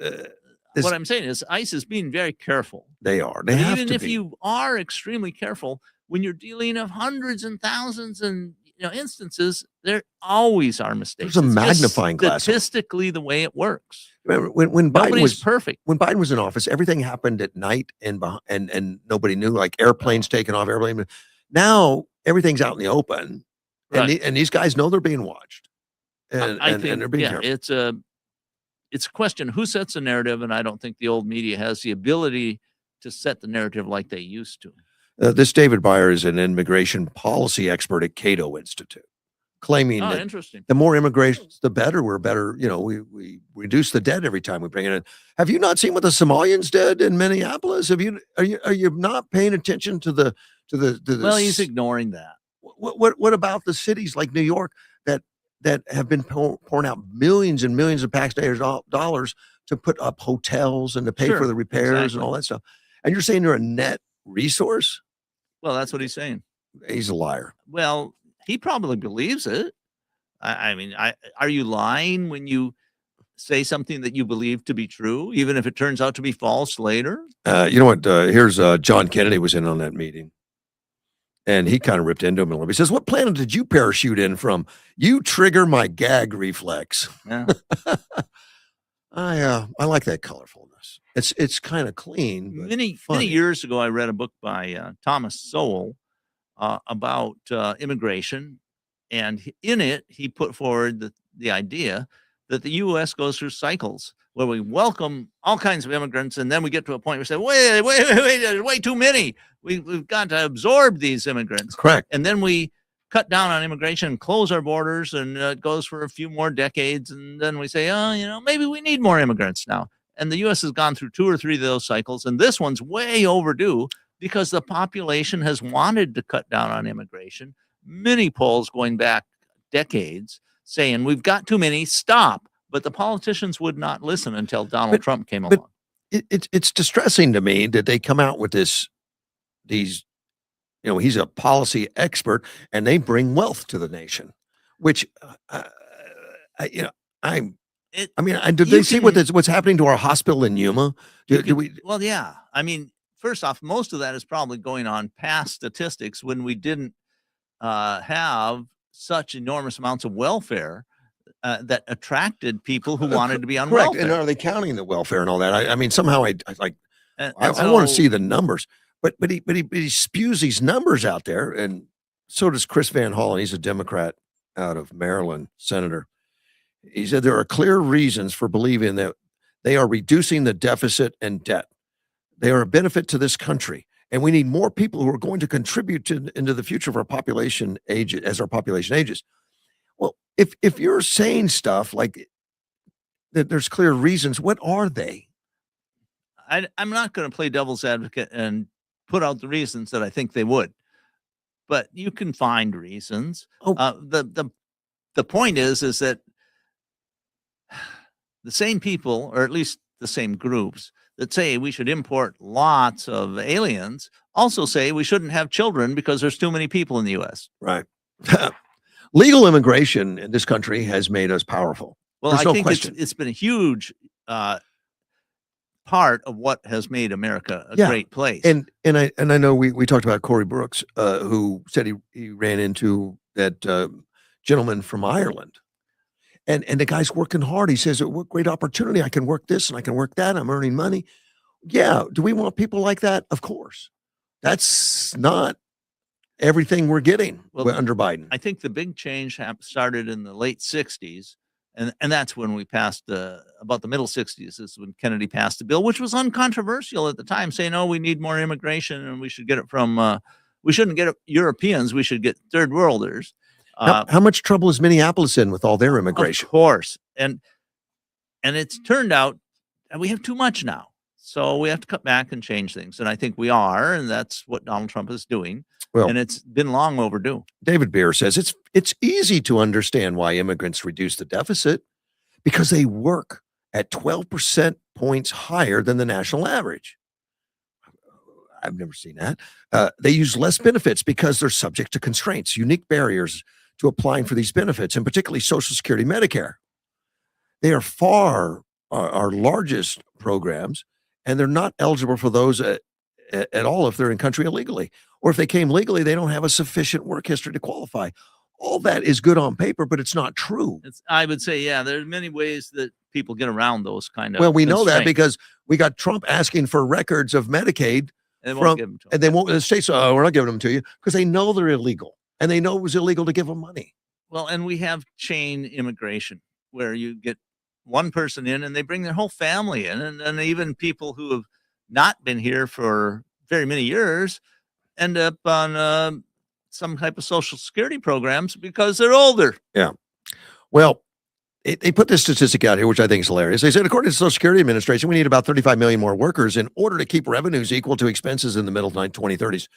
What I'm saying is ICE is being very careful.
they are. They
But
have
even
to
if
be.
you are extremely careful, when you're dealing of hundreds and thousands and instances, there always are mistakes.
There's a
It's just
magnifying glass on it.
statistically the way it works.
Remember when Biden
Nobody's
was
perfect.
when Biden was in office, everything happened at night and nobody knew, like airplanes taking off, airplane. Now everything's out in the open,
Right.
and these guys know they're being watched, and
I think
they're being
yeah,
careful.
it's a question who sets the narrative, and I don't think the old media has the ability to set the narrative like they used to.
This David Byer is an immigration policy expert at Cato Institute, claiming
Oh,
that
interesting.
the more immigrations, the better. We're better. We reduce the debt every time we bring it in. Have you not seen what the Somalians did in Minneapolis? Are you not paying attention to the
Well, he's ignoring that.
what about the cities like New York that have been pouring out millions and millions of taxpayers' dollars to put up hotels and to pay for
Sure,
the repairs
exactly.
and all that stuff? And you're saying they're a net resource?
Well, that's what he's saying.
He's a liar.
Well, he probably believes it. I mean, are you lying when you say something that you believe to be true, even if it turns out to be false later?
You know what? Here's John Kennedy was in on that meeting, and he kind of ripped into him a little bit. He says, "What planet did you parachute in from? You trigger my gag reflex."
Yeah.
I like that colorfulness. It's kind of clean. But
Many
funny.
years ago, I read a book by Thomas Sowell about immigration, and in it, he put forward the idea that the U.S. goes through cycles where we welcome all kinds of immigrants, and then we get to a point where we say, wait, there's way too many. We've got to absorb these immigrants.
Correct.
And then we cut down on immigration and close our borders, and it goes for a few more decades. And then we say, maybe we need more immigrants now. And the U.S. has gone through 2 or 3 of those cycles, and this one's way overdue because the population has wanted to cut down on immigration. Many polls going back decades saying we've got too many, stop. But the politicians would not listen until Donald Trump came along.
It's distressing to me that they come out with he's a policy expert and they bring wealth to the nation, which did they see what's happening to our hospital in Yuma?
Well, yeah. I mean, first off, most of that is probably going on past statistics when we didn't have such enormous amounts of welfare that attracted people who wanted to be on
correct.
welfare.
And are they counting the welfare and all that? I mean, somehow I want to
so-
see the numbers, but he spews these numbers out there, and so does Chris Van Hollen. He's a Democrat out of Maryland, senator. He said there are clear reasons for believing that they are reducing the deficit and debt. They are a benefit to this country, and we need more people who are going to contribute into the future of our population as our population ages. Well, if you're saying stuff like that, there's clear reasons. What are they?
I'm not going to play devil's advocate and put out the reasons that I think they would, but you can find reasons.
Oh.
The point is that the same people, or at least the same groups that say we should import lots of aliens, also say we shouldn't have children because there's too many people in the U.S.
Right. Legal immigration in this country has made us powerful.
Well,
There's
I
no
think
question.
it's been a huge part of what has made America a
Yeah.
great place.
And I know we talked about Corey Brooks, who said he ran into that gentleman from Ireland. And the guy's working hard. He says, what great opportunity. I can work this and I can work that. I'm earning money. Yeah. Do we want people like that? Of course. That's not everything we're getting under Biden.
I think the big change started in the late 60s. And that's when we passed about the middle 60s is when Kennedy passed the bill, which was uncontroversial at the time, saying, oh, we need more immigration and we should get it from, we shouldn't get Europeans. We should get third worlders.
How much trouble is Minneapolis in with all their immigration?
Of course. And it's turned out that we have too much now. So we have to cut back and change things. And I think we are. And that's what Donald Trump is doing.
Well,
and it's been long overdue.
David Beer says it's easy to understand why immigrants reduce the deficit because they work at 12% points higher than the national average. I've never seen that. They use less benefits because they're subject to constraints, unique barriers to applying for these benefits, and particularly Social Security, Medicare. They are far our largest programs, and they're not eligible for those at all if they're in country illegally. Or if they came legally, they don't have a sufficient work history to qualify. All that is good on paper, but it's not true.
I would say, yeah, there's many ways that people get around those kind of.
Well, we know that
constraints,
because we got Trump asking for records of Medicaid,
and they won't give them to 'em.
and they won't. The states, we're not giving them to you because they know they're illegal, and they know it was illegal to give them money.
Well, and we have chain immigration where you get one person in and they bring their whole family in, and even people who have not been here for very many years end up on some type of Social Security programs because they're older.
Yeah. Well, they put this statistic out here, which I think is hilarious. They said, according to the Social Security Administration, we need about 35 million more workers in order to keep revenues equal to expenses in the middle 2030s.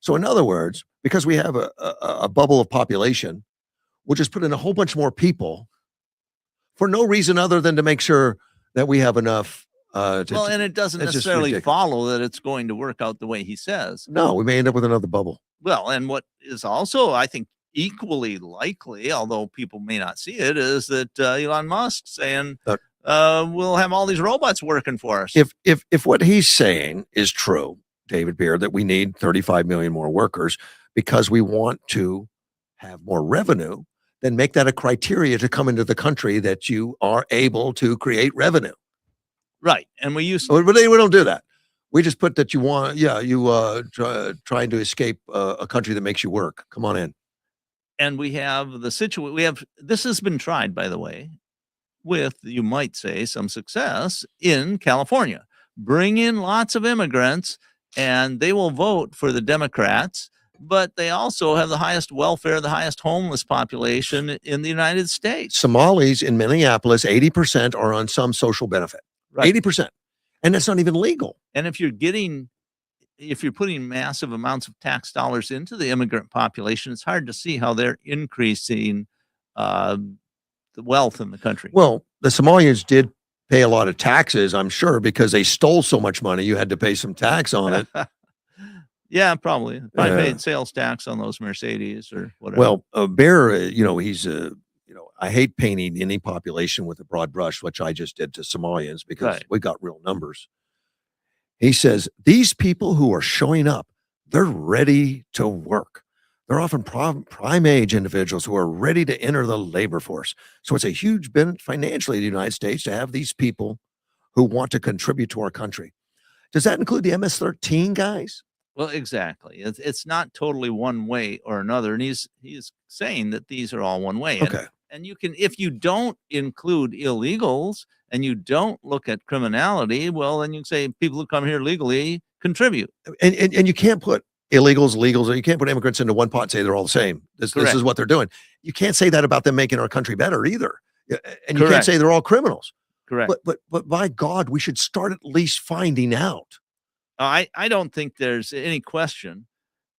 So in other words, because we have a bubble of population, we'll just put in a whole bunch more people for no reason other than to make sure that we have enough.
Well, and it doesn't
it's just
necessarily
ridiculous.
follow that it's going to work out the way he says.
No, we may end up with another bubble.
Well, and what is also, I think, equally likely, although people may not see it, is that Elon Musk saying we'll have all these robots working for us.
If what he's saying is true, David Beard, that we need 35 million more workers because we want to have more revenue, then make that a criteria to come into the country that you are able to create revenue.
Right. And we used
But we don't do that. We just put that you want, trying to escape a country that makes you work. Come on in.
and we have the situation. This has been tried, by the way, with, you might say, some success in California. Bring in lots of immigrants and they will vote for the Democrats, but they also have the highest welfare, the highest homeless population in the United States.
Somalis in Minneapolis, 80% are on some social benefit.
Right.
80%. And that's not even legal.
And if you're putting massive amounts of tax dollars into the immigrant population, it's hard to see how they're increasing the wealth in the country.
Well, the Somalians did pay a lot of taxes, I'm sure, because they stole so much money. You had to pay some tax on it.
Yeah, probably. I
Yeah.
paid sales tax on those Mercedes or whatever.
Well, Bear, he's I hate painting any population with a broad brush, which I just did to Somalians because
Right.
we got real numbers. He says, these people who are showing up, they're ready to work. They're often prime age individuals who are ready to enter the labor force. So it's a huge benefit financially to the United States to have these people who want to contribute to our country. Does that include the MS-13 guys?
Well, exactly. It's not totally one way or another. And he's saying that these are all one way.
Okay.
And you can, if you don't include illegals and you don't look at criminality, well, then you can say people who come here legally contribute.
And you can't put illegals, legals, or you can't put immigrants into one pot and say they're all the same. This is what they're doing. You can't say that about them making our country better either. And you can't
Correct.
say they're all criminals.
Correct.
But by God, we should start at least finding out.
I don't think there's any question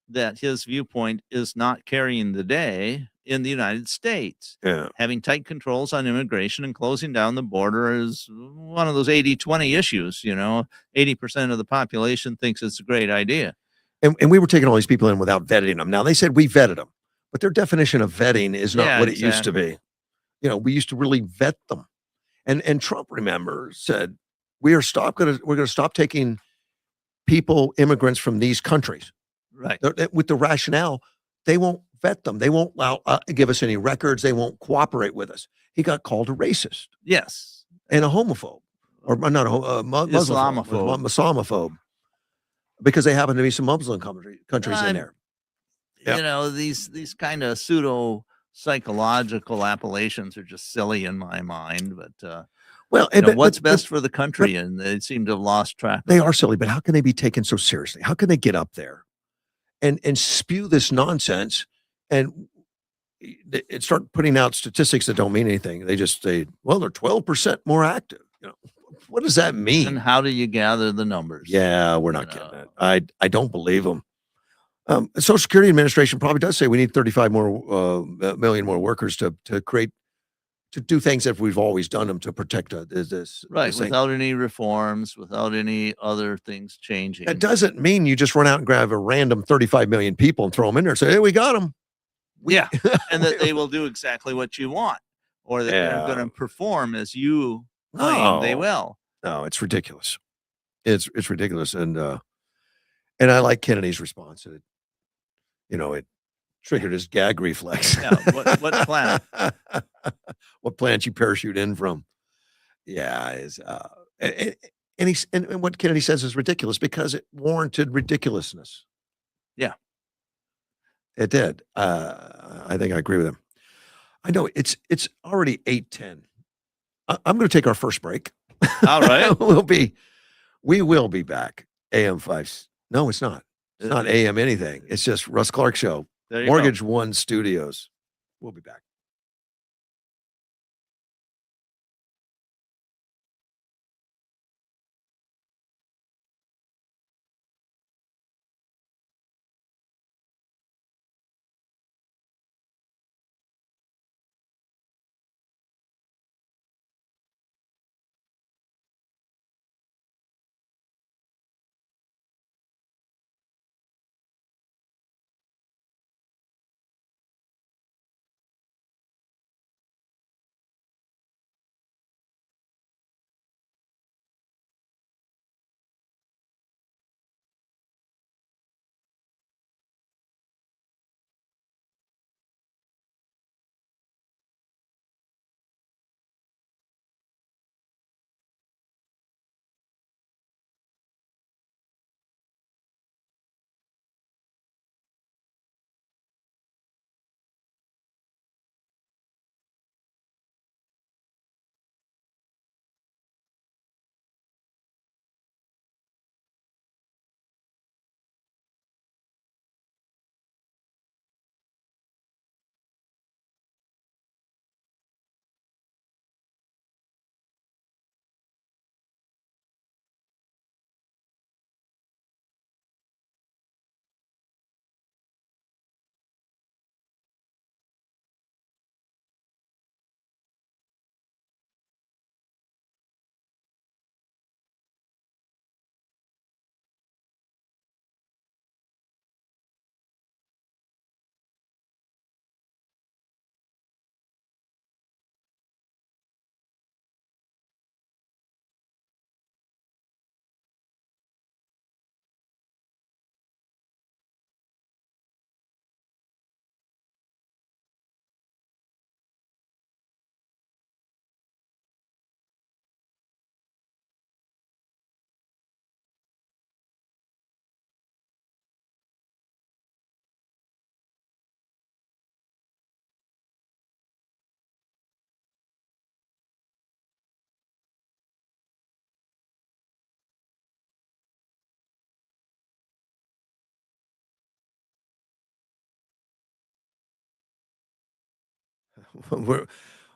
that his viewpoint is not carrying the day in the United States.
Yeah.
Having tight controls on immigration and closing down the border is one of those 80-20 issues. 80% of the population thinks it's a great idea.
And we were taking all these people in without vetting them. Now they said we vetted them, but their definition of vetting is not what it used to be. We used to really vet them. And Trump, remember, said we're going to stop taking immigrants from these countries.
Right.
With the rationale, they won't vet them. They won't give us any records. They won't cooperate with us. He got called a racist.
Yes.
And a homophobe, or not a Islamophobe, because they happen to be some Muslim countries in there. Yep.
These kind of pseudo psychological appellations are just silly in my mind, but what's best for the country, and they seem to have lost track.
They are silly, but how can they be taken so seriously? How can they get up there and spew this nonsense and start putting out statistics that don't mean anything? They just say, well, they're 12% more active. What does that mean?
And how do you gather the numbers?
Yeah, we're not getting it. I don't believe them. The Social Security Administration probably does say we need 35 million more workers to to do things that we've always done them to protect this
Right,
thing.
without any reforms, without any other things changing.
That doesn't mean you just run out and grab a random 35 million people and throw them in there and say, hey, we got them.
Yeah, and that they will do exactly what you want, or that they're going to perform as you claim they will.
No, it's ridiculous. It's ridiculous. And I like Kennedy's response. It triggered his gag reflex.
Yeah, what planet?
What planet you parachute in from? Yeah, and what Kennedy says is ridiculous because it warranted ridiculousness.
Yeah,
it did. I think I agree with him. I know it's already 8:10. I'm going to take our first break.
All right,
we will be back. AM 5. No, it's not. It's not AM anything. It's just Russ Clark Show. Mortgage One Studios. We'll be back.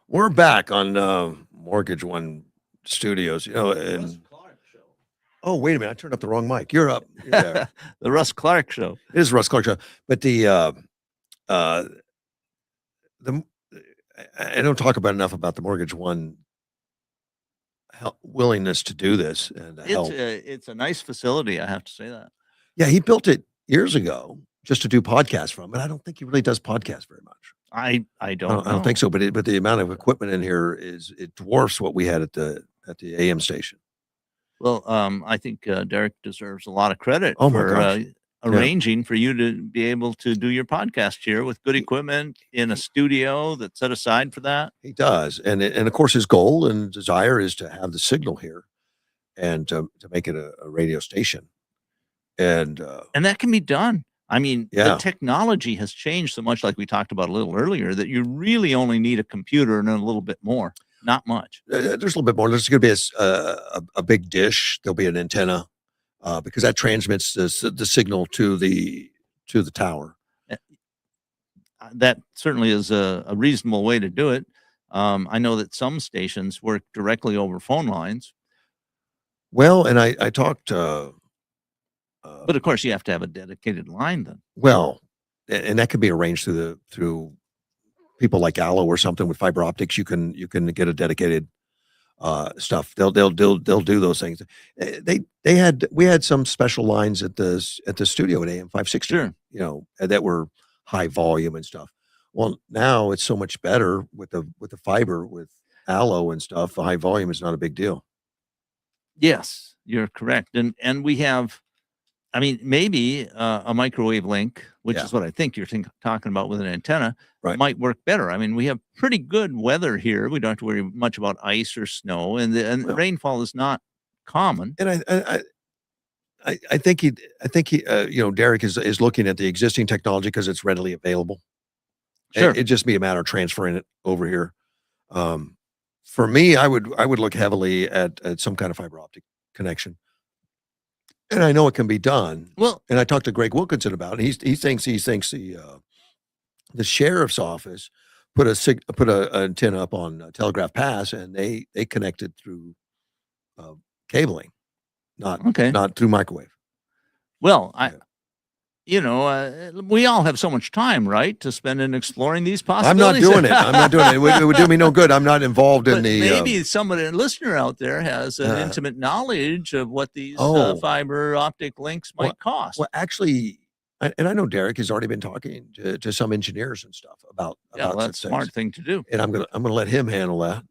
We're back on Mortgage One Studios, and oh, wait a minute, I turned up the wrong mic. You're up. You're there.
The Russ Clark Show.
It is Russ Clark Show, but the I don't talk about enough about the Mortgage One willingness to do this and help.
It's a nice facility, I have to say that.
Yeah, he built it years ago just to do podcasts from, and I don't think he really does podcasts very much.
I don't
think so, but the amount of equipment in here it dwarfs what we had at the AM station.
Well, I think Derek deserves a lot of credit
Oh my
for
gosh.
arranging for you to be able to do your podcast here with good equipment in a studio that's set aside for that.
He does, and of course his goal and desire is to have the signal here, and to make it a radio station, and
that can be done. I mean,
Yeah.
the technology has changed so much, like we talked about a little earlier, that you really only need a computer and a little bit more, not much.
there's a little bit more. There's going to be a big dish. There'll be an antenna because that transmits the signal to the tower.
That certainly is a reasonable way to do it. I know that some stations work directly over phone lines.
Well, and I talked.
But of course, you have to have a dedicated line then.
Well, and that can be arranged through people like Allo or something with fiber optics, you can get a dedicated stuff. They'll do those things. We had some special lines at the studio at AM 560,
Sure.
you know, that were high volume and stuff. Well, now it's so much better with the fiber with Allo and stuff. High volume is not a big deal.
Yes, you're correct. And we have, I mean, maybe a microwave link, which
Yeah.
is what I think you're talking about with an antenna,
Right.
might work better. I mean, we have pretty good weather here. We don't have to worry much about ice or snow, and
Well-
rainfall is not common.
And I think he, you know, Derek is looking at the existing technology because it's readily available.
Sure.
It'd just be a matter of transferring it over here. For me, I would look heavily at some kind of fiber optic connection. And I know it can be done.
Well,
And I talked to Greg Wilkinson about it. He thinks the sheriff's office put a antenna up on Telegraph Pass, and they connected through cabling,
okay.
not through microwave.
Well,
Yeah.
we all have so much time, right, to spend in exploring these
I'm not
possibilities.
doing it. I'm not doing it. It would do me no good. I'm not involved in
But
the.
maybe somebody, a listener out there, has an intimate knowledge of what these fiber optic links might cost.
Well, actually, and I know Derek has already been talking to some engineers and stuff about
Yeah, well, that's
such
a smart
things.
thing to do.
And I'm gonna let him handle that.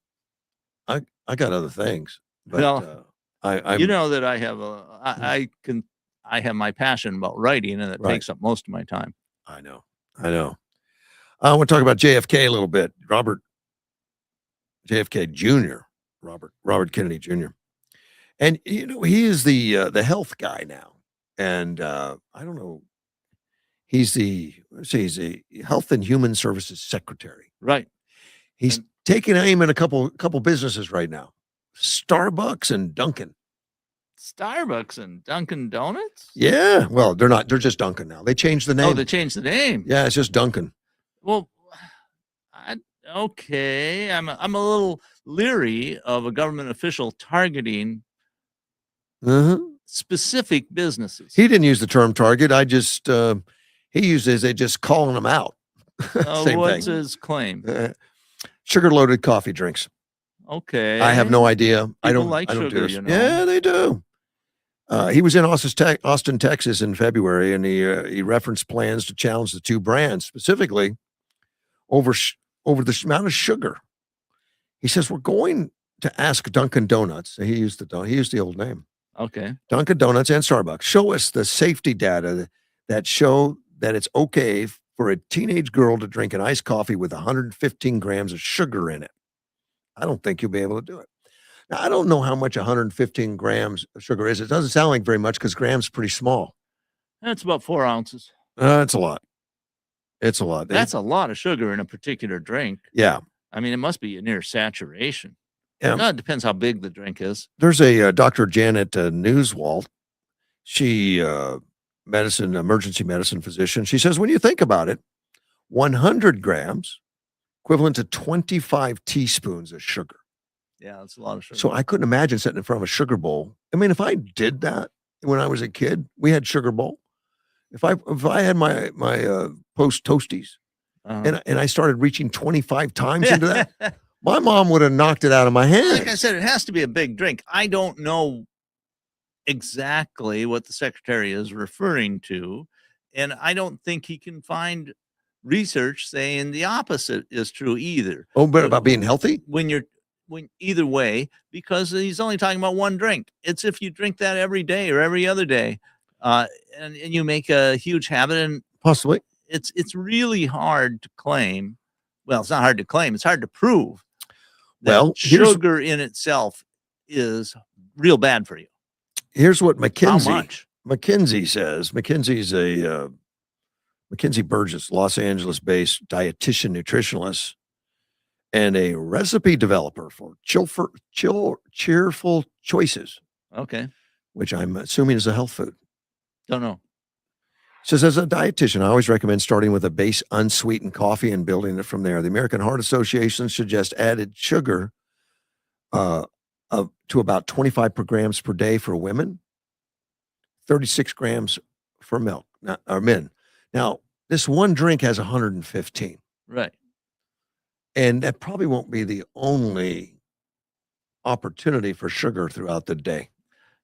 I got other things, but
Well,
I'm
you know that I have I have my passion about writing, and it
Right.
takes up most of my time.
I know. I want to talk about JFK a little bit. JFK Jr. Robert Kennedy Jr. And you know he is the health guy now, and I don't know. He's the Health and Human Services Secretary.
Right.
He's
And-
taking aim at a couple businesses right now, Starbucks and Dunkin'.
Starbucks and Dunkin' Donuts?
Yeah, well, they're not. They're just Dunkin' now. They changed the name.
Oh, they changed the name.
Yeah, it's just Dunkin'.
Well, okay. I'm a little leery of a government official targeting specific businesses.
He didn't use the term target. I just he uses it just calling them out. Same
What's
thing.
his claim?
Sugar-loaded coffee drinks.
Okay.
I have no idea. I don't
like
I don't
sugar,
do it.
you know.
Yeah, they do. He was in Austin, Texas in February, and he referenced plans to challenge the two brands, specifically over the amount of sugar. He says, we're going to ask Dunkin' Donuts. He used the old name.
Okay.
Dunkin' Donuts and Starbucks. Show us the safety data that show that it's okay for a teenage girl to drink an iced coffee with 115 grams of sugar in it. I don't think you'll be able to do it. Now, I don't know how much 115 grams of sugar is. It doesn't sound like very much because grams pretty small.
That's about 4 ounces.
It's a lot. It's a lot.
That's a lot of sugar in a particular drink.
Yeah.
I mean, it must be near saturation.
Yeah.
No, it depends how big the drink is.
There's a Dr. Janet Newswalt. She emergency medicine physician. She says, when you think about it, 100 grams equivalent to 25 teaspoons of sugar.
Yeah, that's a lot of sugar.
So I couldn't imagine sitting in front of a sugar bowl. I mean, if I did that when I was a kid, we had sugar bowl. If I had my post toasties and I started reaching 25 times into that, my mom would have knocked it out of my hand.
Like I said, it has to be a big drink. I don't know exactly what the secretary is referring to, and I don't think he can find research saying the opposite is true either.
Oh, but about being healthy?
When either way, because he's only talking about one drink. It's if you drink that every day or every other day, and you make a huge habit, and
Possibly.
it's really hard to claim. Well, it's not hard to claim. It's hard to prove that
Well, here's-
sugar in itself is real bad for you.
Here's what
How
McKinsey
much?
says. McKinsey's a McKinsey Burgess, Los Angeles-based dietitian nutritionalist and a recipe developer for cheerful choices,
Okay.
which I'm assuming is a health food.
Don't know.
Says, as a dietitian, I always recommend starting with a base unsweetened coffee and building it from there. The American Heart Association suggests added sugar to about 25 grams per day for women, 36 grams for men. Now, this one drink has 115.
Right.
And that probably won't be the only opportunity for sugar throughout the day.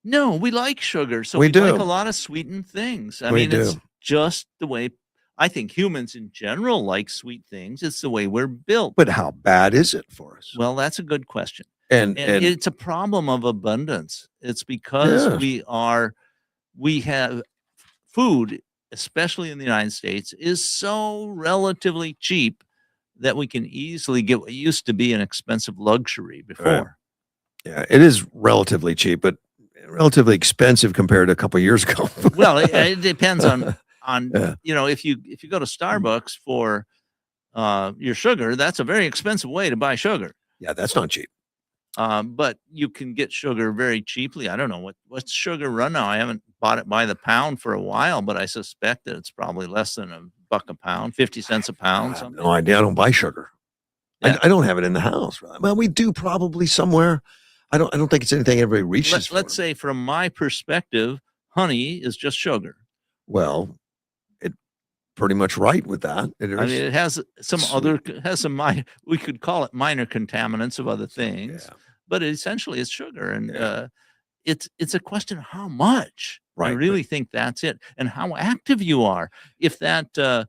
No, we like sugar, so
We
we like
do.
a lot of sweetened things. I
We
mean, it's
do.
just the way I think humans in general like sweet things. It's the way we're built.
But how bad is it for us?
Well, that's a good question.
And
And it's a problem of abundance. It's because
yeah,
we have food, especially in the United States, is so relatively cheap that we can easily get what used to be an expensive luxury before.
yeah, it is relatively cheap, but relatively expensive compared to a couple of years ago.
Well, it depends on
Yeah.
if you go to Starbucks for your sugar, that's a very expensive way to buy sugar.
Yeah, that's not cheap.
But you can get sugar very cheaply. I don't know what's sugar run now. I haven't bought it by the pound for a while, but I suspect that it's probably less than $1 a pound, 50 cents a
I
pound,
have
something.
no idea. I don't buy sugar.
Yeah.
I don't have it in the house. Well, we do probably somewhere. I don't think it's anything everybody reaches for.
Let's say, from my perspective, honey is just sugar.
Well, it pretty much right with that. It
I mean,
is
it has some
sweet.
minor, we could call it minor contaminants of other things,
Yeah.
but essentially it's sugar. And
Yeah.
it's a question of how much. I
Right, but-
really think that's it, and how active you are. If that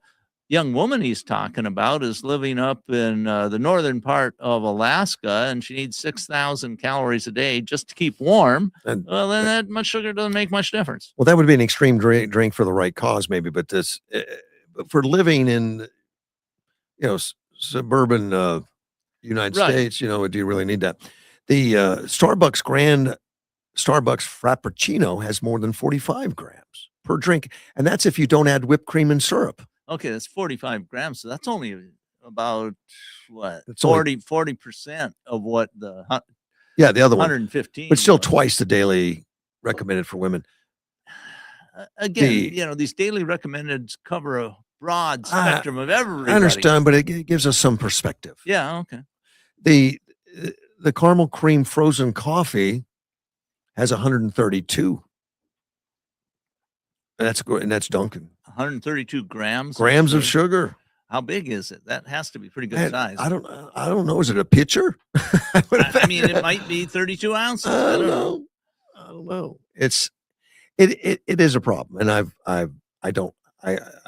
young woman he's talking about is living up in the northern part of Alaska and she needs 6,000 calories a day just to keep warm,
And
well, then that much sugar doesn't make much difference.
well, that would be an extreme drink for the right cause, maybe. But but for living in, suburban United
Right.
States, do you really need that? The Starbucks Frappuccino has more than 45 grams per drink, and that's if you don't add whipped cream and syrup.
Okay, that's 45 grams. So that's only about what,
It's only
40% of what the
yeah, the other one,
115.
but still
was.
twice the daily recommended for women.
Again,
The-
these daily recommendeds cover a broad
I-
spectrum of everybody.
I understand, but it gives us some perspective.
Yeah, okay.
The caramel cream frozen coffee has 132. And that's Dunkin'.
132 grams
Grams of sugar.
How big is it? That has to be pretty good
Man,
size.
I don't know. Is it a pitcher?
I mean, it might be 32 ounces.
I
I
don't
don't know.
know. I don't know. It is a problem, and I'm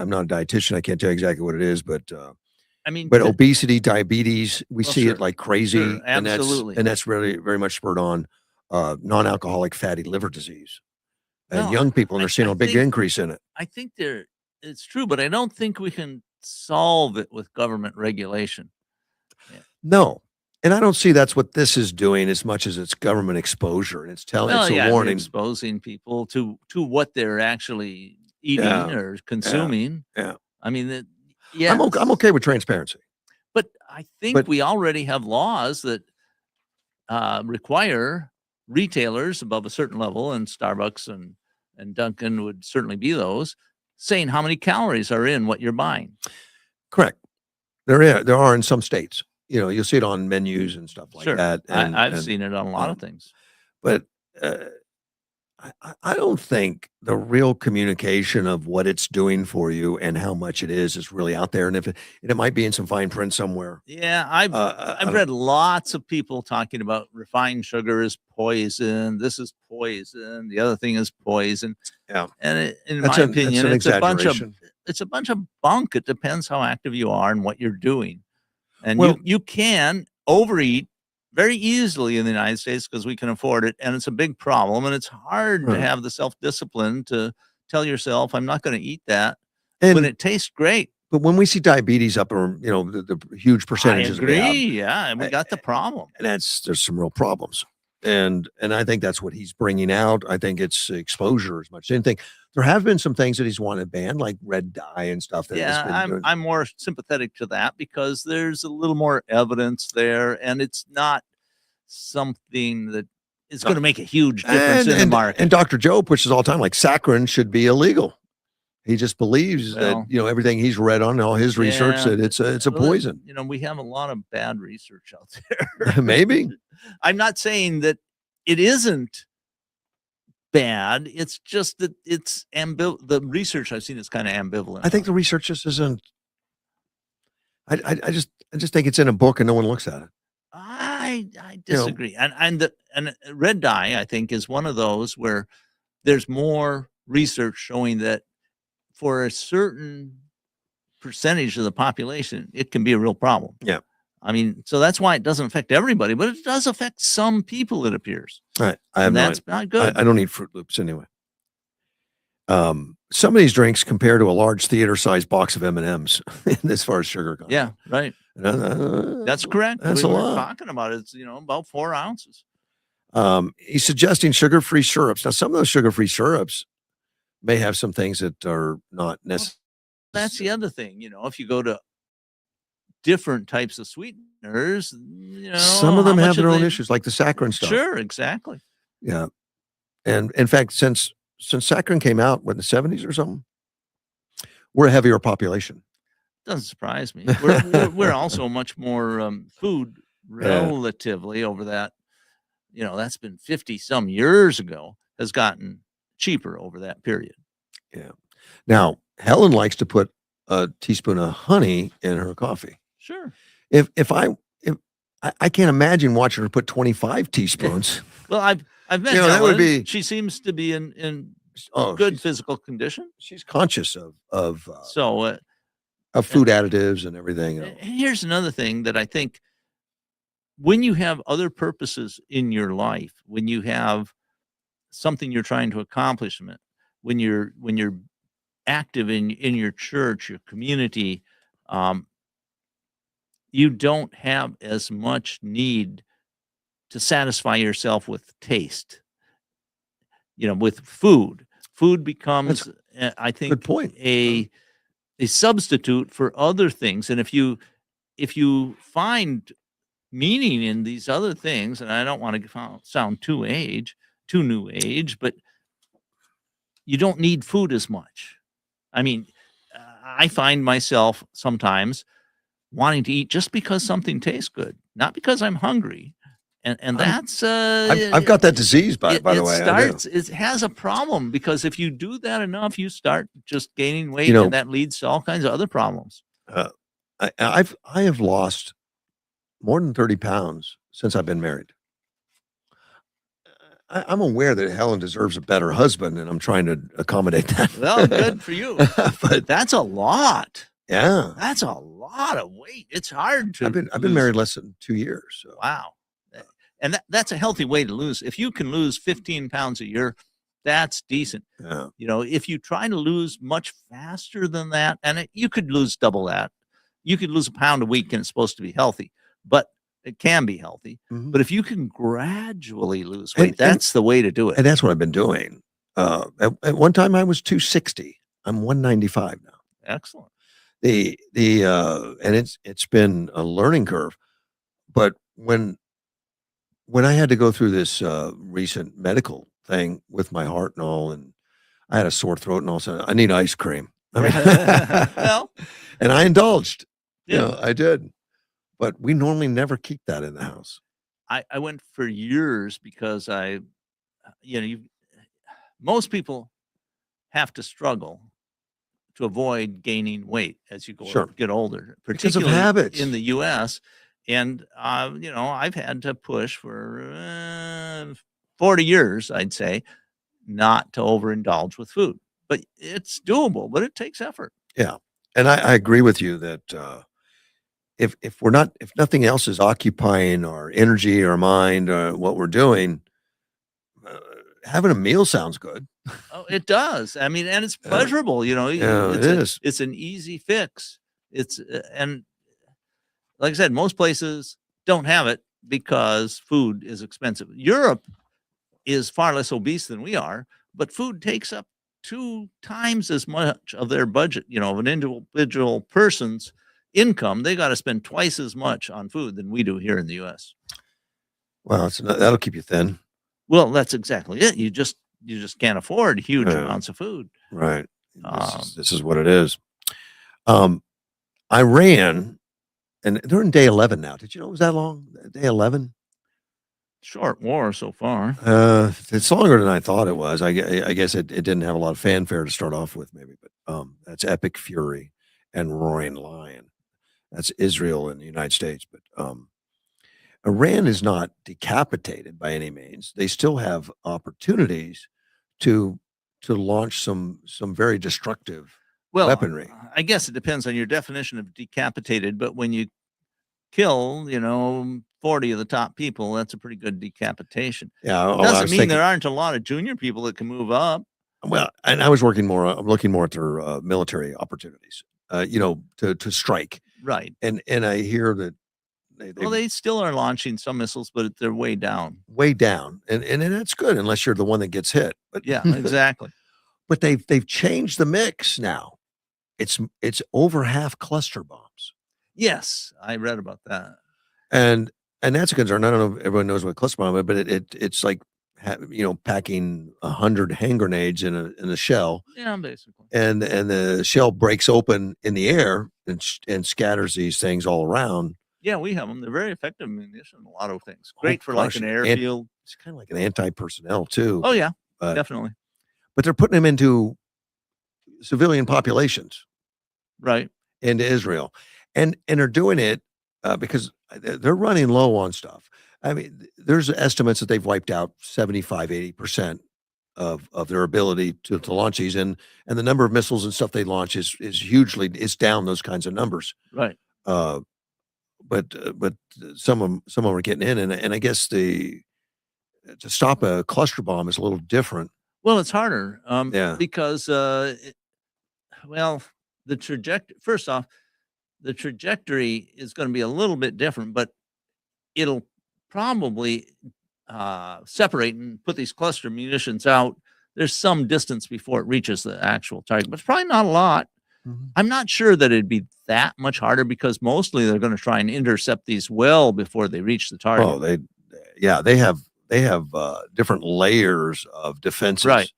not a dietitian. I can't tell you exactly what it is, but
I mean,
obesity, diabetes, we
Well,
see
sure.
it like crazy,
Sure, absolutely.
and that's really very much spurred on non-alcoholic fatty liver disease, and
No,
young people, and
I-
they're seeing
I
a big
think-
increase in it.
I think it's true, but I don't think we can solve it with government regulation.
No, and I don't see that's what this is doing as much as it's government exposure, and it's
Well,
a
yeah, you're
warning.
exposing people to what they're actually eating
Yeah,
or consuming.
yeah.
I mean, yeah,
I'm okay with transparency.
but I think
But-
we already have laws that require retailers above a certain level, and Starbucks and Dunkin' would certainly be those, saying how many calories are in what you're buying.
Correct. There are in some states. You'll see it on menus and stuff like
Sure,
that. And
I've seen it on a lot of
um,
things.
but I don't think the real communication of what it's doing for you and how much it is really out there. And it might be in some fine print somewhere.
Yeah, I've read lots of people talking about refined sugar is poison. This is poison. The other thing is poison.
Yeah.
And in
That's
my
an
opinion, it's a bunch of
exaggeration.
bunk. It depends how active you are and what you're doing. And
Well-
you can overeat very easily in the United States because we can afford it, and it's a big problem. And it's hard to
Right.
have the self-discipline to tell yourself, "I'm not going to eat that,"
And
when it tastes great.
but when we see diabetes up, or the huge percentages
I
that we have,
agree. Yeah, and we got the problem.
and there's some real problems. And I think that's what he's bringing out. I think it's exposure as much as anything. There have been some things that he's wanted banned, like red dye and stuff. That he's
Yeah,
been doing.
I'm more sympathetic to that because there's a little more evidence there, and it's not something that is going to make a huge difference in the market.
And Dr. Joe pushes all the time, like saccharin should be illegal. He just believes
Well,
that everything he's read on all his research
yeah,
that it's a
Well,
poison.
we have a lot of bad research out there.
Maybe.
I'm not saying that it isn't bad. It's just that it's the research I've seen is kind of ambivalent.
I think the research just isn't. I just think it's in a book and no one looks at it.
I
know-
disagree. And red dye, I think, is one of those where there's more research showing that for a certain percentage of the population, it can be a real problem.
Yeah.
I mean, so that's why it doesn't affect everybody, but it does affect some people, it appears.
I have
And
no
that's not good.
I don't eat Fruit Loops anyway. Some of these drinks compare to a large theater-sized box of M&Ms as far as sugar content.
Yeah, right. That's correct.
That's
we
a
were
lot.
talking about it. It's, about 4 ounces.
He's suggesting sugar-free syrups. Now, some of those sugar-free syrups may have some things that are not necessary.
That's the other thing. If you go to different types of sweeteners,
Some of
how
them have
much
their own
they-
issues, like the saccharin stuff.
Sure, exactly.
Yeah. And in fact, since saccharin came out, in the 70s or something, we're a heavier population.
Doesn't surprise me. We're also much more food relatively over that. That's been 50 some years ago, has gotten cheaper over that period.
Yeah. Now, Helen likes to put a teaspoon of honey in her coffee.
Sure.
If I can't imagine watching her put 25 teaspoons.
Well, I've met
that would
Helen.
be-
She seems to be in
Oh,
good physical condition.
she's conscious of
So
food additives and everything.
and here's another thing that I think: when you have other purposes in your life, when you have something you're trying to accomplish, when you're active in your church, your community, you don't have as much need to satisfy yourself with taste. With food becomes, I think,
Good point.
a substitute for other things. And if you find meaning in these other things, and I don't want to sound too new age, but you don't need food as much. I mean, I find myself sometimes wanting to eat just because something tastes good, not because I'm hungry. And that's
I've got that disease by the way.
It has a problem, because if you do that enough, you start just gaining weight, and that leads to all kinds of other problems.
I have lost more than 30 pounds since I've been married. I'm aware that Helen deserves a better husband, and I'm trying to accommodate that.
Well, good for you.
But
That's a lot.
yeah,
That's a lot of weight. It's hard to.
I've been
lose.
married less than 2 years. So.
Wow. And that's a healthy way to lose. If you can lose 15 pounds a year, that's decent.
Yeah.
If you try to lose much faster than that, and you could lose double that, you could lose a pound a week, and it's supposed to be healthy, but it can be healthy.
Mhm.
But if you can gradually lose
And-
weight, that's the way to do it.
And that's what I've been doing. At one time I was 260. I'm 195 now.
Excellent.
And it's been a learning curve. But when I had to go through this recent medical thing with my heart and all, and I had a sore throat, and all of a sudden I need ice cream. I mean,
Well,
and I indulged.
yeah.
I did. But we normally never keep that in the house.
I went for years because most people have to struggle to avoid gaining weight as you get older,
Because of
particularly
habits.
in the U.S. And I've had to push for 40 years, I'd say, not to overindulge with food. But it's doable, but it takes effort.
Yeah. And I agree with you that if nothing else is occupying our energy, our mind, what we're doing, having a meal sounds good.
Oh, it does. I mean, and it's pleasurable.
Yeah,
it's
it is.
It's an easy fix. It's and like I said, most places don't have it because food is expensive. Europe is far less obese than we are, but food takes up 2 times as much of their budget. Of an individual person's income, they got to spend twice as much on food than we do here in the U.S.
Well, that'll keep you thin.
Well, that's exactly it. You just can't afford huge
Yeah.
amounts of food.
Right. This is what it is. I ran, and they're in day 11 now. Did you know it was that long? Day 11?
Short war so far.
It's longer than I thought it was. I guess it didn't have a lot of fanfare to start off with, maybe, but that's Epic Fury and Roaring Lion. That's Israel and the United States. But Iran is not decapitated by any means. They still have opportunities to launch some very destructive
Well,
weaponry.
I guess it depends on your definition of decapitated, but when you kill, 40 of the top people, that's a pretty good decapitation.
Yeah, I
Doesn't
was
mean
thinking.
there aren't a lot of junior people that can move up.
Well, and I'm looking more at their military opportunities. To strike.
Right.
And I hear that
Well, they still are launching some missiles, but they're way down.
way down, and that's good unless you're the one that gets hit. But
Yeah, exactly.
but they've changed the mix now. It's over half cluster bombs,
Yes, I read about that.
and that's a concern. I don't know if everyone knows what cluster bomb is, but it's like packing 100 hand grenades in a shell,
Yeah, basically.
and the shell breaks open in the air and scatters these things all around.
Yeah, we have them. They're very effective ammunition. A lot of things. Great for like
gosh,
an
and
airfield.
It's kind of like an anti-personnel too.
Oh yeah,
but
definitely.
they're putting them into civilian populations,
Right.
into Israel, and are doing it because they're running low on stuff. I mean, there's estimates that they've wiped out 75-80% of their ability to launch these, and the number of missiles and stuff they launch is it's down those kinds of numbers.
Right.
But some of them are getting in, and I guess to stop a cluster bomb is a little different.
Well, it's harder.
Yeah.
Because the trajectory. First off, the trajectory is going to be a little bit different, but it'll probably separate and put these cluster munitions out. There's some distance before it reaches the actual target, but it's probably not a lot. I'm not sure that it'd be that much harder because mostly they're going to try and intercept these well before they reach the target.
Oh, they have different layers of defenses,
Right.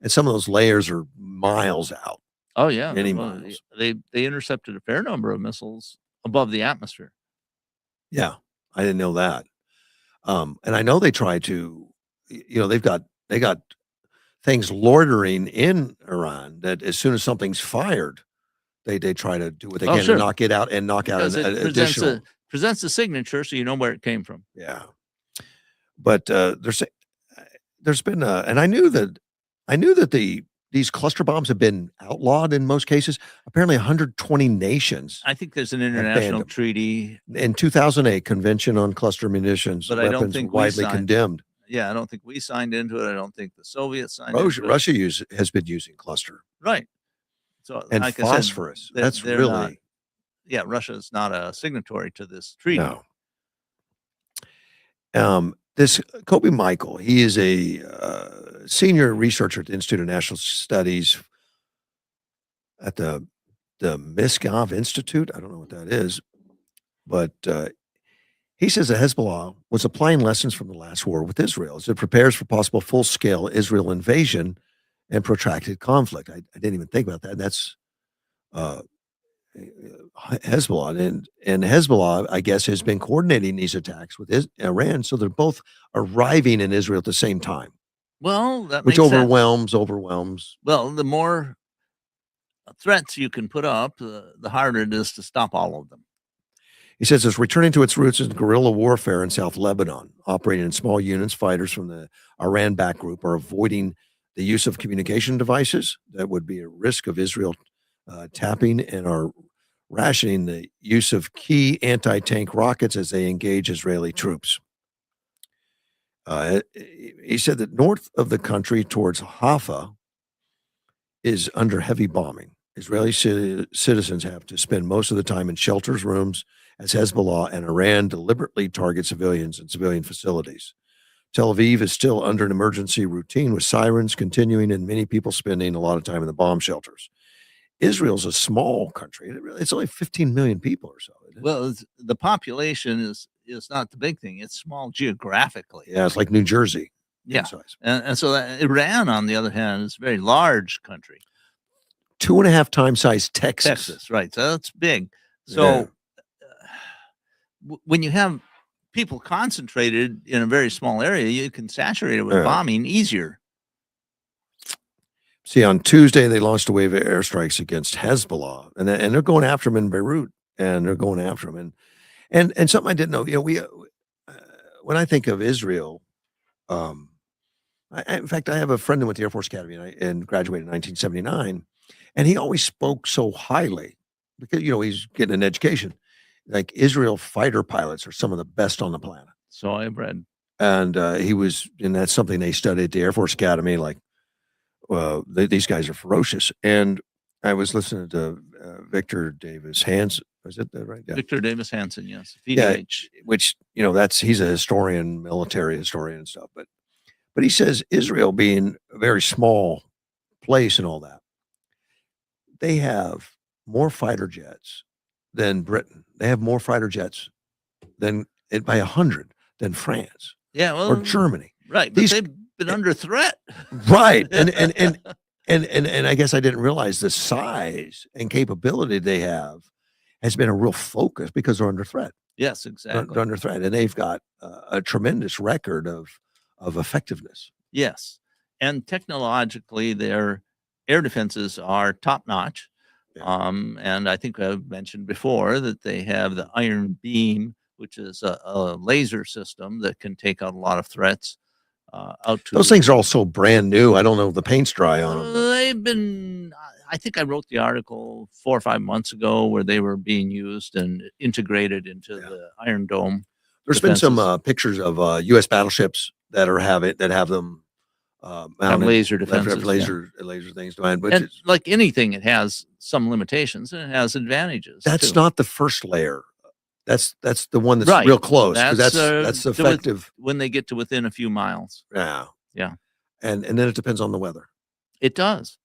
and some of those layers are miles out.
Oh yeah,
Many
well,
miles.
They intercepted a fair number of missiles above the atmosphere.
Yeah, I didn't know that. And I know they try to, they got things loitering in Iran that as soon as something's fired, they try to do what they
Oh,
can
sure.
to knock it out and knock
Because
out an
it
additional.
presents the signature, so you know where it came from.
Yeah, but there's been and I knew that these cluster bombs have been outlawed in most cases. Apparently, 120 nations
I think there's an
banned
international
them.
treaty.
In 2008, Convention on Cluster Munitions
But I don't
Weapons
think we
widely
signed.
condemned.
Yeah, I don't think we signed into it. I don't think the Soviets signed into it.
Russia has been using cluster
Right. So,
and
like I said,
phosphorus. That's
they're
really
not. Yeah, Russia is not a signatory to this treaty.
no. This Kobe Michael, he is a senior researcher at the Institute of National Studies at the Miskov Institute. I don't know what that is, but he says that Hezbollah was applying lessons from the last war with Israel as it prepares for possible full-scale Israel invasion and protracted conflict. I didn't even think about that. That's Hezbollah, and Hezbollah, I guess, has been coordinating these attacks with Iran, so they're both arriving in Israel at the same time,
Well, that
which
makes sense.
overwhelms.
Well, the more threats you can put up, the harder it is to stop all of them.
He says it's returning to its roots in guerrilla warfare in South Lebanon, operating in small units. Fighters from the Iran-backed group are avoiding the use of communication devices that would be a risk of Israel tapping, and are rationing the use of key anti-tank rockets as they engage Israeli troops. He said that north of the country towards Haifa is under heavy bombing. Israeli citizens have to spend most of the time in shelters, rooms, as Hezbollah and Iran deliberately target civilians and civilian facilities. Tel Aviv is still under an emergency routine with sirens continuing and many people spending a lot of time in the bomb shelters. Israel's a small country. It's only 15 million people or so. Isn't it?
Well, the population is not the big thing. It's small geographically.
Yeah, it's like New Jersey.
Yeah.
Size.
And so Iran, on the other hand, is a very large country.
2.5 times size Texas.
Texas, right. So that's big. So when you have people concentrated in a very small area, you can saturate it with bombing easier.
See, on Tuesday, they launched a wave of airstrikes against Hezbollah, and they're going after them in Beirut and they're going after them. And something I didn't know, when I think of Israel, in fact, I have a friend who went to the Air Force Academy and graduated in 1979, and he always spoke so highly because he's getting an education. Like Israel fighter pilots are some of the best on the planet,
So I've read.
and and that's something they studied at the Air Force Academy. Like, these guys are ferocious. And I was listening to Victor Davis Hansen. Is it that right? Yeah.
Victor Davis Hansen, yes.
Yeah,
VDH.
which he's a historian, military historian and stuff. But he says Israel being a very small place and all that, they have more fighter jets than Britain. They have more fighter jets than by 100 than France
Yeah, well,
or Germany.
right. But
These-
they've been under threat.
Right. And I guess I didn't realize the size and capability they have has been a real focus because they're under threat.
Yes,
They're
exactly.
under threat, and they've got a tremendous record of effectiveness.
Yes. And technologically, their air defenses are top notch.
Yeah.
And I think I've mentioned before that they have the Iron Beam, which is a laser system that can take out a lot of threats out to
Those things are all so brand new. I don't know if the paint's dry on them.
They've been, I think I wrote the article 4 or 5 months ago where they were being used and integrated into the Iron Dome.
There's been some
defenses.
pictures of U.S. battleships that have them
Have
mounted,
laser
have
defenses. yeah.
laser things behind. But
And like anything, it has some limitations and it has advantages.
that's
too.
not the first layer. That's the one that's
Right.
real close. 'Cause
That's,
that's
the with-
effective.
when they get to within a few miles.
Yeah.
Yeah.
And then it depends on the weather.
It does.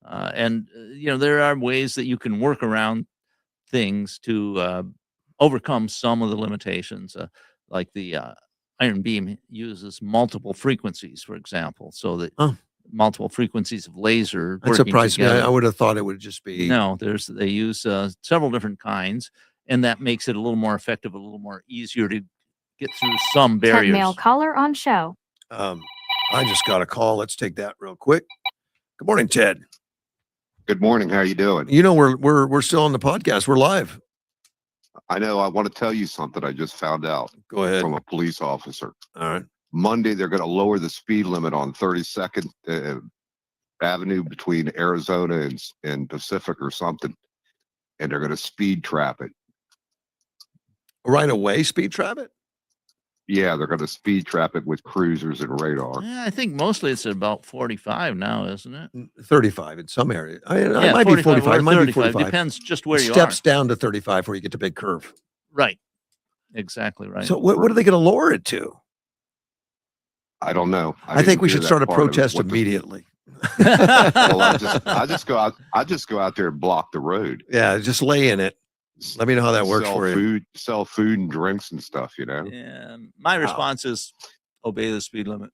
There are ways that you can work around things to overcome some of the limitations, like the Iron Beam uses multiple frequencies, for example, so that
Oh.
multiple frequencies of laser
That
working
surprised me.
together.
I would have thought it would just be
No, they use several different kinds, and that makes it a little more effective, a little more easier to get through some
Ted
barriers.
Mail caller on show.
I just got a call. Let's take that real quick. Good morning, Ted.
Good morning. How are you doing?
We're still on the podcast. We're live.
I know. I want to tell you something I just found out
Go ahead.
from a police officer.
All right.
Monday, they're going to lower the speed limit on 32nd Avenue between Arizona and Pacific or something, and they're going to speed trap it.
Right away, speed trap it.
Yeah, they're going to speed trap it with cruisers and radar.
Yeah, I think mostly it's about 45 now, isn't it?
35 in some areas. It
Yeah,
might be 45.
or
It might be
35.
45.
Depends just where you
Steps
are.
down to 35 before you get to big curve.
Right. Exactly right.
So what are they going to lower it to?
I don't know.
I think
didn't
we
hear
should
that
start a
part of it.
protest
What the-
immediately.
Well, I just go out. I just go out there and block the road.
Yeah, just lay in it. Let me know how that works
Sell
for you.
food, sell food and drinks and stuff.
Yeah, my response is obey the speed limit.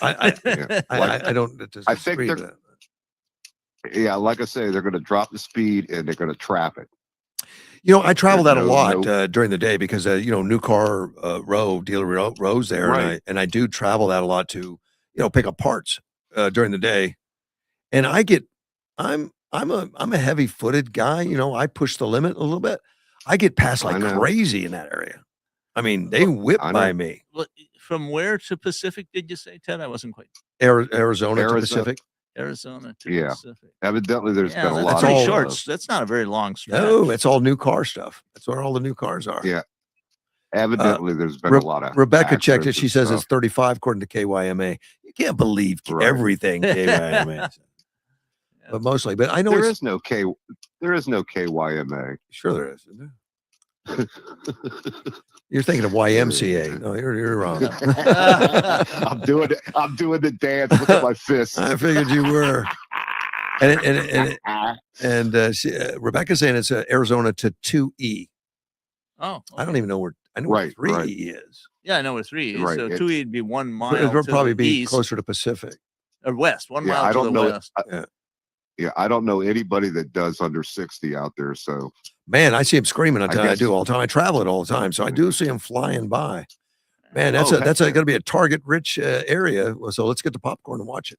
I
Yeah.
I don't
I think
disagree with
they're-
that.
Yeah, like I say, they're going to drop the speed and they're going to trap it.
I travel that a
No-
lot
no-
during the day because new car dealer row's there,
Right.
and I do travel that a lot to pick up parts during the day, and I'm a heavy footed guy. I push the limit a little bit. I get past
I
like
know.
crazy in that area. I mean, they whip
I
by
know.
me.
Well, from where to Pacific did you say, Ted? I wasn't quite.
Arizona to
Arizona.
Pacific.
Arizona to
Yeah.
Pacific.
Evidently, there's
Yeah,
been a
that's
lot
pretty
all,
of
short. That's not a very long stretch.
No, it's all new car stuff. That's where all the new cars are.
Yeah. Evidently, there's been
Re-
a lot of.
Rebecca checked it.
accidents
She
and
says it's
stuff.
35 according to KYMA. You can't believe
Right.
everything KYMA says. But mostly. But I know
There
it's
is no K. There is no KYMA.
sure there is. Isn't there? You're thinking of YMCA. No, you're wrong.
I'm doing it. I'm doing the dance. Look at my fists.
I figured you were. And Rebecca's saying it's Arizona to 2E.
Oh,
I don't even know where. I know
Right,
where 3E
right.
is.
Yeah, I know where 3 is.
Right,
So
it's-
2 would be 1 mile.
It would
to
probably
the
be
east,
closer to Pacific.
or west. 1
Yeah,
mile
I
to
don't
the
know.
west.
Yeah, I don't know anybody that does under 60 out there. So
Man, I see him screaming. I
guess-
do all the time. I travel it all the time, so I do see him flying by. Man, that's
Oh,
that's
heck yeah.
going to be a target rich area. Well, so let's get the popcorn and watch it.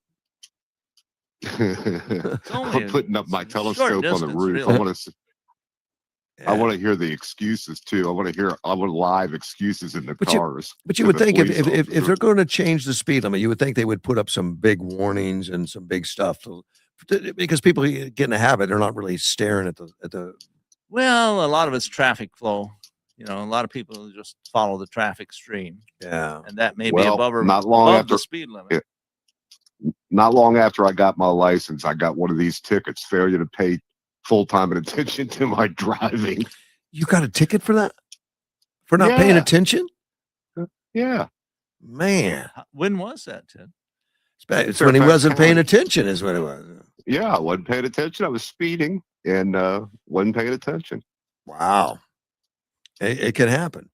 only
I'm putting up my
it's a short
telescope on the
distance,
roof.
really.
I want to. I
Yeah.
want to hear the excuses too. I want live excuses in the
But you-
cars.
But you
to
would
the
think
police
if
officer.
they're going to change the speed limit, you would think they would put up some big warnings and some big stuff because people get in a habit. They're not really staring at the.
Well, a lot of it's traffic flow. You know, a lot of people just follow the traffic stream,
Yeah.
and that may be
Well,
above
not long
above
after
the speed limit.
not long after I got my license, I got one of these tickets: failure to pay full time attention to my driving.
You got a ticket for that? For not paying
Yeah.
attention?
Yeah,
Man,
When was that, Ted?
it's when he
Fairfax
wasn't paying
County.
attention, is what it was.
yeah. I wasn't paying attention. I was speeding and wasn't paying attention.
Wow, it can happen.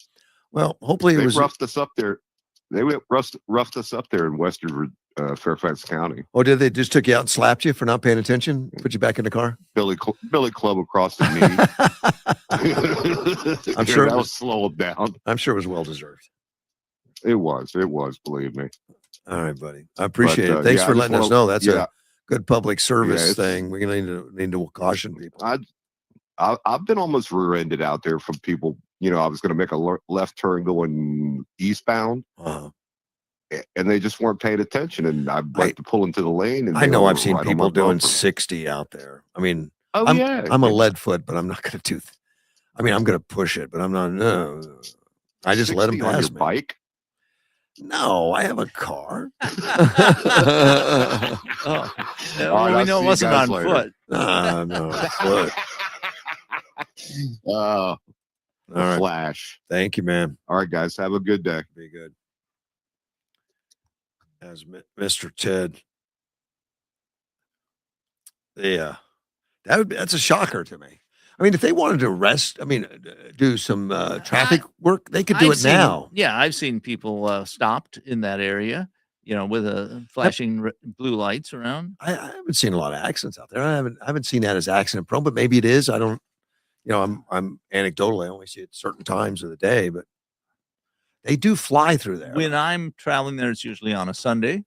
Well, hopefully it
They
was.
roughed us up there. They roughed us up there in Western Fairfax County.
Oh, did they just took you out and slapped you for not paying attention? Put you back in the car?
Billy Club across the knee.
I'm sure it
that
was-
was slowed down.
I'm sure it was well deserved.
It was. Believe me.
All right, buddy. I appreciate
But,
it. Thanks
yeah,
for
I just
letting us
wanna-
know. That's
yeah.
a good public service
it's-
thing. We need to caution people.
I've been almost rear-ended out there from people. You know, I was going to make a left turn going eastbound,
Uh-huh.
and they just weren't paying attention. And I went to pull into the lane. And
I
they
know
were
I've seen
right on my
people doing
bumper.
60 out there. I mean,
Oh
I'm
yeah,
a lead foot, but I'm not going to do. I mean, I'm going to push it, but I'm not. No, I just let them
60 on
pass
your
me.
bike.
No, I have a car.
Oh,
All
yeah,
right,
well, we
I'll
know
see
it
you
wasn't
guys
on
later.
foot.
No, foot.
Uh,
All right.
Flash.
Thank you, man.
All right, guys, have a good day.
Be good. As Mr. Ted. Yeah, that's a shocker to me. I mean, if they wanted to do some traffic work, they could do
I've
it
seen-
now.
Yeah, I've seen people stopped in that area, you know, with a flashing blue lights around.
I haven't seen a lot of accidents out there. I haven't seen that as accident prone, but maybe it is. I don't. You know, I'm anecdotally, I only see it certain times of the day, but they do fly through there.
When I'm traveling there, it's usually on a Sunday,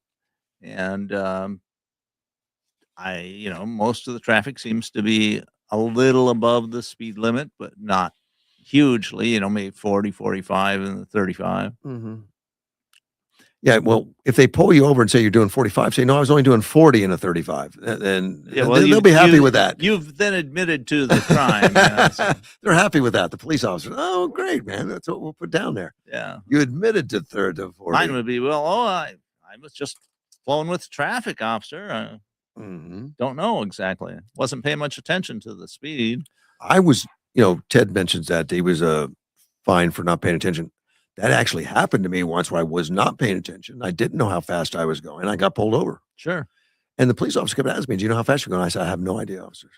and most of the traffic seems to be a little above the speed limit, but not hugely. You know, maybe 40, 45, and 35.
Mm-hmm. Yeah, well, if they pull you over and say you're doing 45, say no, I was only doing 40 in a 35, then
Yeah, well,
they'll be happy with that.
You've then admitted to the crime. Yeah, so,
They're happy with that. The police officer, oh, great, man, that's what we'll put down there.
yeah.
You admitted to 40.
Mine would be, I was just flowing with the traffic, officer.
Mm-hmm.
Don't know exactly. Wasn't paying much attention to the speed.
I was, Ted mentions that he was fined for not paying attention. That actually happened to me once where I was not paying attention. I didn't know how fast I was going. I got pulled over.
Sure.
And the police officer kept asking me, do you know how fast you're going? I said, I have no idea, officer.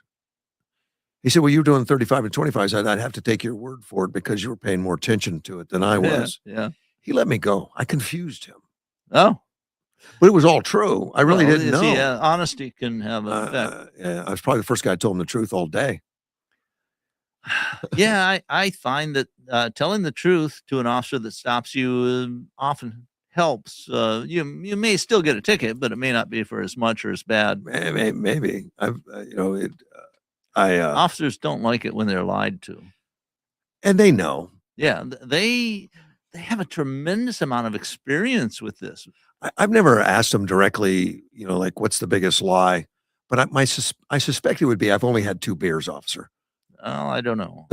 He said, well, you were doing 35 and 25. I said, I'd have to take your word for it because you were paying more attention to it than I was.
Yeah.
He let me go. I confused him.
Oh,
But it was all true. I really
well,
didn't
you
know.
see, honesty can have an effect.
Yeah, I was probably the first guy who told him the truth all day.
Yeah, I find that telling the truth to an officer that stops you often helps. You may still get a ticket, but it may not be for as much or as bad.
Maybe.
Officers don't like it when they're lied to.
And they know.
Yeah, they have a tremendous amount of experience with this.
I've never asked them directly, like what's the biggest lie, but I suspect it would be I've only had 2 beers, officer.
Oh, I don't know.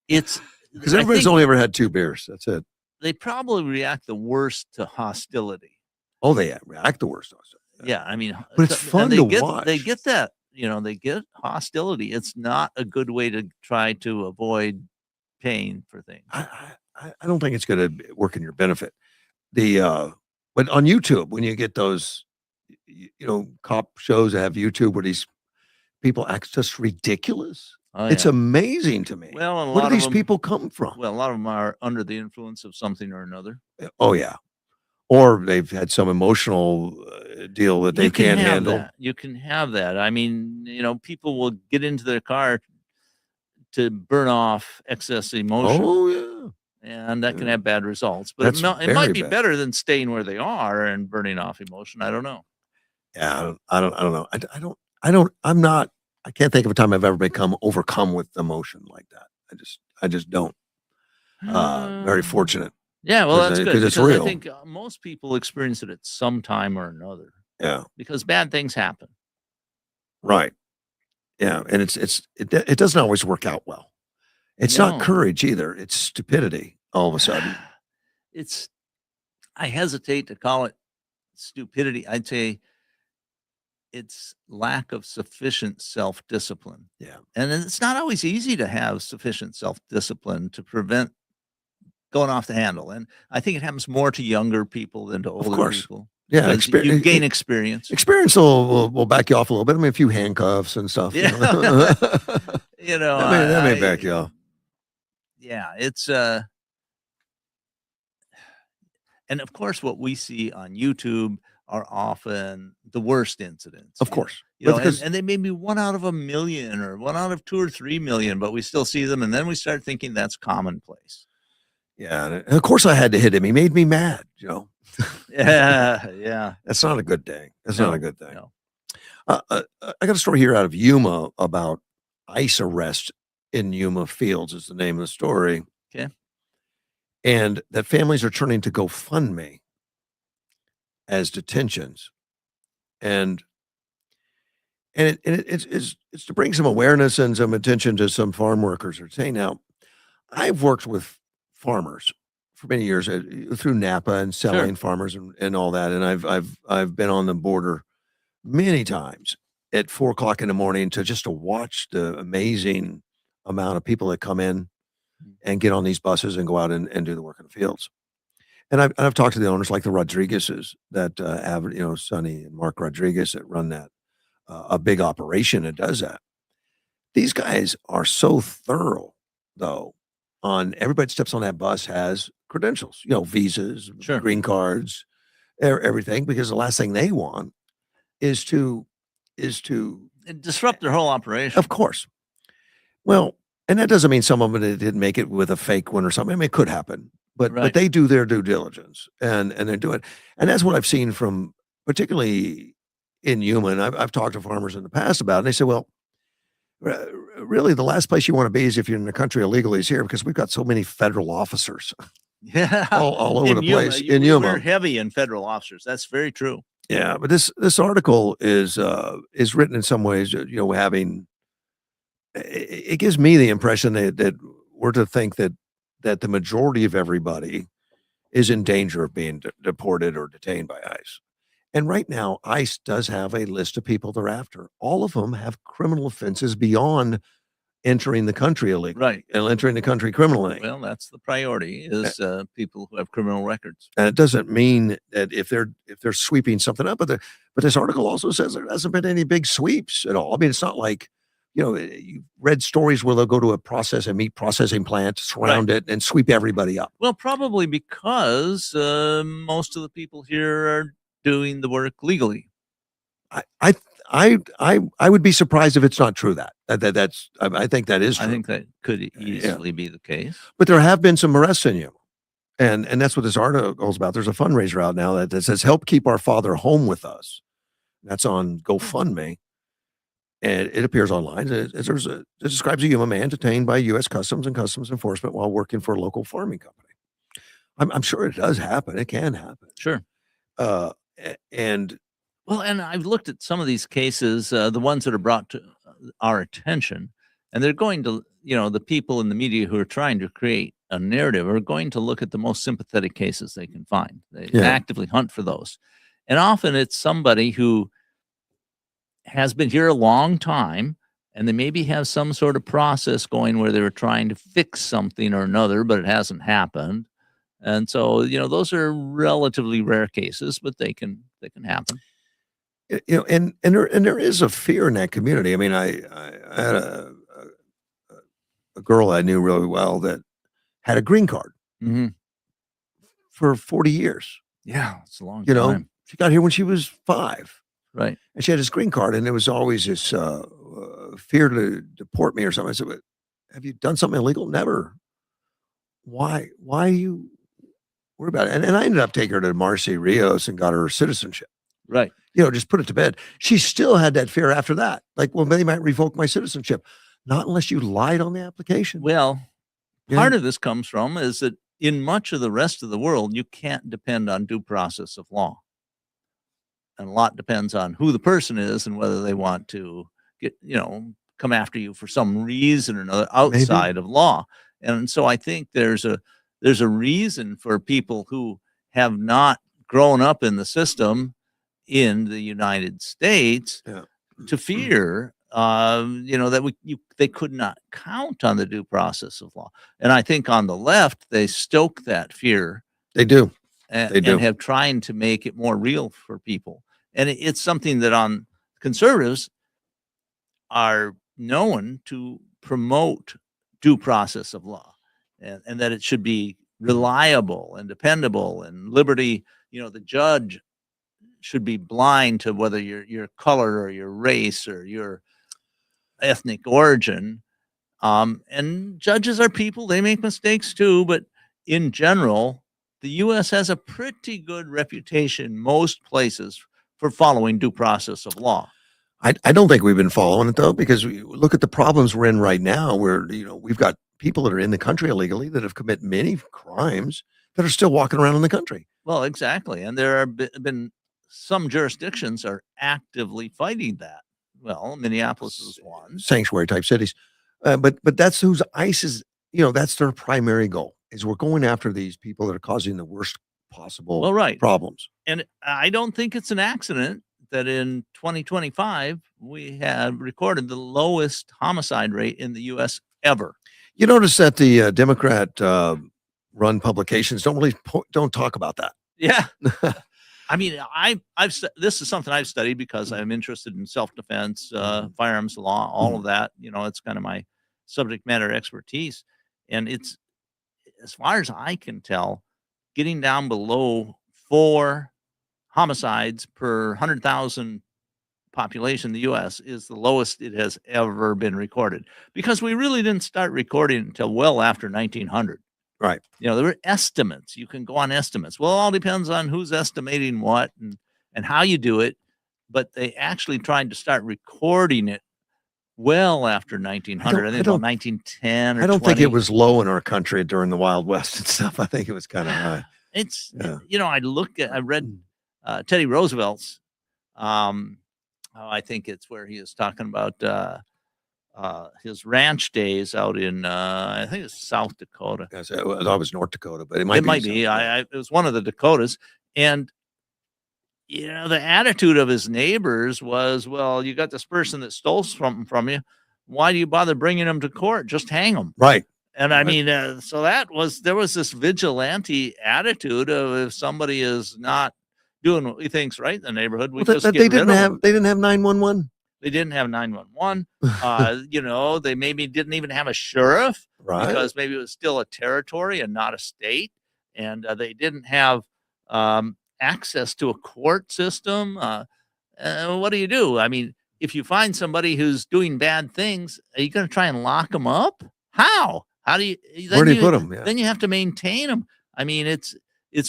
It's
Because
I
everybody's
think
only ever had 2 beers. That's it.
they probably react the worst to hostility.
Oh, they react the worst.
Yeah, I mean,
But it's
and
fun
they
to
get,
watch.
They get that, they get hostility. It's not a good way to try to avoid paying for things.
I don't think it's going to work in your benefit. But on YouTube, when you get those, cop shows that have YouTube where these people act just ridiculous,
Oh,
it's
yeah.
amazing to me.
Well, and a
Where
lot
do
of
these
them,
people come from?
well, a lot of them are under the influence of something or another.
Oh yeah, or they've had some emotional deal that they
You can
can't
have
handle.
that. You can have that. I mean, people will get into their car to burn off excess emotion,
Oh yeah.
and that can
Yeah.
have bad results. But
That's
it
very
might be
bad.
better than staying where they are and burning off emotion. I don't know.
Yeah, I don't know. I'm not I can't think of a time I've ever become overcome with emotion like that. I just don't. Very fortunate.
Yeah, well,
'Cause
that's
I-
good
'cause it's
because I
real.
think most people experience it at some time or another
Yeah.
because bad things happen.
Right. Yeah. And it doesn't always work out well. It's not
No.
courage either. It's stupidity all of a sudden.
It's I hesitate to call it stupidity. I'd say it's lack of sufficient self-discipline.
Yeah.
And it's not always easy to have sufficient self-discipline to prevent going off the handle. And I think it happens more to younger people than to older
course.
people.
Yeah.
Because you gain experience.
Experience will back you off a little bit. I mean, a few handcuffs and stuff.
Yeah.
You know?
You know,
that may back you off.
Yeah, it's and of course what we see on YouTube are often the worst incidents.
Of course.
You know,
But because-
and they may be 1 out of 1,000,000 or 1 out of 2 or 3 million, but we still see them, and then we start thinking that's commonplace.
Yeah. And of course I had to hit him. He made me mad, Joe.
Yeah, yeah.
That's not a good thing. That's
No,
not a good thing.
no.
I got a story here out of Yuma about ICE arrest in Yuma Fields is the name of the story.
Okay.
And that families are turning to GoFundMe as detentions. And it's to bring some awareness and some attention to some farm workers are saying. Now, I've worked with farmers for many years through Napa and selling farmers and all that. And I've been on the border many times at 4 o'clock in the morning to watch the amazing amount of people that come in and get on these buses and go out and do the work in the fields. And I've talked to the owners like the Rodriguezes that have, Sonny and Mark Rodriguez that run that, a big operation that does that. These guys are so thorough though on everybody that steps on that bus has credentials, visas,
Sure.
green cards, everything, because the last thing they want is to
It disrupt their whole operation.
of course. Well, and that doesn't mean some of them didn't make it with a fake one or something. I mean, it could happen, but
Right.
they do their due diligence and they do it. And that's what I've seen from particularly in Yuma. And I've talked to farmers in the past about it. And they say, well, really the last place you want to be is if you're in the country illegally is here because we've got so many federal officers
Yeah.
all over the place in
We're
Yuma.
heavy in federal officers. That's very true.
Yeah, but this article is written in some ways, having it gives me the impression that we're to think that the majority of everybody is in danger of being deported or detained by ICE. And right now, ICE does have a list of people they're after. All of them have criminal offenses beyond entering the country illegally
Right.
and entering the country criminally.
Well, that's the priority is people who have criminal records.
And it doesn't mean that if they're sweeping something up, but this article also says there hasn't been any big sweeps at all. I mean, it's not like, you read stories where they'll go to a meat processing plant, surround it, and sweep everybody up.
Well, probably because most of the people here are doing the work legally.
I would be surprised if it's not true I think that is true.
I think that could easily be the case.
But there have been some arrests in you. And that's what this article is about. There's a fundraiser out now that says, help keep our father home with us. That's on GoFundMe. And it appears online. It describes a Yuma man detained by U.S. Customs and Customs Enforcement while working for a local farming company. I'm sure it does happen. It can happen.
Sure.
And
Well, and I've looked at some of these cases, the ones that are brought to our attention, and they're going to, the people in the media who are trying to create a narrative are going to look at the most sympathetic cases they can find. They actively hunt for those. And often it's somebody who has been here a long time, and they maybe have some sort of process going where they were trying to fix something or another, but it hasn't happened. And so, those are relatively rare cases, but they can happen.
and there is a fear in that community. I mean, I had a girl I knew really well that had a green card
Mm-hmm.
for 40 years.
Yeah, it's a long
You know,
time.
she got here when she was 5.
Right.
And she had this green card, and there was always this fear to deport me or something. I said, "But have you done something illegal?" Never. Why are you worried about it? And I ended up taking her to Marcy Rios and got her citizenship.
Right.
Just put it to bed. She still had that fear after that. Like, well, they might revoke my citizenship. Not unless you lied on the application.
Well,
Yeah.
part of this comes from is that in much of the rest of the world, you can't depend on due process of law. And a lot depends on who the person is and whether they want to get, come after you for some reason or another outside of law. And so I think there's a reason for people who have not grown up in the system in the United States
Yeah.
to fear, that they could not count on the due process of law. And I think on the left, they stoke that fear.
They do.
And have trying to make it more real for people. And it's something that on conservatives are known to promote due process of law and that it should be reliable and dependable and liberty. The judge should be blind to whether your color or your race or your ethnic origin. And judges are people, they make mistakes too, but in general, the U.S. has a pretty good reputation most places for following due process of law.
I don't think we've been following it though, because we look at the problems we're in right now where, we've got people that are in the country illegally that have committed many crimes that are still walking around in the country.
Well, exactly. And there have been some jurisdictions are actively fighting that. Well, Minneapolis is one.
Sanctuary type cities. But that's whose ICE is, that's their primary goal is we're going after these people that are causing the worst possible problems.
And I don't think it's an accident that in 2025, we have recorded the lowest homicide rate in the U.S. ever.
You notice that the Democrat run publications don't talk about that.
Yeah. I mean, this is something I've studied because I'm interested in self-defense, firearms law, all of that. It's kind of my subject matter expertise. And it's, as far as I can tell, getting down below 4 homicides per 100,000 population in the U.S. is the lowest it has ever been recorded, because we really didn't start recording until well after 1900.
Right.
There were estimates. You can go on estimates. Well, it all depends on who's estimating what and how you do it. But they actually tried to start recording it well after 1900. I think about 1910 or
I don't
20.
think it was low in our country during the Wild West and stuff. I think it was kind of high.
It's, I read Teddy Roosevelt's, I think it's where he is talking about his ranch days out in, I think it's South Dakota.
I thought it was North Dakota, but it might be.
It was one of the Dakotas. And, the attitude of his neighbors was, well, you got this person that stole something from you. Why do you bother bringing him to court? Just hang him.
Right.
And I mean, so there was this vigilante attitude of if somebody is not doing what we think's right in the neighborhood, we just get rid of them.
They didn't have 911.
They didn't have 911. They maybe didn't even have a sheriff,
right?
Because maybe it was still a territory and not a state, and they didn't have access to a court system. What do you do? I mean, if you find somebody who's doing bad things, are you going to try and lock them up? How? How do you?
Where do you put them? Yeah.
Then you have to maintain them. I mean, it's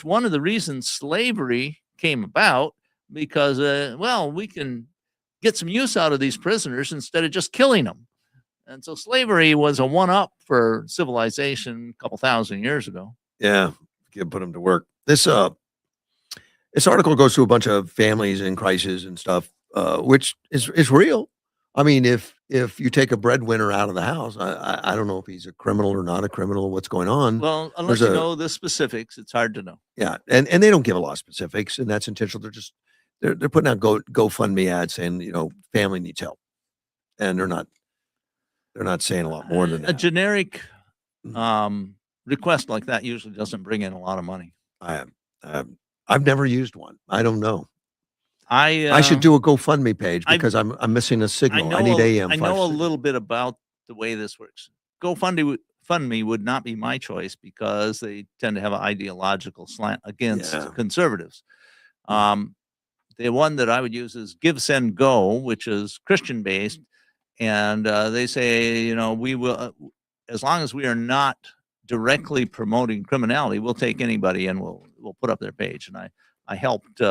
one of the reasons slavery came about, because we can get some use out of these prisoners instead of just killing them. And so slavery was a one-up for civilization a couple thousand years ago.
Yeah, you put them to work. This article goes through a bunch of families in crisis and stuff, which is real. I mean, if you take a breadwinner out of the house, I don't know if he's a criminal or not a criminal, what's going on.
Well, unless you know the specifics, it's hard to know.
Yeah, and they don't give a lot of specifics, and that's intentional. They're putting out GoFundMe ads saying, family needs help, and they're not saying a lot more than that.
A generic request like that usually doesn't bring in a lot of money.
I've never used one. I don't know.
I
should do a GoFundMe page because I'm missing a signal. I need AM.
I know a little bit about the way this works. GoFundMe would not be my choice because they tend to have an ideological slant against conservatives. The one that I would use is Give, Send, Go, which is Christian based, and they say, we will, as long as we are not directly promoting criminality, we'll take anybody and we'll put up their page. And I helped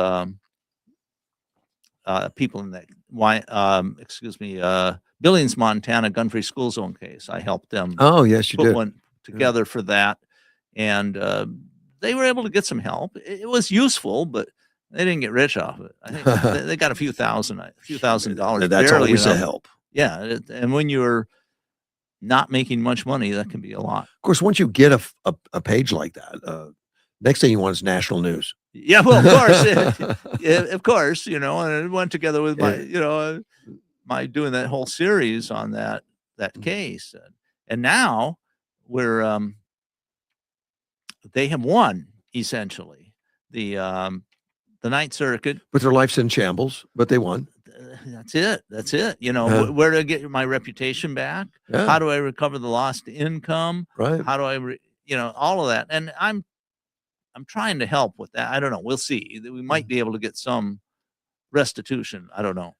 people in that Billings, Montana gun-free school zone case. I helped them
Oh, yes, you
put
did.
one together for that, and they were able to get some help. It was useful, but they didn't get rich off it. I think they got a few thousand dollars.
That's
barely
always a
enough.
help.
Yeah, and when you're not making much money, that can be a lot.
Of course, once you get a page like that, next thing you want is national news.
Yeah, well, of course, of course, and it went together with my, my doing that whole series on that case, and now we're they have won essentially the Ninth Circuit.
But their life's in shambles, but they won.
That's it.
Yeah.
Where do I get my reputation back?
Yeah.
How do I recover the lost income?
Right.
How do I, all of that? And I'm trying to help with that. I don't know. We'll see. We might be able to get some restitution. I don't know.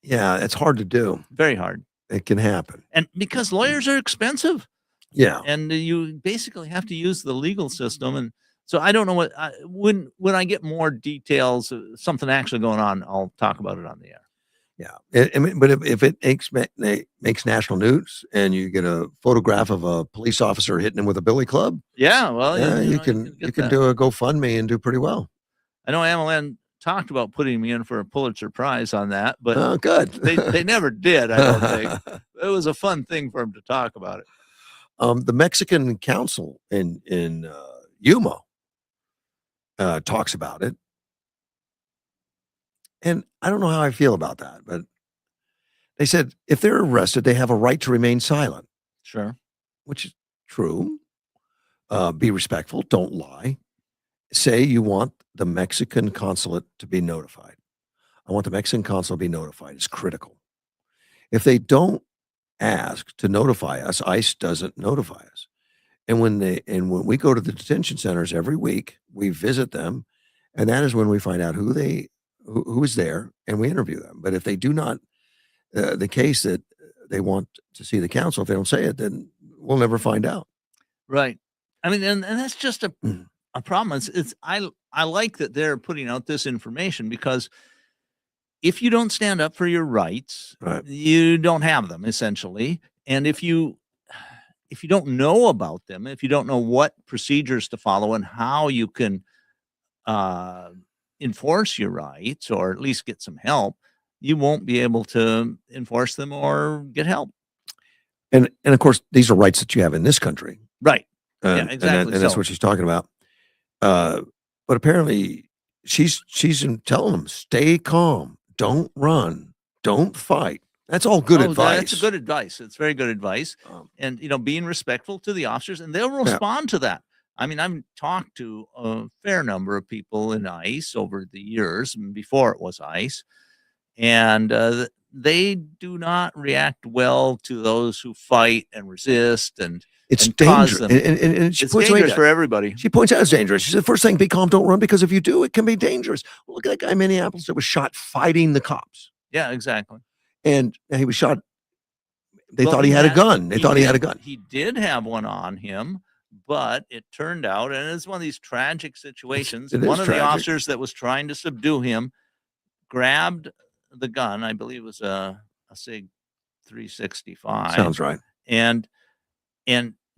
Yeah, it's hard to do.
Very hard.
It can happen.
And because lawyers are expensive.
Yeah.
And you basically have to use the legal system. And so I don't know when I get more details, something actually going on, I'll talk about it on the air.
Yeah. But if it makes national news and you get a photograph of a police officer hitting him with a billy club,
yeah, well,
you can do a GoFundMe and do pretty well.
I know Ameline talked about putting me in for a Pulitzer Prize on that, but
oh, good.
they never did. I don't think it was a fun thing for them to talk about it.
The Mexican Council in Yuma talks about it. And I don't know how I feel about that, but they said if they're arrested, they have a right to remain silent.
Sure.
Which is true. Be respectful. Don't lie. Say you want the Mexican consulate to be notified. I want the Mexican consulate to be notified. It's critical. If they don't ask to notify us, ICE doesn't notify us. And when we go to the detention centers every week, we visit them, and that is when we find out who is there, and we interview them. But if they do not, the case that they want to see the counsel, if they don't say it, then we'll never find out.
Right. I mean, and that's just a problem. I like that they're putting out this information, because if you don't stand up for your rights,
right,
you don't have them essentially. And if you don't know about them, if you don't know what procedures to follow and how you can enforce your rights, or at least get some help, you won't be able to enforce them or get help.
And of course, these are rights that you have in this country.
Right. Yeah, exactly.
And that's what she's talking about. But apparently she's telling them, stay calm, don't run, don't fight. That's all good advice.
That's good advice. It's very good advice. And, being respectful to the officers, and they'll respond to that. I mean, I've talked to a fair number of people in ICE over the years, before it was ICE, and they do not react well to those who fight and resist, and
it's
dangerous.
And she
it's
points
dangerous for everybody.
She points out it's dangerous. She said, first thing, be calm, don't run, because if you do, it can be dangerous. Well, look at that guy in Minneapolis that was shot fighting the cops.
Yeah, exactly.
And he was shot. They thought he had a gun. They thought he had a gun.
He did have one on him, but it turned out, and it's one of these tragic situations. One of the officers that was trying to subdue him grabbed the gun. I believe it was a SIG 365.
Sounds right.
And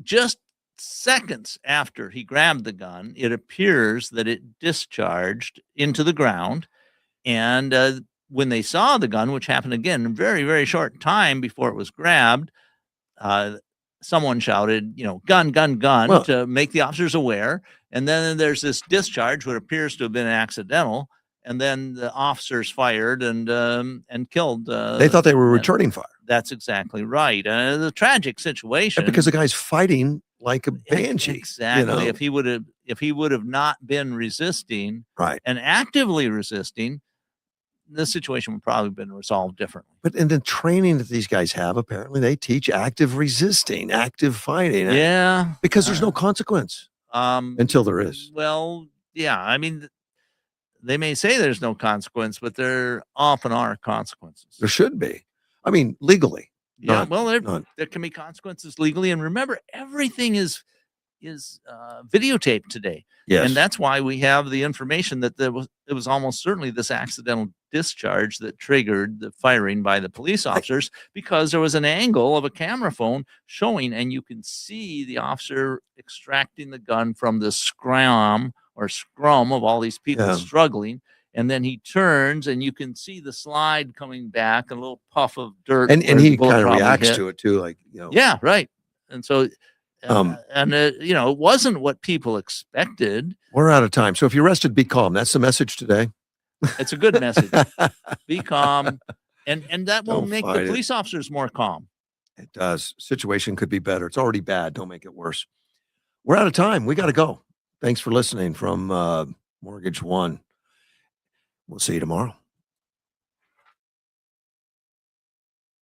just seconds after he grabbed the gun, it appears that it discharged into the ground. And when they saw the gun, which happened again in a very, very short time before it was grabbed, someone shouted, gun, gun, gun, to make the officers aware. And then there's this discharge, what appears to have been accidental. And then the officers fired and killed.
They thought they were returning fire.
That's exactly right. It's a tragic situation.
Yeah, because the guy's fighting like a banshee.
Exactly. If he would have not been resisting,
right,
and actively resisting, the situation would probably have been resolved differently.
But in the training that these guys have, apparently they teach active resisting, active fighting.
Yeah.
Because there's no consequence until there is.
Well, yeah. I mean, they may say there's no consequence, but there often are consequences.
There should be. I mean, legally.
Yeah. There can be consequences legally. And remember, everything is videotaped today.
Yes.
And that's why we have the information that it was almost certainly this accidental discharge that triggered the firing by the police officers, because there was an angle of a camera phone showing, and you can see the officer extracting the gun from the scrum of all these people
Yeah.
struggling. And then he turns, and you can see the slide coming back, a little puff of dirt.
And
where the
he
bullet
kind of
probably
reacts
hit.
to it too, like,
Yeah, right. And so,
Um,
it wasn't what people expected.
we're out of time. So if you're arrested, be calm. That's the message today.
It's a good message. Be calm, and that will
Don't
make the
fight it.
police officers more calm.
It does. Situation could be better. It's already bad. Don't make it worse. We're out of time. We got to go. Thanks for listening from Mortgage One. We'll see you tomorrow.